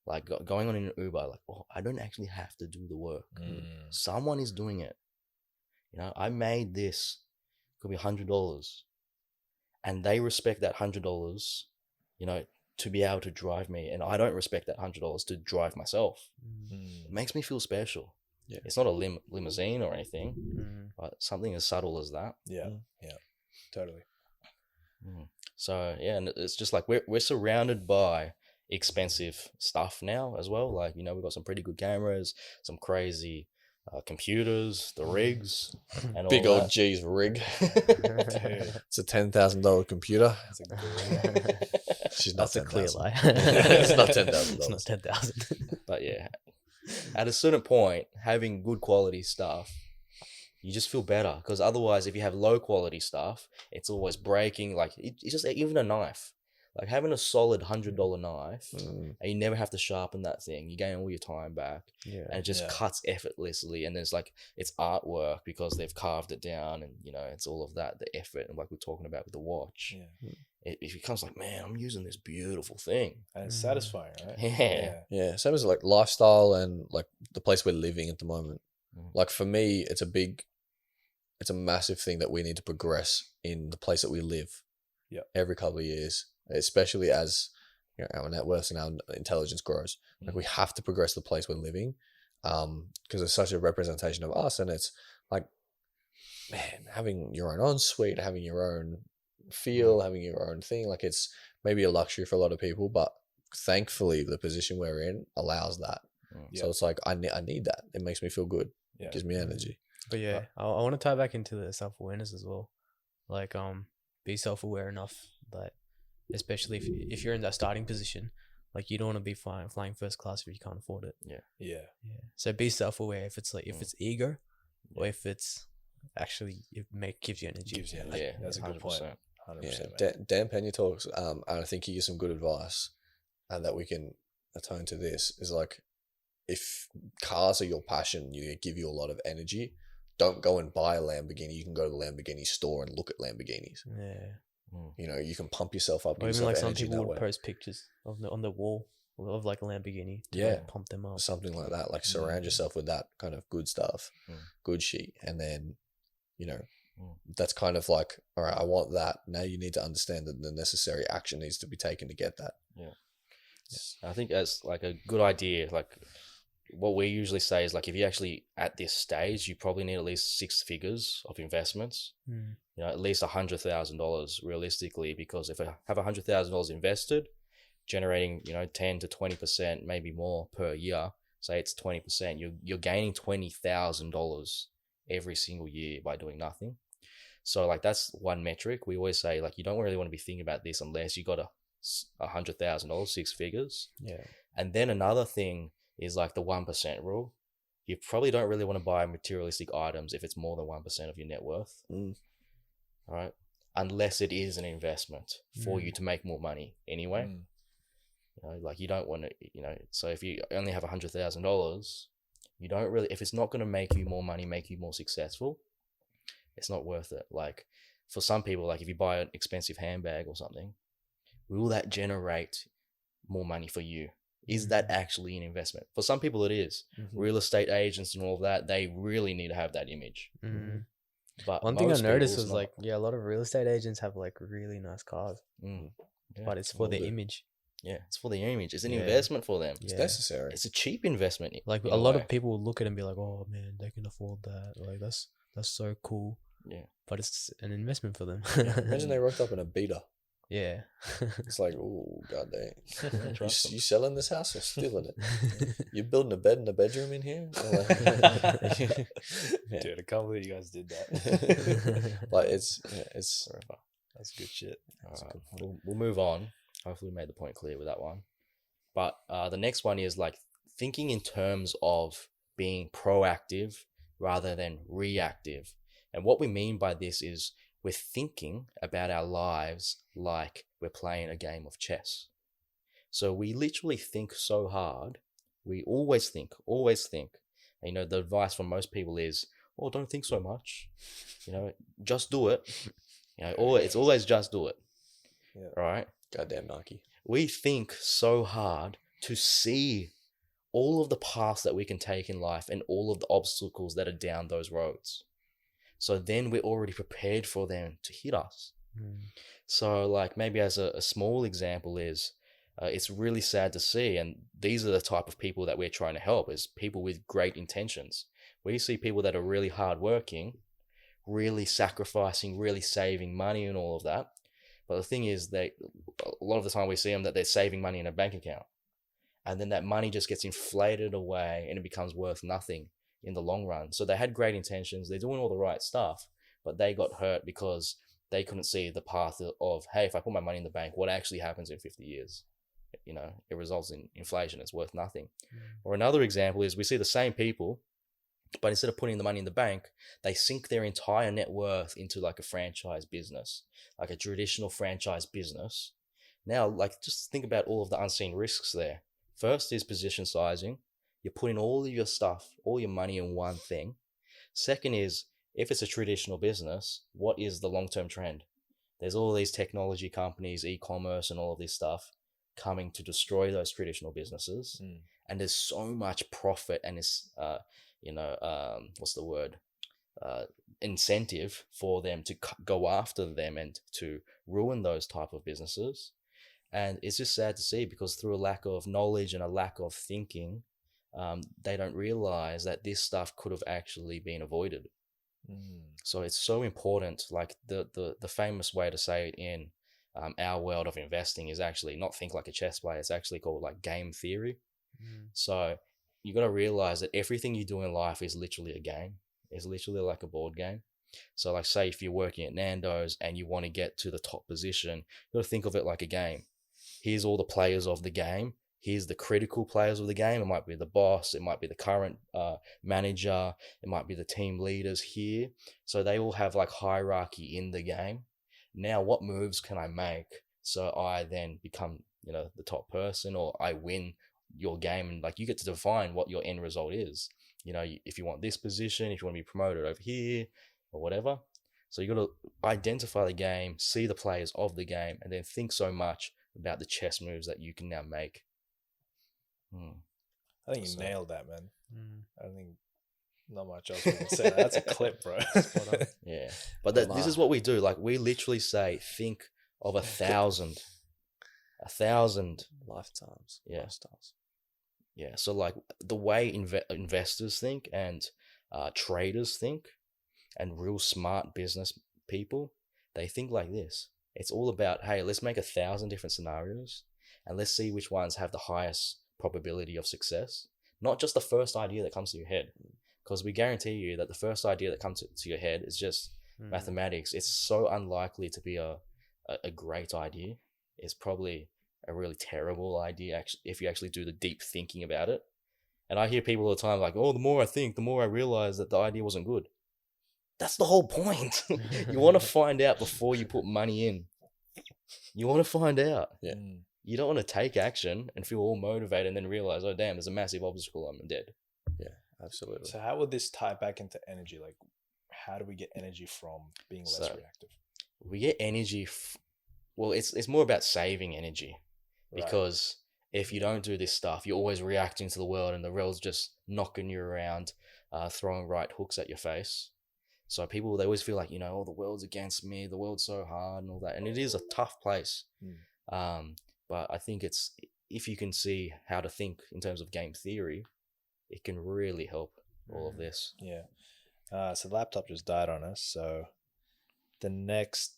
Like going on in an Uber, like, oh, I don't actually have to do the work. Someone is doing it. You know, I made this. Could be $100, and they respect that $100, you know, to be able to drive me, and I don't respect that $100 to drive myself. It makes me feel special. Yeah, it's not a limousine or anything, but something as subtle as that. Yeah, totally. So yeah, and it's just like we're surrounded by expensive stuff now as well. Like, you know, we've got some pretty good cameras, some crazy computers, the rigs, and all big that. old G's rig. It's a $10,000 computer. That's a clear lie. It's not $10,000. It's not 10,000. But yeah, at a certain point, having good quality stuff, you just feel better, because otherwise, if you have low quality stuff, it's always breaking. Like it's just even a knife. Like having a solid $100 knife, and you never have to sharpen that thing. You gain all your time back, and it just cuts effortlessly. And there's like, it's artwork because they've carved it down, and you know, it's all of that, the effort, and like we're talking about with the watch. It becomes like, man, I'm using this beautiful thing, and it's satisfying, right? Yeah. Same as like lifestyle and like the place we're living at the moment. Like for me, it's a massive thing that we need to progress in the place that we live. Every couple of years. Especially as, you know, our net worth and our intelligence grows, like we have to progress the place we're living, because it's such a representation of us. And it's like, man, having your own ensuite, having your own feel, having your own thing, like it's maybe a luxury for a lot of people, but thankfully the position we're in allows that. So it's like I need that. It makes me feel good. It gives me energy. But yeah, I want to tie back into the self-awareness as well. Like be self-aware enough that, especially if you're in that starting position, like you don't want to be flying first class if you can't afford it. Yeah. So be self-aware if it's like, if it's ego, or if it's actually gives you energy. Yeah, that's a good 100%. Point. 100%. Yeah. Dan Pena talks, and I think he gives some good advice, and that we can atone to this is like, if cars are your passion, you give you a lot of energy. Don't go and buy a Lamborghini. You can go to the Lamborghini store and look at Lamborghinis. You know, you can pump yourself up. Or even like some people would post pictures on the wall of like a Lamborghini. Yeah, pump them up. Something like that. Like surround yourself with that kind of good stuff, good shit, and then, you know, that's kind of like, all right, I want that. Now you need to understand that the necessary action needs to be taken to get that. I think that's like a good idea. Like what we usually say is like, if you actually at this stage, you probably need at least 6 figures of investments. You know, at least $100,000 realistically, because if I have $100,000 invested, generating, you know, 10 to 20%, maybe more per year, say it's 20%, you're gaining $20,000 every single year by doing nothing. So like that's one metric. We always say like, you don't really want to be thinking about this unless you got $100,000, 6 figures. And then another thing is like the 1% rule. You probably don't really want to buy materialistic items if it's more than 1% of your net worth. All right, unless it is an investment for you to make more money anyway. You know, like you don't want to, you know, so if you only have $100,000, you don't really, if it's not going to make you more money, make you more successful, it's not worth it. Like for some people, like if you buy an expensive handbag or something, will that generate more money for you? Is that actually an investment? For some people it is. Real estate agents and all of that, they really need to have that image. But one thing I noticed was like, a lot of real estate agents have like really nice cars, but it's for their image. Yeah, it's for the image. It's an investment for them. It's necessary. It's a cheap investment. Like a lot of people will look at it and be like, "Oh man, they can afford that. Like that's so cool." Yeah, but it's an investment for them. Imagine they rocked up in a beater. Yeah, it's like, oh god dang, you selling this house or stealing it? You building a bed in the bedroom in here? Dude, I can't believe you guys did that. Like it's that's good shit. We'll move on. Hopefully we made the point clear with that one. But the next one is like thinking in terms of being proactive rather than reactive. And what we mean by this is we're thinking about our lives like we're playing a game of chess. So we literally think so hard. We always think. And, the advice from most people is, oh, don't think so much. Just do it. It's always just do it. Yeah. Right? Goddamn Nike. We think so hard to see all of the paths that we can take in life and all of the obstacles that are down those roads. So then we're already prepared for them to hit us. So like maybe as a small example is, it's really sad to see. And these are the type of people that we're trying to help, is people with great intentions. We see people that are really hardworking, really sacrificing, really saving money and all of that. But the thing is, a lot of the time we see them that they're saving money in a bank account. And then that money just gets inflated away and it becomes worth nothing in the long run. So they had great intentions. They're doing all the right stuff, but they got hurt because they couldn't see the path of, hey, if I put my money in the bank, what actually happens in 50 years? It results in inflation. It's worth nothing. Or another example is we see the same people, but instead of putting the money in the bank, they sink their entire net worth into like a franchise business, like a traditional franchise business. Now, like just think about all of the unseen risks there. First is position sizing. You're putting all of your stuff, all your money in one thing. Second is, if it's a traditional business, what is the long-term trend? There's all these technology companies, e-commerce and all of this stuff coming to destroy those traditional businesses. And there's so much profit and it's, incentive for them to go after them and to ruin those type of businesses. And it's just sad to see, because through a lack of knowledge and a lack of thinking, they don't realize that this stuff could have actually been avoided. So it's so important. Like the famous way to say it in our world of investing is actually not think like a chess player. It's actually called like game theory. So you got to realize that everything you do in life is literally a game. It's literally like a board game. So like say if you're working at Nando's and you want to get to the top position, you got to think of it like a game. Here's all the players of the game. Here's the critical players of the game. It might be the boss. It might be the current manager. It might be the team leaders here. So they all have like hierarchy in the game. Now, what moves can I make so I then become, the top person, or I win your game? And like you get to define what your end result is. If you want this position, if you want to be promoted over here or whatever. So you got to identify the game, see the players of the game, and then think so much about the chess moves that you can now make. I think you nailed that, man. I don't think not much else we can say. That's a clip, bro. Yeah, but this is what we do. Like we literally say, think of 1,000 lifetimes. Yeah. Lifestyles. Yeah. So like the way investors think and traders think, and real smart business people, they think like this. It's all about, hey, let's make 1,000 different scenarios and let's see which ones have the highest probability of success. Not just the first idea that comes to your head, because we guarantee you that the first idea that comes to your head is just mathematics. It's so unlikely to be a great idea. It's probably a really terrible idea if you actually do the deep thinking about it. And I hear people all the time like, oh, the more I think, the more I realize that the idea wasn't good. That's the whole point. You want to find out before you put money in. You want to find out. Yeah. You don't want to take action and feel all motivated and then realize, oh, damn, there's a massive obstacle. I'm dead. Yeah, absolutely. So how would this tie back into energy? Like, how do we get energy from being less reactive? we get energy. Well, it's more about saving energy, because if you don't do this stuff, you're always reacting to the world, and the world's just knocking you around, throwing right hooks at your face. So people, they always feel like, you know, oh, the world's against me, the world's so hard and all that. And it is a tough place. But I think it's, if you can see how to think in terms of game theory, it can really help all of this. Yeah. So the laptop just died on us. So the next,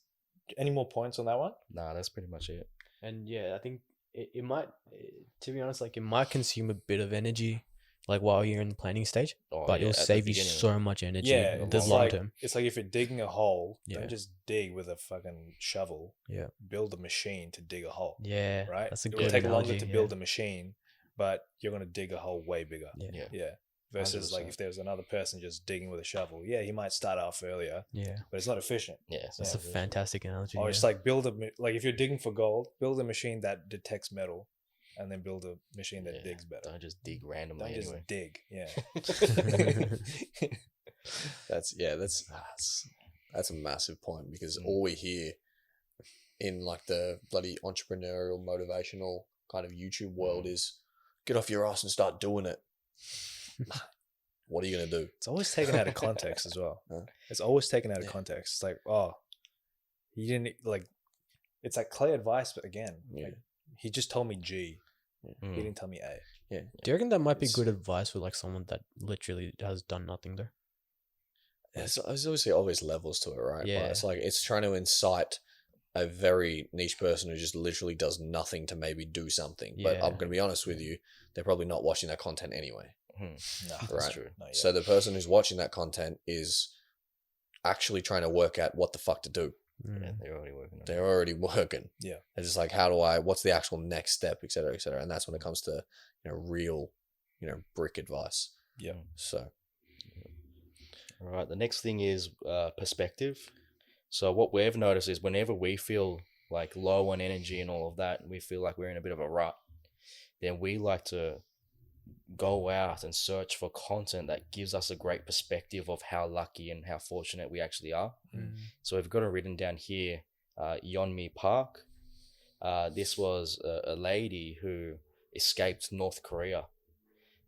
any more points on that one? Nah, that's pretty much it. And yeah, I think it might, to be honest, like it might consume a bit of energy, like while you're in the planning stage, but it'll save you so much energy. Yeah, the long term. It's like if you're digging a hole, don't just dig with a fucking shovel. Yeah, build a machine to dig a hole. Yeah, right. That's a it good will take analogy, longer to build a machine, but you're gonna dig a hole way bigger. Yeah. Versus 100%. like if there's another person just digging with a shovel, he might start off earlier. Yeah, but it's not efficient. Yeah, that's a fantastic analogy. Or it's like like if you're digging for gold, build a machine that detects metal, and then build a machine that digs better. Don't just dig randomly. Don't just dig. Yeah. That's a massive point, because all we hear in like the bloody entrepreneurial, motivational kind of YouTube world is get off your ass and start doing it. What are you gonna do? It's always taken out of context as well. It's always taken out of context. It's like, oh, he didn't like. It's like clear advice, but again, like, he just told me G. He didn't tell me A. Yeah. Do you reckon that might be good advice for like someone that literally has done nothing there? There's obviously always levels to it, right? Yeah. But it's like it's trying to incite a very niche person who just literally does nothing to maybe do something. But I'm going to be honest with you, they're probably not watching that content anyway. No, right? That's true. So the person who's watching that content is actually trying to work out what the fuck to do. Yeah, they're already working. They're already working. Yeah. It's just like, what's the actual next step, et cetera, et cetera. And that's when it comes to, real, brick advice. Yeah. So. All right. The next thing is perspective. So what we've noticed is whenever we feel like low on energy and all of that, we feel like we're in a bit of a rut, then we like to go out and search for content that gives us a great perspective of how lucky and how fortunate we actually are. So we've got it written down here, Yeonmi Park. This was a lady who escaped North Korea,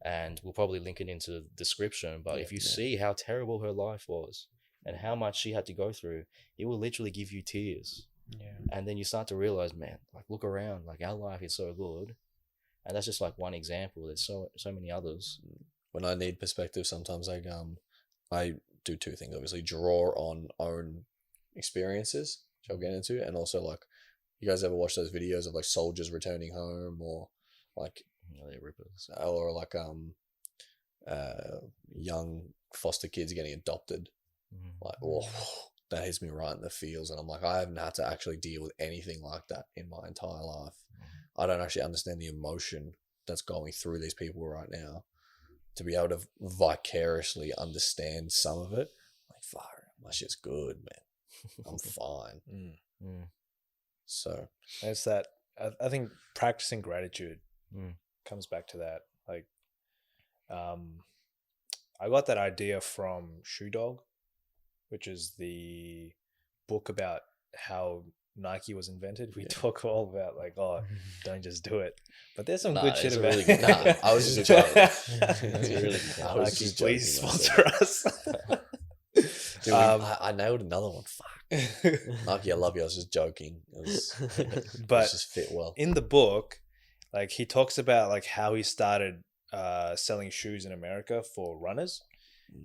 and we'll probably link it into the description. But if you see how terrible her life was and how much she had to go through, it will literally give you tears. And then you start to realize, man, like look around, like our life is so good. And that's just like one example. There's so many others. When I need perspective, sometimes I do two things. Obviously, draw on own experiences, which I'll get into, and also like, you guys ever watch those videos of like soldiers returning home, or like, they're rippers, or like young foster kids getting adopted. Like, oh, that hits me right in the feels, and I'm like, I haven't had to actually deal with anything like that in my entire life. I don't actually understand the emotion that's going through these people right now. To be able to vicariously understand some of it, like, fire, my shit's good, man. I'm fine. So it's that. I think practicing gratitude comes back to that. Like, I got that idea from Shoe Dog, which is the book about how Nike was invented. We talk all about like, oh, don't just do it. But there's some good shit about really good. I was just joking. Really Nike, please sponsor us. Dude, I nailed another one. Fuck. Nike, I love you. I was just joking. But it just fit well. In the book, like he talks about like how he started selling shoes in America for runners.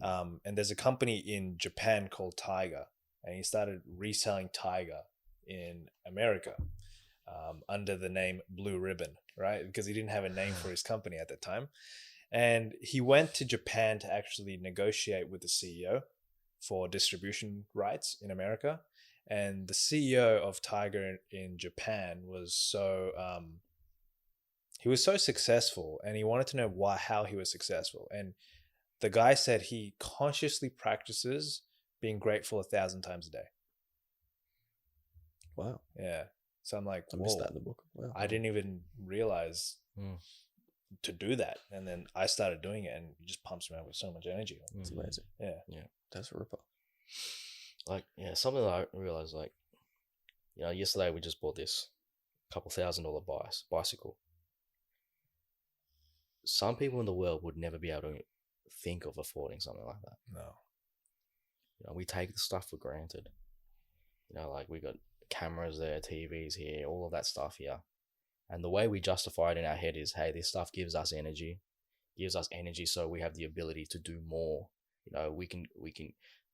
And there's a company in Japan called Tiger, and he started reselling Tiger in America under the name Blue Ribbon, right? Because he didn't have a name for his company at the time. And he went to Japan to actually negotiate with the CEO for distribution rights in America. And the CEO of Tiger in Japan was so he was so successful, and he wanted to know how he was successful. And the guy said he consciously practices being grateful 1,000 times a day. Wow. Yeah. So I'm like, I missed that in the book. Wow. I didn't even realize to do that. And then I started doing it, and it just pumps me out with so much energy. It's amazing. Yeah. Yeah. That's a ripper. Like, yeah, something that I realized, like, yesterday we just bought this couple $1,000 bicycle. Some people in the world would never be able to think of affording something like that. No. We take the stuff for granted. Like we got cameras there, TVs here, all of that stuff here. And the way we justify it in our head is, hey, this stuff gives us energy, so we have the ability to do more. We can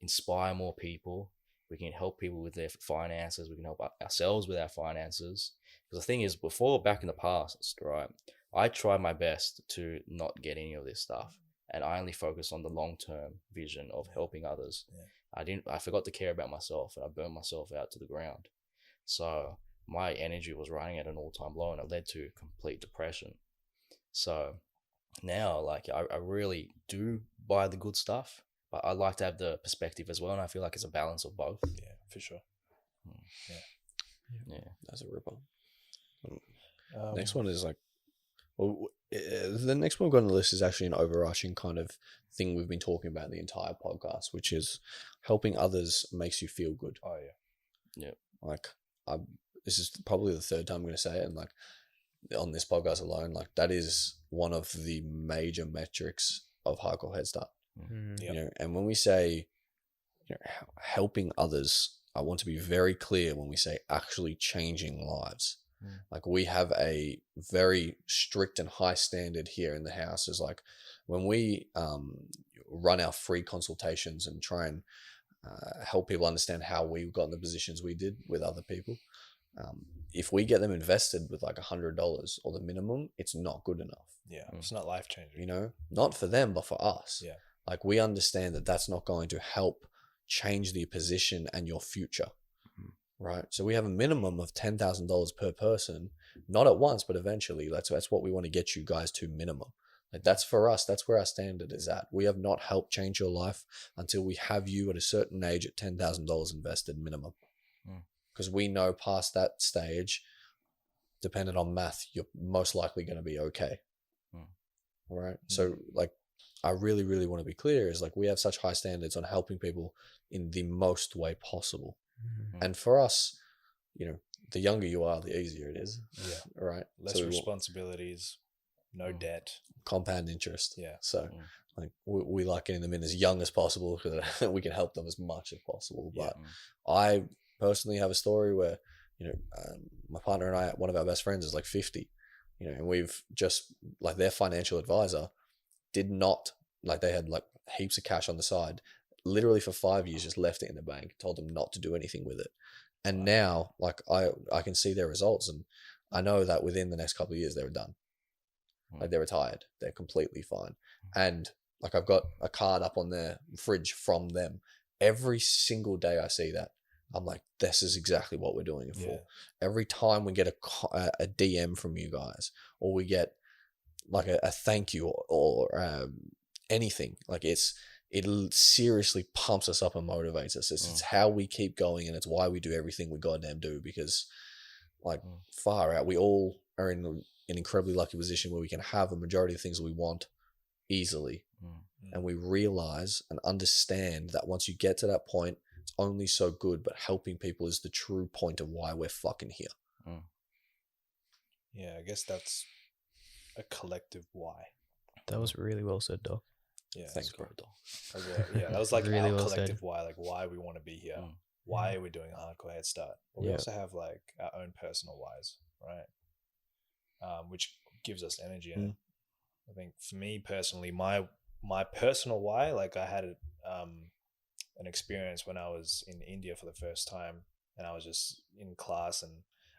inspire more people. We can help people with their finances. We can help ourselves with our finances. Because the thing is, back in the past, right, I tried my best to not get any of this stuff. And I only focused on the long-term vision of helping others. Yeah. I forgot to care about myself, and I burned myself out to the ground. So my energy was running at an all-time low, and it led to complete depression. So now, like, I really do buy the good stuff, but I like to have the perspective as well, and I feel like it's a balance of both. Yeah, for sure. Yeah. That's a ripper. Next one is like, the next one we've got on the list is actually an overarching kind of thing we've been talking about the entire podcast, which is helping others makes you feel good. Oh yeah. Like, this is probably the third time I'm going to say it, and like on this podcast alone, like that is one of the major metrics of Hardcore Headstart. And when we say helping others, I want to be very clear when we say actually changing lives. Like, we have a very strict and high standard here in the house. Is like when we run our free consultations and try and help people understand how we got in the positions we did with other people. If we get them invested with like $100 or the minimum, it's not good enough. Yeah, it's not life changing. Not for them, but for us. Yeah, like we understand that that's not going to help change the position and your future. Right. So we have a minimum of $10,000 per person, not at once, but eventually. That's what we want to get you guys to minimum. Like, that's for us. That's where our standard is at. We have not helped change your life until we have you at a certain age at $10,000 invested minimum. Because we know past that stage, dependent on math, you're most likely going to be okay. All right. So like, I really, really want to be clear is like, we have such high standards on helping people in the most way possible. And for us, the younger you are, the easier it is. Yeah. Right. Less responsibilities, no debt. Compound interest. Yeah. So like we like getting them in as young as possible because we can help them as much as possible. But I personally have a story where, my partner and I, one of our best friends is like 50, and we've just like their financial advisor did not, like they had like heaps of cash on the side, literally for 5 years, just left it in the bank, told them not to do anything with it. And now, like, I can see their results, and I know that within the next couple of years, they're done. Like, they're retired. They're completely fine. And like, I've got a card up on their fridge from them. Every single day I see that, I'm like, this is exactly what we're doing it for. Every time we get a DM from you guys, or we get like a thank you or anything, like it seriously pumps us up and motivates us. It's how we keep going, and it's why we do everything we goddamn do, because like far out, we all are in an incredibly lucky position where we can have a majority of things we want easily. And we realize and understand that once you get to that point, it's only so good, but helping people is the true point of why we're fucking here. Yeah, I guess that's a collective why. That was really well said, Doc. Yeah, thanks, bro. Yeah, that was like really our well collective said. why, like why we want to be here. Why are we doing a Hardcore Headstart? But we also have like our own personal whys, right? Which gives us energy. And I think for me personally, my personal why, like I had an experience when I was in India for the first time, and I was just in class, and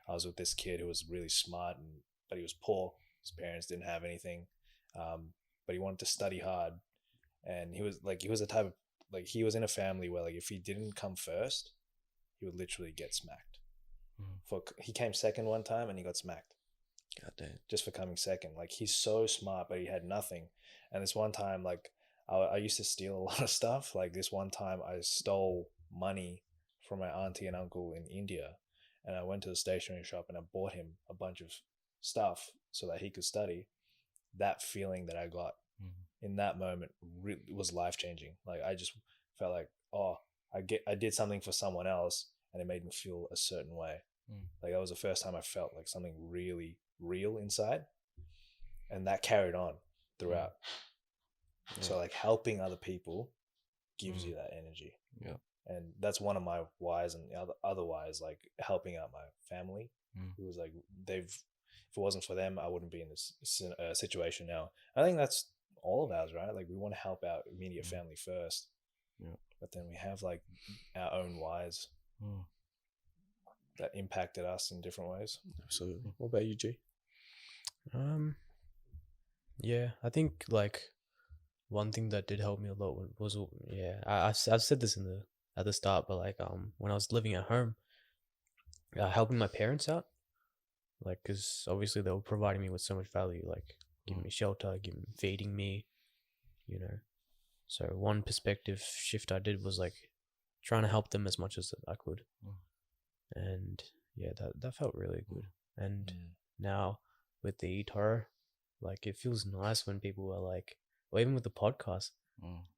I was with this kid who was really smart, but he was poor. His parents didn't have anything, but he wanted to study hard. And he was the type of, like, he was in a family where, like, if he didn't come first, he would literally get smacked. He came second one time and he got smacked. God damn. Just for coming second. Like, he's so smart, but he had nothing. And this one time, like, I used to steal a lot of stuff. Like, this one time I stole money from my auntie and uncle in India. And I went to the stationery shop and I bought him a bunch of stuff so that he could study. That feeling that I got in that moment really was life-changing. Like, I just felt like, I did something for someone else, and it made me feel a certain way. Like that was the first time I felt like something really real inside, and that carried on throughout. So like helping other people gives you that energy. Yeah. And that's one of my whys, and otherwise like helping out my family. It was like if it wasn't for them, I wouldn't be in this situation now. I think that's all of ours, right? Like we want to help our immediate family first, but then we have like our own whys that impacted us in different ways. Absolutely. What about you, G? Yeah, I think like one thing that did help me a lot was I've said this at the start, but like when I was living at home, helping my parents out, like because obviously they were providing me with so much value, like giving me shelter, feeding me, you know. So one perspective shift I did was like trying to help them as much as I could, and yeah, that felt really good. And now with the eToro, like it feels nice when people are like, or even with the podcast,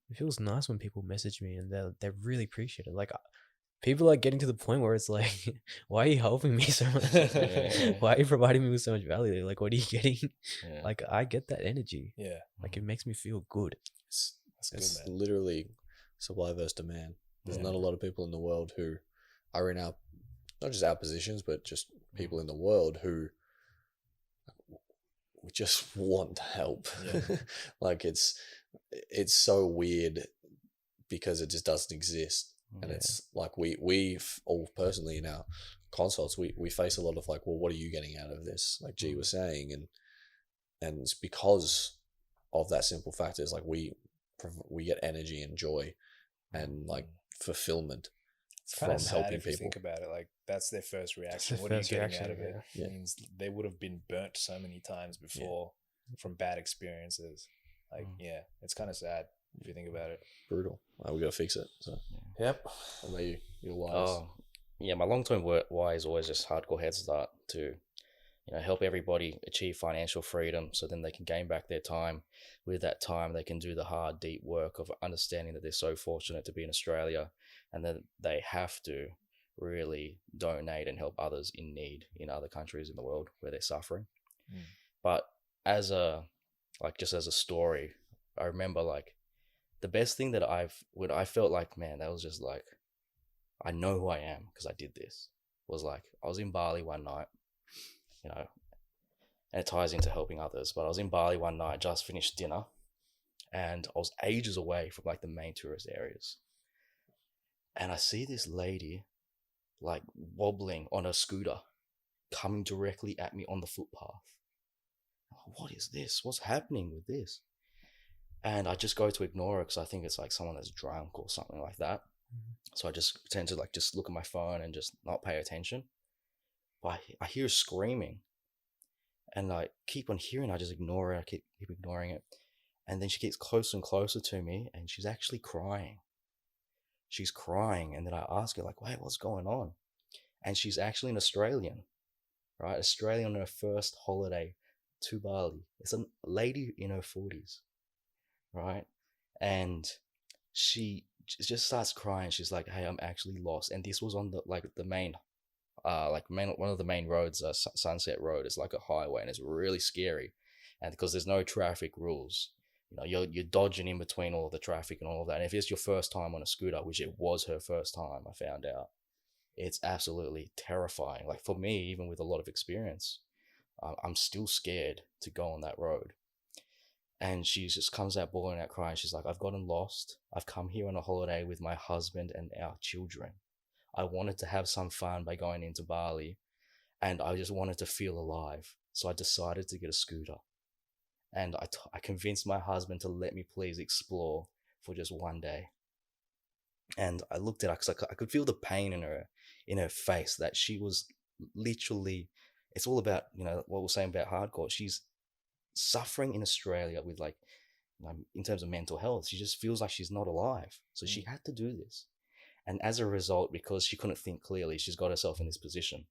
it feels nice when people message me and they really appreciate it. Like people are getting to the point where it's like, why are you helping me so much? Why are you providing me with so much value? Like, what are you getting? Like, I get that energy. Yeah. Like, it makes me feel good. It's good, literally supply versus demand. There's not a lot of people in the world who are in our, not just our positions, but just people in the world who we just want to help. Like it's so weird because it just doesn't exist. And it's like we all personally in our consults, we face a lot of like, well, what are you getting out of this? Like G was saying, and it's because of that simple fact is like we get energy and joy and like fulfillment from helping people. Think about it, like that's their first reaction. What are you getting out of it? It means they would have been burnt so many times before from bad experiences. Like it's kind of sad if you think about it. Brutal. We got to fix it. So yep. What about you? Your whys? My long-term why is always just hardcore Headstart to help everybody achieve financial freedom, so then they can gain back their time. With that time, they can do the hard, deep work of understanding that they're so fortunate to be in Australia, and that they have to really donate and help others in need in other countries in the world where they're suffering. But as a story, I remember like the best thing that I felt like, man, that was just like, I know who I am because I did this, was like, I was in Bali one night, and it ties into helping others, but I was in Bali one night, just finished dinner, and I was ages away from like the main tourist areas. And I see this lady like wobbling on a scooter coming directly at me on the footpath. What is this? What's happening with this? And I just go to ignore it because I think it's like someone that's drunk or something like that. So I just tend to like just look at my phone and just not pay attention. But I hear screaming, and I keep on hearing. I just ignore it. I keep ignoring it, and then she gets closer and closer to me, and she's actually crying. She's crying, and then I ask her like, "Wait, what's going on?" And she's actually an Australian, right? Australian on her first holiday to Bali. It's a lady in her 40s, right? And she just starts crying. She's like, "Hey, I'm actually lost." And this was on the main one of the main roads, Sunset Road. It's like a highway, and it's really scary. And because there's no traffic rules, you're dodging in between all of the traffic and all of that. And if it's your first time on a scooter, which it was her first time, I found out, it's absolutely terrifying. Like for me, even with a lot of experience, I'm still scared to go on that road. And she just comes out bawling out crying. She's like, "I've gotten lost. I've come here on a holiday with my husband and our children. I wanted to have some fun by going into Bali, and I just wanted to feel alive. So I decided to get a scooter. And I convinced my husband to let me please explore for just one day." And I looked at her because I could feel the pain in her face, that she was literally, it's all about, what we're saying about hardcore. She's suffering in Australia with in terms of mental health. She just feels like she's not alive. So she had to do this. And as a result, because she couldn't think clearly, she's got herself in this position.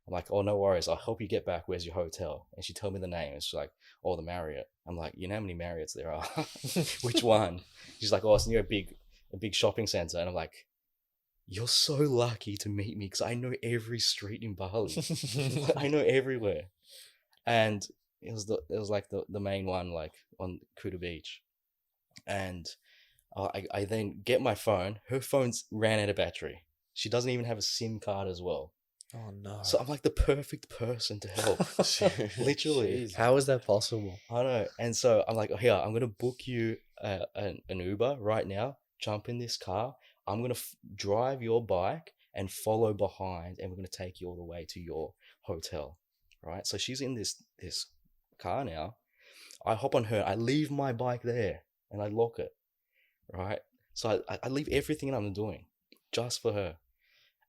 I'm like, "Oh, no worries. I'll help you get back. Where's your hotel?" And she told me the name. And she's like, "Oh, the Marriott." I'm like, "You know how many Marriotts there are?" "Which one?" She's like, "Oh, it's near a big shopping center." And I'm like, you're so lucky to meet me because I know every street in Bali. I know everywhere. And it was like the main one, like on Kuta Beach. And I then get my phone. Her phone's ran out of battery. She doesn't even have a SIM card as well. Oh no. So I'm like the perfect person to help. Literally. How is that possible? I know. And so I'm like, here, I'm going to book you an Uber right now. Jump in this car. I'm going to drive your bike and follow behind, and we're going to take you all the way to your hotel. Right? So she's in this car now. I hop on her. I leave my bike there and I lock it. Right? So I leave everything that I'm doing just for her.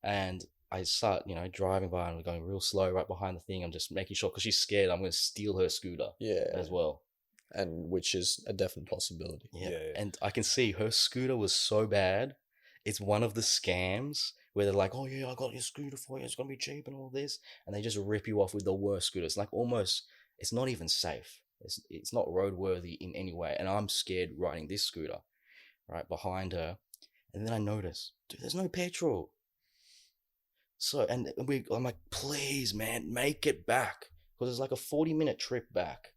And I start, driving by and we're going real slow right behind the thing. I'm just making sure because she's scared I'm going to steal her scooter as well. And which is a definite possibility. Yeah. And I can see her scooter was so bad. It's one of the scams where they're like, oh yeah, I got your scooter for you. It's going to be cheap and all this. And they just rip you off with the worst scooter. It's like almost, it's not even safe. It's not roadworthy in any way. And I'm scared riding this scooter right behind her. And then I notice, dude, there's no petrol. So, and I'm like, please, man, make it back. Because it's like a 40-minute trip back.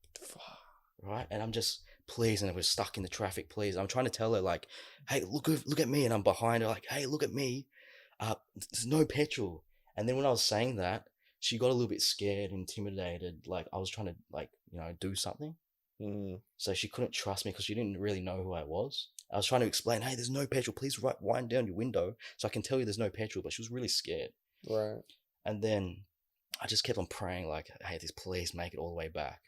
Right? And I'm just, please, and we're stuck in the traffic, please. I'm trying to tell her, like, hey, look at me. And I'm behind her, like, hey, look at me. There's no petrol. And then when I was saying that, she got a little bit scared, intimidated. Like, I was trying to, like, do something. So she couldn't trust me because she didn't really know who I was. I was trying to explain, hey, there's no petrol. Please wind down your window so I can tell you there's no petrol. But she was really scared. Right. And then I just kept on praying, like, hey, please make it all the way back.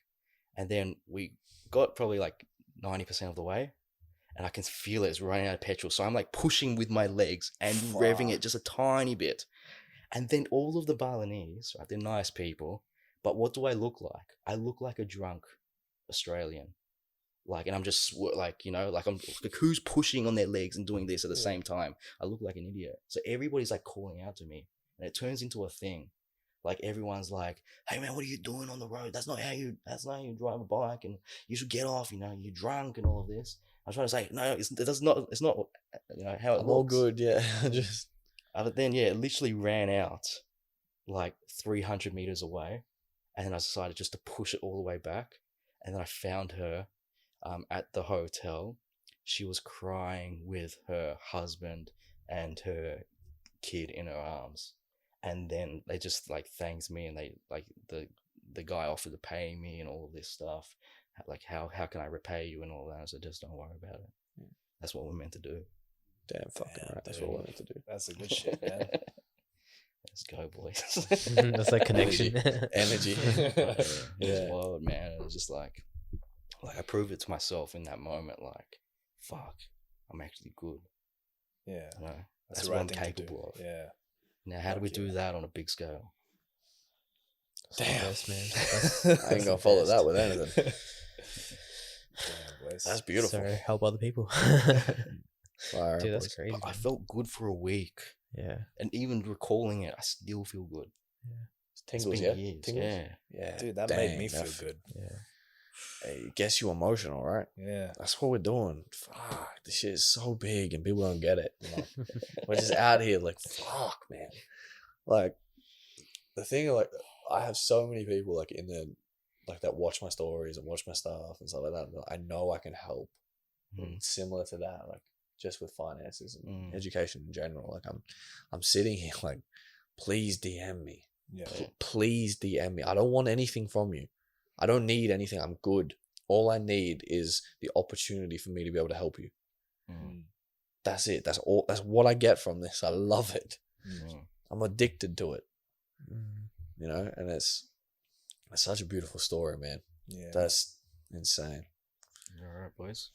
And then we got probably like 90% of the way, and I can feel it's running out of petrol. So I'm like pushing with my legs and revving it just a tiny bit. And then all of the Balinese, right, they're nice people, but what do I look like? I look like a drunk Australian. Like, and I'm just like, like I'm like, who's pushing on their legs and doing this at the same time? I look like an idiot. So everybody's like calling out to me, and it turns into a thing. Like everyone's like, hey man, what are you doing on the road? That's not how you drive a bike, and you should get off, you're drunk and all of this. I'm trying to say, no, it's not how it looks. All good, yeah. Just but then it literally ran out like 300 meters away, and then I decided just to push it all the way back. And then I found her at the hotel. She was crying with her husband and her kid in her arms. And then they just like thanked me, and they like the guy offered to pay me and all of this stuff. Like how can I repay you and all that? So just don't worry about it. That's what we're meant to do. Damn fucking right. That's what we're meant to do. That's a good shit, man. Let's go, boys. That's like connection. Energy. It was wild, man. It was just like I proved it to myself in that moment. Like, fuck, I'm actually good. Yeah, that's what I'm capable of. Yeah. Now, how do we do that on a big scale? Damn, best, man. I ain't gonna follow that with anything. Damn, boys. That's beautiful. So help other people. Fire, Dude, that's boys. crazy. But I felt good for a week. Yeah. And even recalling it, I still feel good. Yeah. Tingles, It's been years. Tingles? Yeah. Dude, that made me feel good. Yeah. Hey, it gets you emotional, right? Yeah. That's what we're doing. Fuck, this shit is so big and people don't get it. We're just out here like, fuck, man. Like, the thing, like, I have so many people, like, in the, like, that watch my stories and watch my stuff and stuff like that. I know I can help. Similar to that, like, just with finances and education in general. Like, I'm sitting here like, please DM me. Yeah. Please DM me. I don't want anything from you. I don't need anything. I'm good. All I need is the opportunity for me to be able to help you. That's it. That's all. That's what I get from this. I love it. I'm addicted to it. And it's such a beautiful story, man. Yeah, that's insane. All right, boys.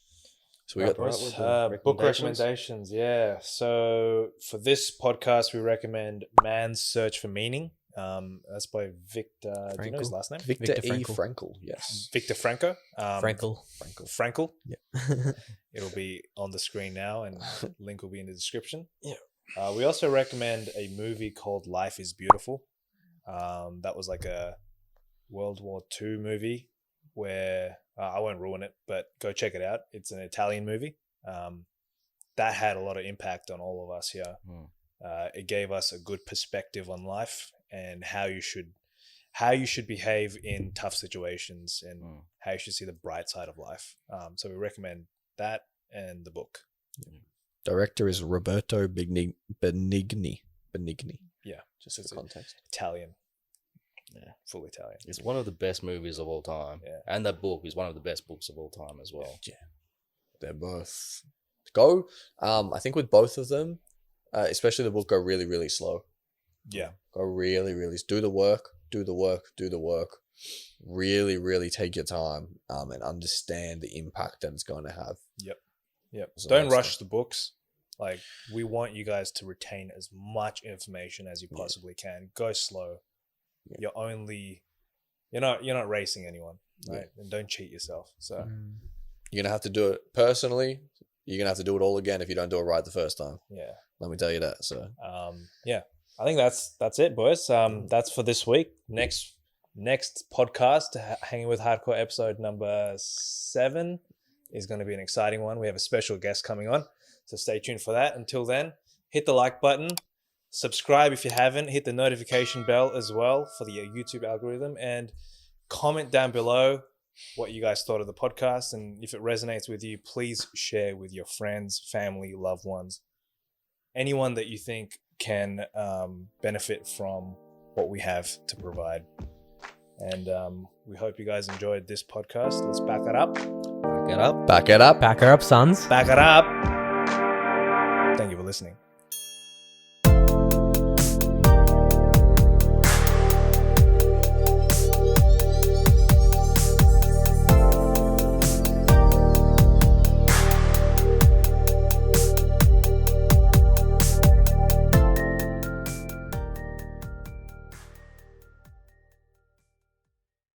So we got book recommendations. Yeah. So for this podcast, we recommend Man's Search for Meaning. That's by Victor. Frankl. Do you know his last name? Victor E. Frankl. Yes. Victor Franco. Frankl. Yeah. It'll be on the screen now, and link will be in the description. Yeah. We also recommend a movie called Life is Beautiful. That was like a World War II movie where I won't ruin it, but go check it out. It's an Italian movie. That had a lot of impact on all of us here. It gave us a good perspective on life and how you should behave in tough situations and how you should see the bright side of life. So we recommend that and the book. Director is Roberto Benigni. Yeah, Just as context. Italian. Yeah, full Italian. It's one of the best movies of all time. Yeah. And that book is one of the best books of all time as well. Yeah. They're both. Go, I think with both of them, especially the book, go really, really slow. Yeah. Go really, really, do the work. Really, really take your time and understand the impact that it's going to have. Yep. So don't rush the books. Like, we want you guys to retain as much information as you possibly can. Go slow. Yeah. You're not racing anyone, right? And don't cheat yourself. So you're gonna have to do it personally. You're gonna have to do it all again if you don't do it right the first time. Yeah. Let me tell you that. So yeah. I think that's it, boys. That's for this week. Next podcast, Hanging with Hardcore episode number 7 is going to be an exciting one. We have a special guest coming on, so stay tuned for that. Until then, hit the like button, subscribe if you haven't, hit the notification bell as well for the YouTube algorithm, and comment down below what you guys thought of the podcast. And if it resonates with you, please share with your friends, family, loved ones, anyone that you think can benefit from what we have to provide. And we hope you guys enjoyed this podcast. Let's back it up. Back it up. Back her up, sons. Back it up.